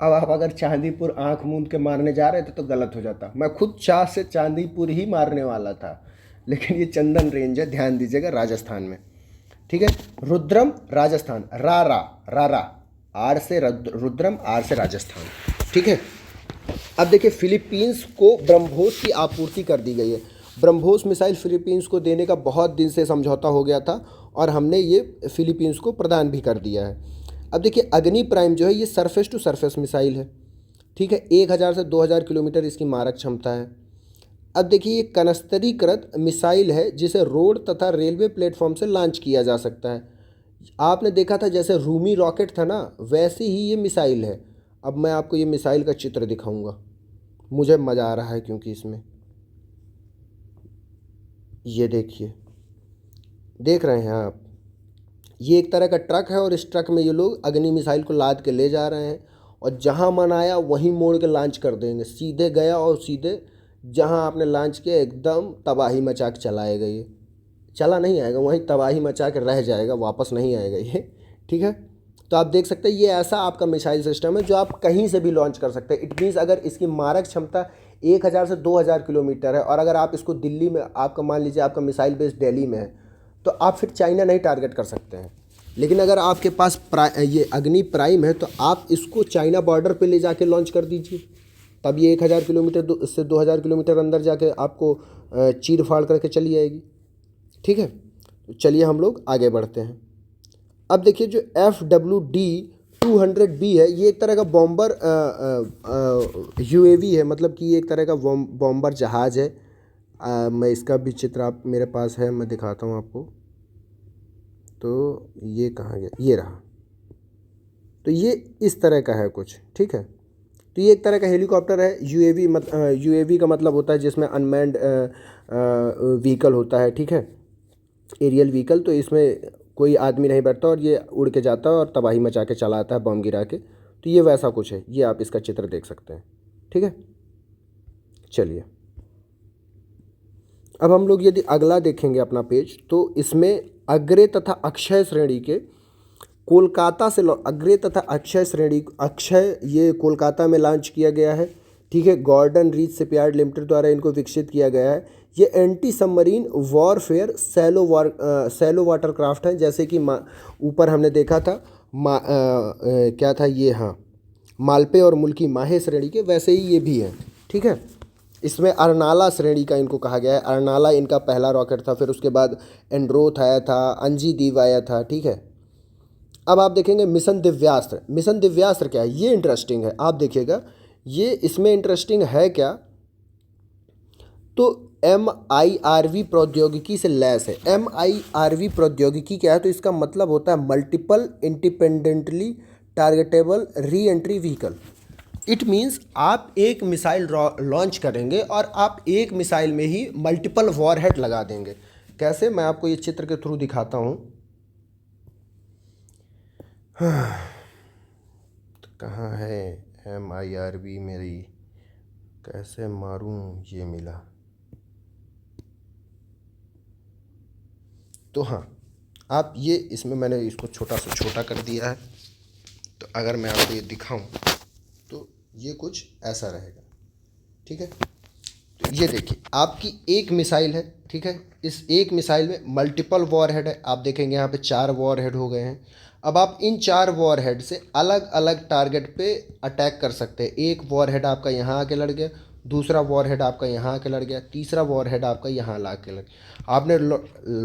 अब आप अगर चांदीपुर आंख मूंद के मारने जा रहे थे तो गलत हो जाता। मैं खुद चाह से चांदीपुर ही मारने वाला था, लेकिन ये चंदन रेंज है, ध्यान दीजिएगा, राजस्थान में। ठीक है, रुद्रम राजस्थान, रारा आर से रुद्रम, आर से राजस्थान। ठीक है, अब देखिए फिलीपींस को ब्रह्मोस की आपूर्ति कर दी गई है। ब्रह्मोस मिसाइल फिलीपींस को देने का बहुत दिन से समझौता हो गया था और हमने ये फिलीपींस को प्रदान भी कर दिया है। अब देखिए अग्नि प्राइम जो है ये सरफेस टू सरफेस मिसाइल है। ठीक है, 1000 से 2000 किलोमीटर इसकी मारक क्षमता है। अब देखिए ये कनस्तरीकृत मिसाइल है जिसे रोड तथा रेलवे प्लेटफॉर्म से लॉन्च किया जा सकता है। आपने देखा था जैसे रूमी रॉकेट था ना, वैसी ही ये मिसाइल है। अब मैं आपको ये मिसाइल का चित्र दिखाऊंगा, मुझे मज़ा आ रहा है क्योंकि इसमें ये देखिए, देख रहे हैं आप, ये एक तरह का ट्रक है और इस ट्रक में ये लोग अग्नि मिसाइल को लाद के ले जा रहे हैं और जहां मन आया वहीं मोड़ के लॉन्च कर देंगे। सीधे गया और सीधे जहां आपने लॉन्च किया एकदम तबाही मचा के चलाएगा। ये चला नहीं आएगा, वहीं तबाही मचा के रह जाएगा, वापस नहीं आएगा ये। ठीक है, तो आप देख सकते हैं ये ऐसा आपका मिसाइल सिस्टम है जो आप कहीं से भी लॉन्च कर सकते हैं। इट मीन्स अगर इसकी मारक क्षमता 1000 से 2000 किलोमीटर है और अगर आप इसको दिल्ली में, आपका मान लीजिए आपका मिसाइल बेस दिल्ली में है, तो आप फिर चाइना नहीं टारगेट कर सकते हैं। लेकिन अगर आपके पास ये अग्नि प्राइम है तो आप इसको चाइना बॉर्डर पे ले जाके लॉन्च कर दीजिए, तब ये 1000 किलोमीटर से 2000 किलोमीटर अंदर जाके आपको चीर फाड़ करके चली जाएगी। ठीक है, तो चलिए हम लोग आगे बढ़ते हैं। अब देखिए जो FWD-200B है ये एक तरह का बॉम्बर UAV है, मतलब कि ये एक तरह का बॉम्बर जहाज़ है। मैं इसका भी चित्र आप मेरे पास है, मैं दिखाता हूँ आपको। तो ये कहाँ गया, ये रहा। तो ये इस तरह का है कुछ। ठीक है, तो ये एक तरह का हेलीकॉप्टर है। UAV का मतलब होता है जिसमें अनमैन्ड व्हीकल होता है। ठीक है, एरियल व्हीकल। तो इसमें कोई आदमी नहीं बैठता और ये उड़ के जाता है और तबाही मचा के चला आता है बम गिरा के। तो ये वैसा कुछ है, ये आप इसका चित्र देख सकते हैं। ठीक है, चलिए अब हम लोग यदि अगला देखेंगे अपना पेज, तो इसमें अग्रे तथा अक्षय श्रेणी के कोलकाता से अग्रे तथा अक्षय श्रेणी, अक्षय ये कोलकाता में लॉन्च किया गया है। ठीक है, गॉर्डन रीच शिपयार्ड लिमिटेड द्वारा इनको विकसित किया गया है। ये anti submarine warfare shallow watercraft है। जैसे कि ऊपर हमने देखा था क्या था ये, हाँ, मालपे और मुल्की माहे श्रेणी के, वैसे ही ये भी है। ठीक है, इसमें अर्नाला श्रेणी का इनको कहा गया है। अर्नाला इनका पहला रॉकेट था, फिर उसके बाद एंड्रोथ आया था, अंजीदीव आया था, ठीक है। अब आप देखेंगे मिशन दिव्यास्त्र। मिशन दिव्यास्त्र क्या है, ये इंटरेस्टिंग है, आप देखिएगा ये इसमें इंटरेस्टिंग है क्या, तो MIRV प्रौद्योगिकी से लैस है। MIRV प्रौद्योगिकी क्या है, तो इसका मतलब होता है मल्टीपल इंडिपेंडेंटली टारगेटेबल री एंट्री व्हीकल। इट मीन्स आप एक मिसाइल लॉन्च करेंगे और आप एक मिसाइल में ही मल्टीपल वॉरहेड लगा देंगे। कैसे, मैं आपको ये चित्र के थ्रू दिखाता हूँ। तो कहाँ है MIRV मेरी, कैसे मारूं, ये मिला। तो हाँ, आप ये इसमें मैंने इसको छोटा से छोटा कर दिया है। तो अगर मैं आपको ये दिखाऊं तो ये कुछ ऐसा रहेगा, ठीक है। तो ये देखिए आपकी एक मिसाइल है, ठीक है। इस एक मिसाइल में मल्टीपल वॉरहेड है। आप देखेंगे यहाँ पे 4 वॉरहेड हो गए हैं। अब आप इन 4 वॉरहेड से अलग अलग टारगेट पे अटैक कर सकते हैं। एक वॉरहेड आपका यहाँ आके लड़ गया, दूसरा वॉरहेड आपका यहाँ आके लड़ गया, तीसरा वॉरहेड आपका यहाँ ला के लड़ गया। आपने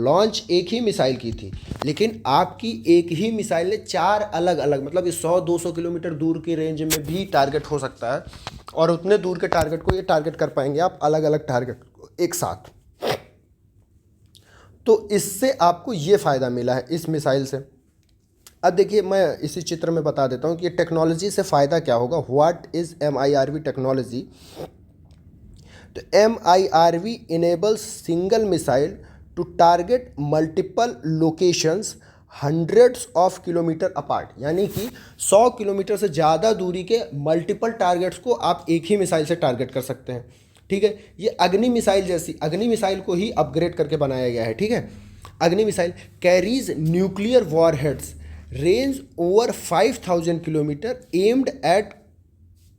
लॉन्च एक ही मिसाइल की थी, लेकिन आपकी एक ही मिसाइल ने 4 अलग अलग, मतलब 100-200 किलोमीटर दूर की रेंज में भी टारगेट हो सकता है, और उतने दूर के टारगेट को ये टारगेट कर पाएंगे आप अलग अलग टारगेट को एक साथ। तो इससे आपको ये फ़ायदा मिला है इस मिसाइल से। अब देखिए मैं इसी चित्र में बता देता हूँ कि टेक्नोलॉजी से फ़ायदा क्या होगा। What is MIRV technology. तो MIRV enables single missile to target multiple locations hundreds of kilometre apart, यानी कि 100 किलोमीटर से ज़्यादा दूरी के मल्टीपल टारगेट्स को आप एक ही मिसाइल से टारगेट कर सकते हैं, ठीक है। ये अग्नि मिसाइल जैसी, अग्नि मिसाइल को ही अपग्रेड करके बनाया गया है, ठीक है। अग्नि missile carries nuclear warheads range over 5000 kilometre aimed at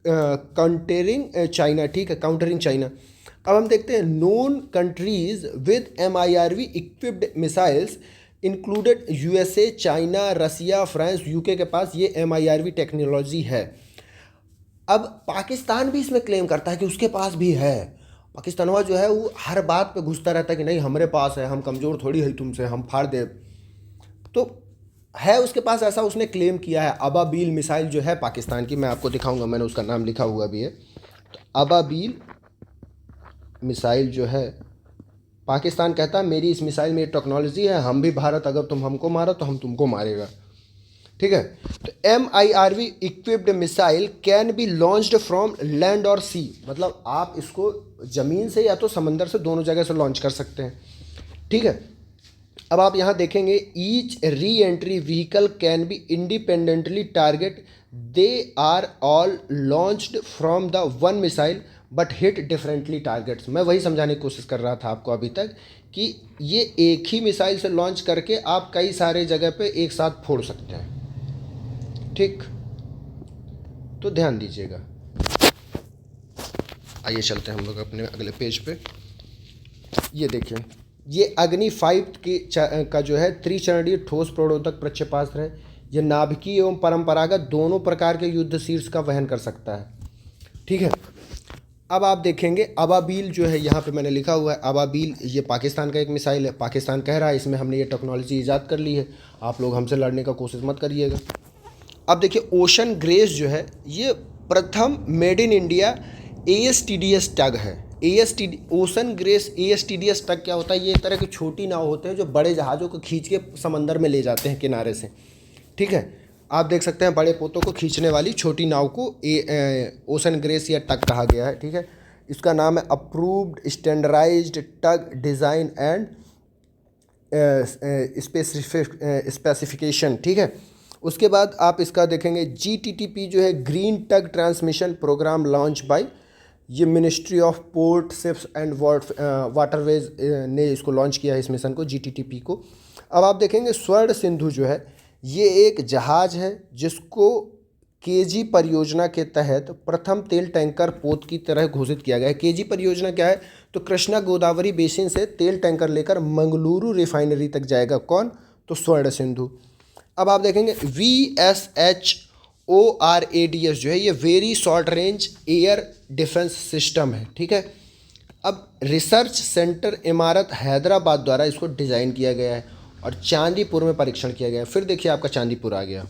countering China, ठीक है, काउंटरिंग चाइना। अब हम देखते हैं known countries with MIRV equipped missiles included USA, China, Russia, France, UK के पास ये MIRV टेक्नोलॉजी है। अब पाकिस्तान भी इसमें क्लेम करता है कि उसके पास भी है। पाकिस्तानवा जो है वो हर बात पे घुसता रहता है कि नहीं हमारे पास है, हम कमज़ोर थोड़ी है तुमसे, हम फाड़ दे। तो है उसके पास, ऐसा उसने क्लेम किया है। अबाबील मिसाइल जो है पाकिस्तान की, मैं आपको दिखाऊंगा, मैंने उसका नाम लिखा हुआ भी है। तो अबाबील मिसाइल जो है पाकिस्तान कहता है मेरी इस मिसाइल में ये टेक्नोलॉजी है, हम भी भारत अगर तुम हमको मारो तो हम तुमको मारेगा, ठीक है। तो MIRV equipped missile can be launched from land और सी, मतलब आप इसको ज़मीन से या तो समंदर से, दोनों जगह से लॉन्च कर सकते हैं, ठीक है। अब आप यहाँ देखेंगे each re entry vehicle can be independently target, they are all launched from the one missile but hit differently targets. मैं वही समझाने की कोशिश कर रहा था आपको अभी तक कि ये एक ही मिसाइल से लॉन्च करके आप कई सारे जगह पे एक साथ फोड़ सकते हैं, ठीक। तो ध्यान दीजिएगा। आइए चलते हैं हम लोग अपने अगले पेज पे। ये देखिए ये अग्नि 5 का जो है त्रिचरणीय ठोस प्रणोदक प्रक्षेपास्त्र है। यह नाभिकीय एवं परंपरागत दोनों प्रकार के युद्ध शीर्ष का वहन कर सकता है, ठीक है। अब आप देखेंगे अबाबील जो है, यहाँ पे मैंने लिखा हुआ है अबाबील, ये पाकिस्तान का एक मिसाइल है। पाकिस्तान कह रहा है इसमें हमने ये टेक्नोलॉजी ईजाद कर ली है, आप लोग हमसे लड़ने का कोशिश मत करिएगा। अब देखिए ओशन ग्रेस जो है ये प्रथम मेड इन इंडिया ASTDS टग है। ओशन ग्रेस ASTDS टग क्या होता है, ये एक तरह की छोटी नाव होते हैं जो बड़े जहाज़ों को खींच के समंदर में ले जाते हैं किनारे से, ठीक है। आप देख सकते हैं बड़े पोतों को खींचने वाली छोटी नाव को ओशन ग्रेस या टग कहा गया है, ठीक है। इसका नाम है approved standardised tug design and specification, ठीक है। उसके बाद आप इसका देखेंगे GTTP जो है green tug transmission program launch by, ये ministry of port ships and waterways ने इसको लॉन्च किया है इस मिशन को, GTTP को। अब आप देखेंगे स्वर्ण सिंधु जो है ये एक जहाज़ है जिसको KG परियोजना के तहत प्रथम तेल टैंकर पोत की तरह घोषित किया गया है। KG परियोजना क्या है, तो कृष्णा गोदावरी बेसिन से तेल टैंकर लेकर मंगलुरु रिफाइनरी तक जाएगा। कौन, तो स्वर्ण सिंधु। अब आप देखेंगे VSHORADS जो है ये very short range air defence system है, ठीक है। अब रिसर्च सेंटर इमारत हैदराबाद द्वारा इसको डिज़ाइन किया गया है और चांदीपुर में परीक्षण किया गया है। फिर देखिए आपका चांदीपुर आ गया।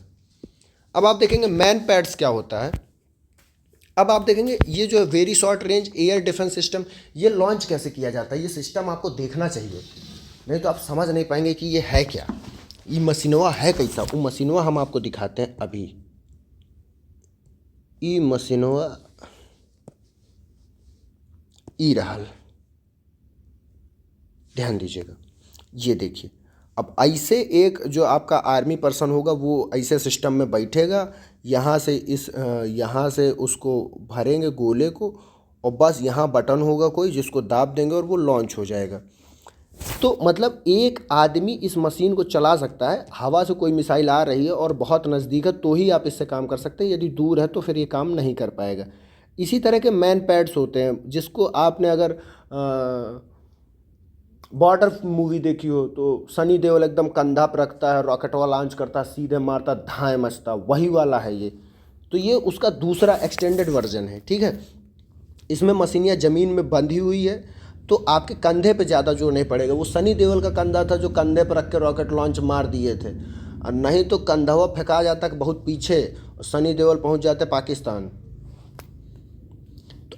अब आप देखेंगे मैन पैड्स क्या होता है। अब आप देखेंगे ये जो very short range air defence system, ये लॉन्च कैसे किया जाता है, ये सिस्टम आपको देखना चाहिए, नहीं तो आप समझ नहीं पाएंगे कि ये है क्या, ये मशीनवा है कैसा। वो मशीनवा हम आपको दिखाते हैं अभी। ई मशीनवा ई रहल, ध्यान दीजिएगा, ये देखिए। अब ऐसे एक जो आपका आर्मी पर्सन होगा वो ऐसे सिस्टम में बैठेगा, यहाँ से उसको भरेंगे गोले को, और बस यहाँ बटन होगा कोई जिसको दाब देंगे और वो लॉन्च हो जाएगा। तो मतलब एक आदमी इस मशीन को चला सकता है। हवा से कोई मिसाइल आ रही है और बहुत नज़दीक है तो ही आप इससे काम कर सकते हैं, यदि दूर है तो फिर ये काम नहीं कर पाएगा। इसी तरह के मैन पैड्स होते हैं जिसको आपने अगर बॉर्डर मूवी देखी हो तो सनी देओल एकदम कंधा पर रखता है, रॉकेटवा लॉन्च करता है, सीधे मारता, धाए मचता, वही वाला है ये। तो ये उसका दूसरा एक्सटेंडेड वर्जन है, ठीक है। इसमें मशीनियाँ ज़मीन में बंधी हुई है तो आपके कंधे पे ज़्यादा जोर नहीं पड़ेगा। वो सनी देओल का कंधा था जो कंधे पर रख के रॉकेट लॉन्च मार दिए थे, और नहीं तो कंधवा फेंका जाता बहुत पीछे, सनी देओल पहुंच जाते पाकिस्तान।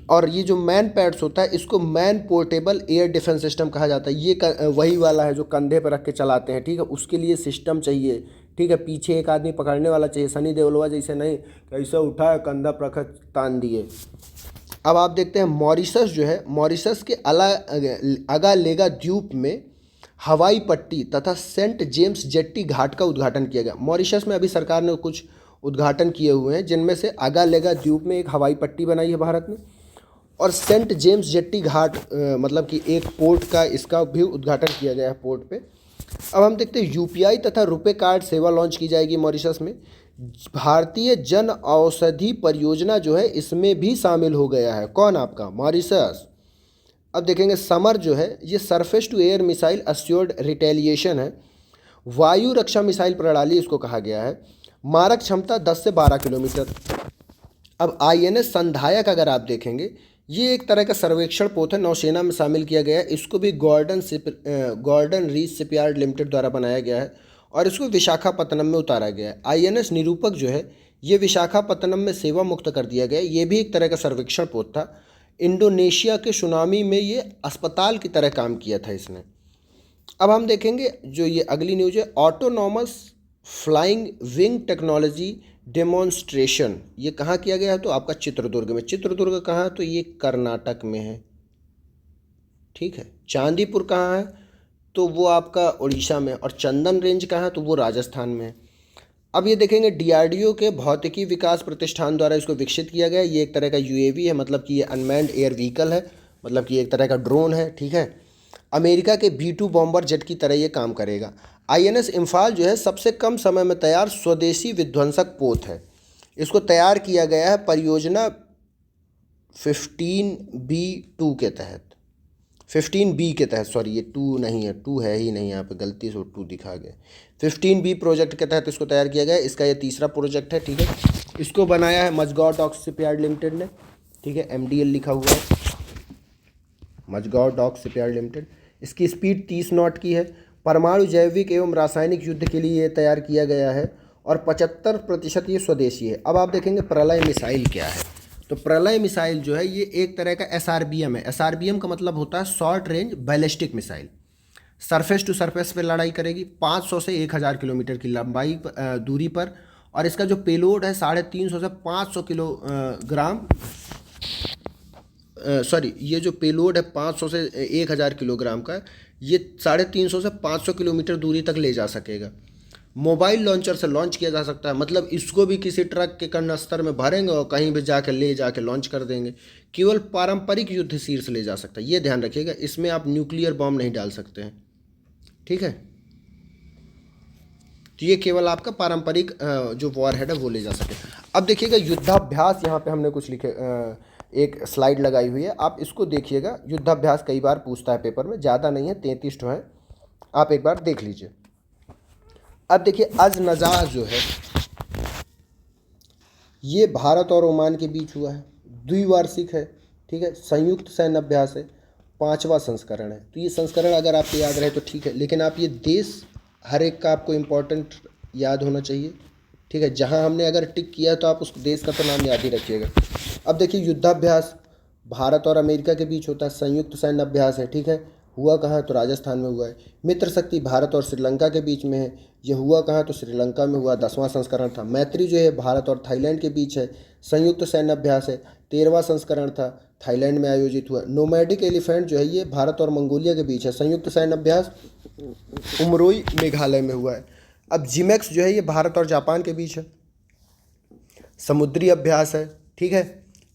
और ये जो मैन पैड्स होता है इसको man portable air defence system कहा जाता है। ये वही वाला है जो कंधे पर रख के चलाते हैं, ठीक है। उसके लिए सिस्टम चाहिए, ठीक है, पीछे एक आदमी पकड़ने वाला चाहिए। सनी देओलवा जैसे नहीं कैसे उठा कंधा पर रखा तान दिए। अब आप देखते हैं मॉरिशस जो है, मॉरिशस के अगालेगा द्वीप में हवाई पट्टी तथा सेंट जेम्स जेट्टी घाट का उद्घाटन किया गया। मॉरिशस में अभी सरकार ने कुछ उद्घाटन किए हुए हैं जिनमें से अगालेगा द्वीप में एक हवाई पट्टी बनाई है भारत ने, और सेंट जेम्स जेट्टी घाट मतलब कि एक पोर्ट का इसका भी उद्घाटन किया गया है पोर्ट पे। अब हम देखते हैं यूपीआई तथा रुपे कार्ड सेवा लॉन्च की जाएगी मॉरिशस में। भारतीय जन औषधि परियोजना जो है इसमें भी शामिल हो गया है। कौन आपका? मॉरिशस। अब देखेंगे समर जो है ये surface to air missile assured retaliation है, वायु रक्षा मिसाइल प्रणाली इसको कहा गया है। मारक क्षमता 10 से 12 किलोमीटर। अब आईएनएस संधायक अगर आप देखेंगे ये एक तरह का सर्वेक्षण पोत है, नौसेना में शामिल किया गया है। इसको भी गॉर्डन रीच शिपयार्ड लिमिटेड द्वारा बनाया गया है और इसको विशाखापत्तनम में उतारा गया है। आईएनएस निरूपक जो है ये विशाखापत्तनम में सेवा मुक्त कर दिया गया है। ये भी एक तरह का सर्वेक्षण पोत था। इंडोनेशिया के सुनामी में ये अस्पताल की तरह काम किया था इसने। अब हम देखेंगे जो ये अगली न्यूज है, autonomous flying wing technology demonstration. ये कहाँ किया गया है? तो आपका चित्रदुर्ग में। चित्रदुर्ग कहाँ है? तो ये कर्नाटक में है, ठीक है। चांदीपुर कहाँ है? तो वो आपका उड़ीसा में। और चंदन रेंज कहाँ है? तो वो राजस्थान में है। अब ये देखेंगे डीआरडीओ के भौतिकी विकास प्रतिष्ठान द्वारा इसको विकसित किया गया है। ये एक तरह का यूएवी है, मतलब कि ये अनमैन्ड एयर व्हीकल है, मतलब कि एक तरह का ड्रोन है, ठीक है। अमेरिका के B-2 बॉम्बर जेट की तरह ये काम करेगा। आईएनएस इम्फाल जो है सबसे कम समय में तैयार स्वदेशी विध्वंसक पोत है। इसको तैयार किया गया है परियोजना 15B2 के तहत, 15B के तहत, सॉरी ये 2 नहीं है, 2 है ही नहीं, यहाँ पे गलती से 2 दिखा गया। 15B प्रोजेक्ट के तहत इसको तैयार किया गया है। इसका ये तीसरा प्रोजेक्ट है, ठीक है। इसको बनाया है मझगांव डॉक शिपयार्ड लिमिटेड ने, ठीक है, MDL लिखा हुआ है, मझगांव डॉक शिपयार्ड लिमिटेड। इसकी स्पीड 30 नॉट की है। परमाणु जैविक एवं रासायनिक युद्ध के लिए ये तैयार किया गया है और 75% ये स्वदेशी है। अब आप देखेंगे प्रलय मिसाइल क्या है। तो प्रलय मिसाइल जो है ये एक तरह का SRBM है। SRBM का मतलब होता है short range ballistic missile. Surface to surface पे लड़ाई करेगी 500 से 1000 किलोमीटर की लंबाई दूरी पर, और इसका जो पेलोड है 350 से 500 किलोग्राम, सॉरी ये जो पेलोड है 500 से 1000 किलोग्राम का, ये 350 से 500 किलोमीटर दूरी तक ले जा सकेगा। मोबाइल लॉन्चर से लॉन्च किया जा सकता है, मतलब इसको भी किसी ट्रक के कन्नस्तर में भरेंगे और कहीं भी जाके ले जाके लॉन्च कर देंगे। केवल पारंपरिक युद्ध शीर्ष ले जा सकता है, ये ध्यान रखिएगा। इसमें आप न्यूक्लियर बॉम्ब नहीं डाल सकते हैं, ठीक है। तो ये केवल आपका पारंपरिक जो वॉर हेड है वो ले जा सके। अब देखिएगा युद्धाभ्यास, यहाँ पे हमने कुछ लिखे, एक स्लाइड लगाई हुई है, आप इसको देखिएगा। युद्धाभ्यास कई बार पूछता है पेपर में, ज़्यादा नहीं है, 33 ठो है, आप एक बार देख लीजिए। अब देखिए अज़-नज़ाह जो है ये भारत और ओमान के बीच हुआ है, द्विवार्षिक है, ठीक है, संयुक्त सैन्य अभ्यास है। 5वां संस्करण है। तो ये संस्करण अगर आपको याद रहे तो ठीक है, लेकिन आप ये देश हर एक का आपको इम्पोर्टेंट याद होना चाहिए, ठीक है। जहाँ हमने अगर टिक किया तो आप उस देश का तो नाम याद ही रखिएगा। अब देखिए युद्धाभ्यास भारत और अमेरिका के बीच होता है, संयुक्त सैन्य अभ्यास है, ठीक है। हुआ कहाँ? तो राजस्थान में हुआ है। मित्र शक्ति भारत और श्रीलंका के बीच में है, ये हुआ कहाँ? तो श्रीलंका में हुआ, 10वां संस्करण था। मैत्री जो है भारत और थाईलैंड के बीच है, संयुक्त सैन्य अभ्यास है, 13वां संस्करण था, थाईलैंड में आयोजित हुआ। नोमैडिक एलिफेंट जो है ये भारत और मंगोलिया के बीच है, संयुक्त सैन्य अभ्यास उमरोई मेघालय में हुआ है। अब जिमेक्स जो है ये भारत और जापान के बीच है, समुद्री अभ्यास है, ठीक है।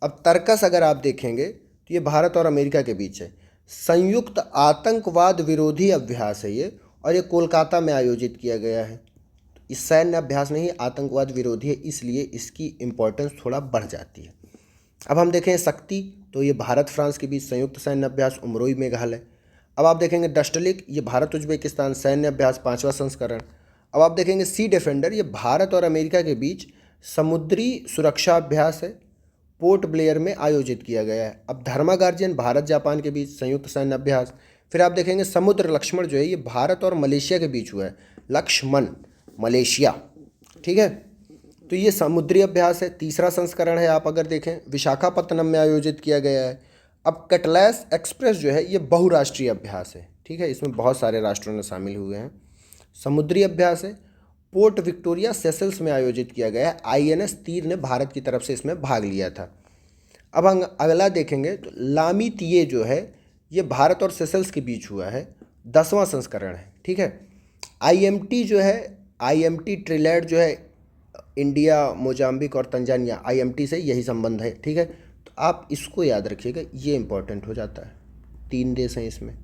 अब तर्कस अगर आप देखेंगे तो ये भारत और अमेरिका के बीच है, संयुक्त आतंकवाद विरोधी अभ्यास है ये, और ये कोलकाता में आयोजित किया गया है। इस सैन्य अभ्यास नहीं, आतंकवाद विरोधी है, इसलिए इसकी इम्पोर्टेंस थोड़ा बढ़ जाती है। अब हम देखें शक्ति, तो ये भारत फ्रांस के बीच संयुक्त सैन्य अभ्यास उमरोई मेघालय। अब आप देखेंगे डस्टलिक, ये भारत उज्बेकिस्तान सैन्य अभ्यास 5वां संस्करण। अब आप देखेंगे सी डिफेंडर, ये भारत और अमेरिका के बीच समुद्री सुरक्षा अभ्यास है, पोर्ट ब्लेयर में आयोजित किया गया है। अब धर्मा गार्जियन भारत जापान के बीच संयुक्त सैन्य अभ्यास। फिर आप देखेंगे समुद्र लक्ष्मण जो है ये भारत और मलेशिया के बीच हुआ है, लक्ष्मण मलेशिया, ठीक है। तो ये समुद्री अभ्यास है, 3रा संस्करण है। आप अगर देखें विशाखापत्तनम में आयोजित किया गया है। अब कटलैस एक्सप्रेस जो है ये बहुराष्ट्रीय अभ्यास है, ठीक है, इसमें बहुत सारे राष्ट्रों ने शामिल हुए हैं, समुद्री अभ्यास है। पोर्ट विक्टोरिया सेशल्स में आयोजित किया गया है, INS तीर ने भारत की तरफ से इसमें भाग लिया था। अब हम अगला देखेंगे तो लामी तिये जो है ये भारत और सेशल्स के बीच हुआ है, 10वां संस्करण है, ठीक है। IMT जो है, IMT ट्रिलैड जो है इंडिया, मोजाम्बिक और तंजानिया, IMT से यही संबंध है, ठीक है। तो आप इसको याद रखिएगा, ये इंपॉर्टेंट हो जाता है, 3 देश हैं इसमें।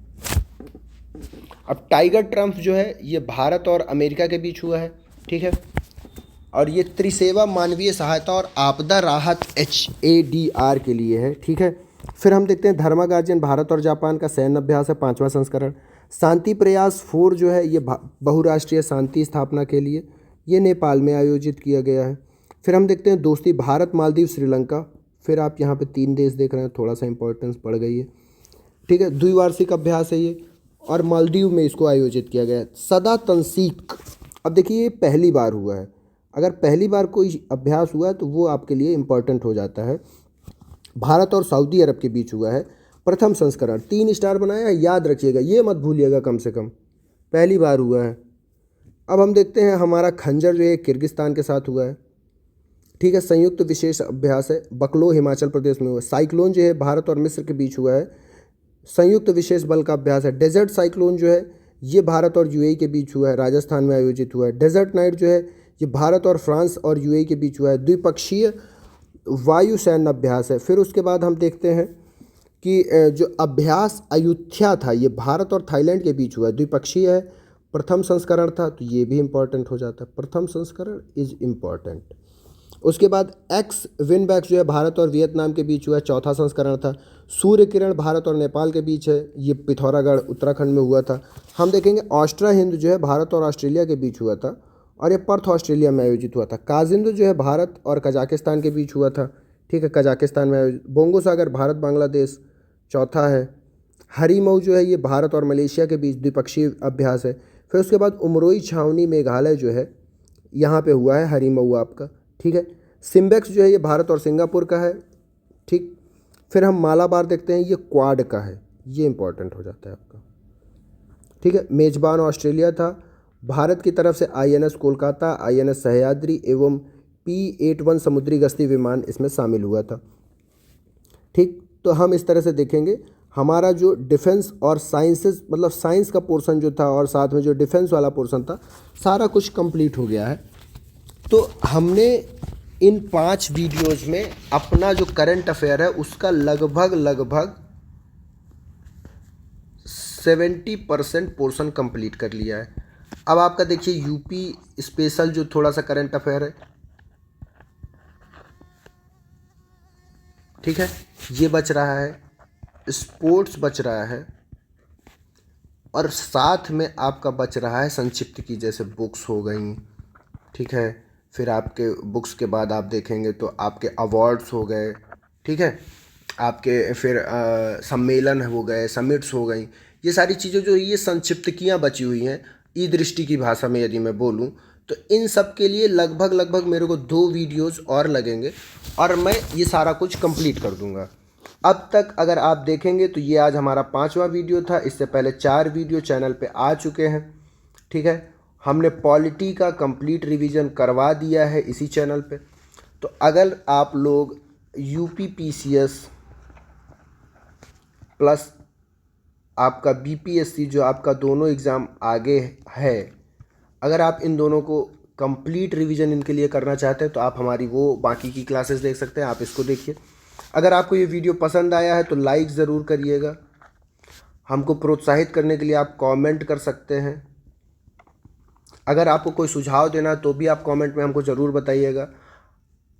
अब टाइगर ट्रम्प जो है ये भारत और अमेरिका के बीच हुआ है, ठीक है। और ये त्रिसेवा मानवीय सहायता और आपदा राहत HADR के लिए है, ठीक है। फिर हम देखते हैं धर्मा गार्जियन भारत और जापान का सैन्य अभ्यास है, 5वां संस्करण। शांति प्रयास 4 जो है ये बहुराष्ट्रीय शांति स्थापना के लिए, ये नेपाल में आयोजित किया गया है। फिर हम देखते हैं दोस्ती भारत मालदीव श्रीलंका। फिर आप यहाँ पे 3 देश देख रहे हैं, थोड़ा सा इंपॉर्टेंस बढ़ गई है, ठीक है। द्विवार्षिक अभ्यास है ये, और मालदीव में इसको आयोजित किया गया है। सदा तंसीक, अब देखिए ये पहली बार हुआ है, अगर पहली बार कोई अभ्यास हुआ है तो वो आपके लिए इम्पोर्टेंट हो जाता है। भारत और सऊदी अरब के बीच हुआ है, प्रथम संस्करण, 3 स्टार बनाया है, याद रखिएगा, ये मत भूलिएगा, कम से कम पहली बार हुआ है। अब हम देखते हैं हमारा खंजर जो है किर्गिस्तान के साथ हुआ है, ठीक है, संयुक्त विशेष अभ्यास है, बकलो हिमाचल प्रदेश में हुआ है। साइक्लोन जो है भारत और मिस्र के बीच हुआ है, संयुक्त विशेष बल का अभ्यास है। डेजर्ट साइक्लोन जो है ये भारत और UAE के बीच हुआ है, राजस्थान में आयोजित हुआ है। डेजर्ट नाइट जो है ये भारत और फ्रांस और UAE के बीच हुआ है, द्विपक्षीय वायु सैन्य अभ्यास है। फिर उसके बाद हम देखते हैं कि जो अभ्यास अयुत्या था ये भारत और थाईलैंड के बीच हुआ है, द्विपक्षीय है, प्रथम संस्करण था, तो ये भी इम्पॉर्टेंट हो जाता है, प्रथम संस्करण इज इम्पॉर्टेंट। उसके बाद एक्स विनबैक जो है भारत और वियतनाम के बीच हुआ है, 4था संस्करण था। सूर्य किरण भारत और नेपाल के बीच है, ये पिथौरागढ़ उत्तराखंड में हुआ था। हम देखेंगे ऑस्ट्रा हिंद जो है भारत और ऑस्ट्रेलिया के बीच हुआ था, और ये पर्थ ऑस्ट्रेलिया में आयोजित हुआ था। काजिंद जो है भारत और कजाकिस्तान के बीच हुआ था, ठीक है, कजाकिस्तान में आयोजित। बोंगो सागर भारत बांग्लादेश, चौथा है। हरीमऊ जो है ये भारत और मलेशिया के बीच द्विपक्षीय अभ्यास है। फिर उसके बाद उमरोई छावनी मेघालय जो है यहाँ पे हुआ है हरीमऊ आपका, ठीक है। सिम्बेक्स जो है ये भारत और सिंगापुर का है, ठीक। फिर हम मालाबार देखते हैं, ये क्वाड का है, ये इंपॉर्टेंट हो जाता है आपका, ठीक है। मेजबान ऑस्ट्रेलिया था, भारत की तरफ से INS कोलकाता, INS सह्याद्री एवं P-81 समुद्री गश्ती विमान इसमें शामिल हुआ था, ठीक। तो हम इस तरह से देखेंगे हमारा जो डिफेंस और साइंसेस, मतलब साइंस का पोर्शन जो था और साथ में जो डिफेंस वाला पोर्शन था, सारा कुछ कंप्लीट हो गया है। तो हमने इन 5 वीडियोज़ में अपना जो करंट अफेयर है उसका लगभग 70% पोर्शन कंप्लीट कर लिया है। अब आपका देखिए यूपी स्पेशल जो थोड़ा सा करंट अफेयर है, ठीक है, ये बच रहा है, स्पोर्ट्स बच रहा है, और साथ में आपका बच रहा है संक्षिप्त की, जैसे बुक्स हो गई, ठीक है। फिर आपके बुक्स के बाद आप देखेंगे तो आपके अवार्ड्स हो गए, ठीक है। आपके फिर सम्मेलन हो गए, समिट्स हो गई, ये सारी चीज़ें जो ये संक्षिप्तकियाँ बची हुई हैं ई दृष्टि की भाषा में यदि मैं बोलूँ, तो इन सब के लिए लगभग मेरे को 2 वीडियोस और लगेंगे और मैं ये सारा कुछ कंप्लीट कर दूंगा। अब तक अगर आप देखेंगे तो ये आज हमारा 5वां वीडियो था। इससे पहले 4 वीडियो चैनल पे आ चुके हैं, ठीक है। हमने पॉलिटी का कंप्लीट रिवीजन करवा दिया है इसी चैनल पे। तो अगर आप लोग UPPCS प्लस आपका BPSC जो आपका दोनों एग्ज़ाम आगे है, अगर आप इन दोनों को कंप्लीट रिवीजन इनके लिए करना चाहते हैं तो आप हमारी वो बाकी की क्लासेस देख सकते हैं, आप इसको देखिए। अगर आपको ये वीडियो पसंद आया है तो लाइक ज़रूर करिएगा। हमको प्रोत्साहित करने के लिए आप कमेंट कर सकते हैं। अगर आपको कोई सुझाव देना है तो भी आप कमेंट में हमको ज़रूर बताइएगा।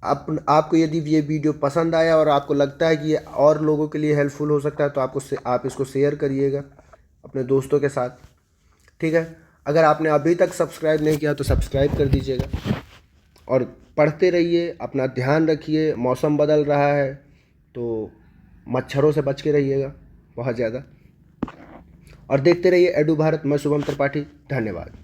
आपको यदि ये वीडियो पसंद आया और आपको लगता है कि ये और लोगों के लिए हेल्पफुल हो सकता है तो आप इसको शेयर करिएगा अपने दोस्तों के साथ, ठीक है। अगर आपने अभी तक सब्सक्राइब नहीं किया तो सब्सक्राइब कर दीजिएगा और पढ़ते रहिए, अपना ध्यान रखिए। मौसम बदल रहा है तो मच्छरों से बच के रहिएगा बहुत ज़्यादा, और देखते रहिए एडू भारत। मैं शुभम त्रिपाठी, धन्यवाद।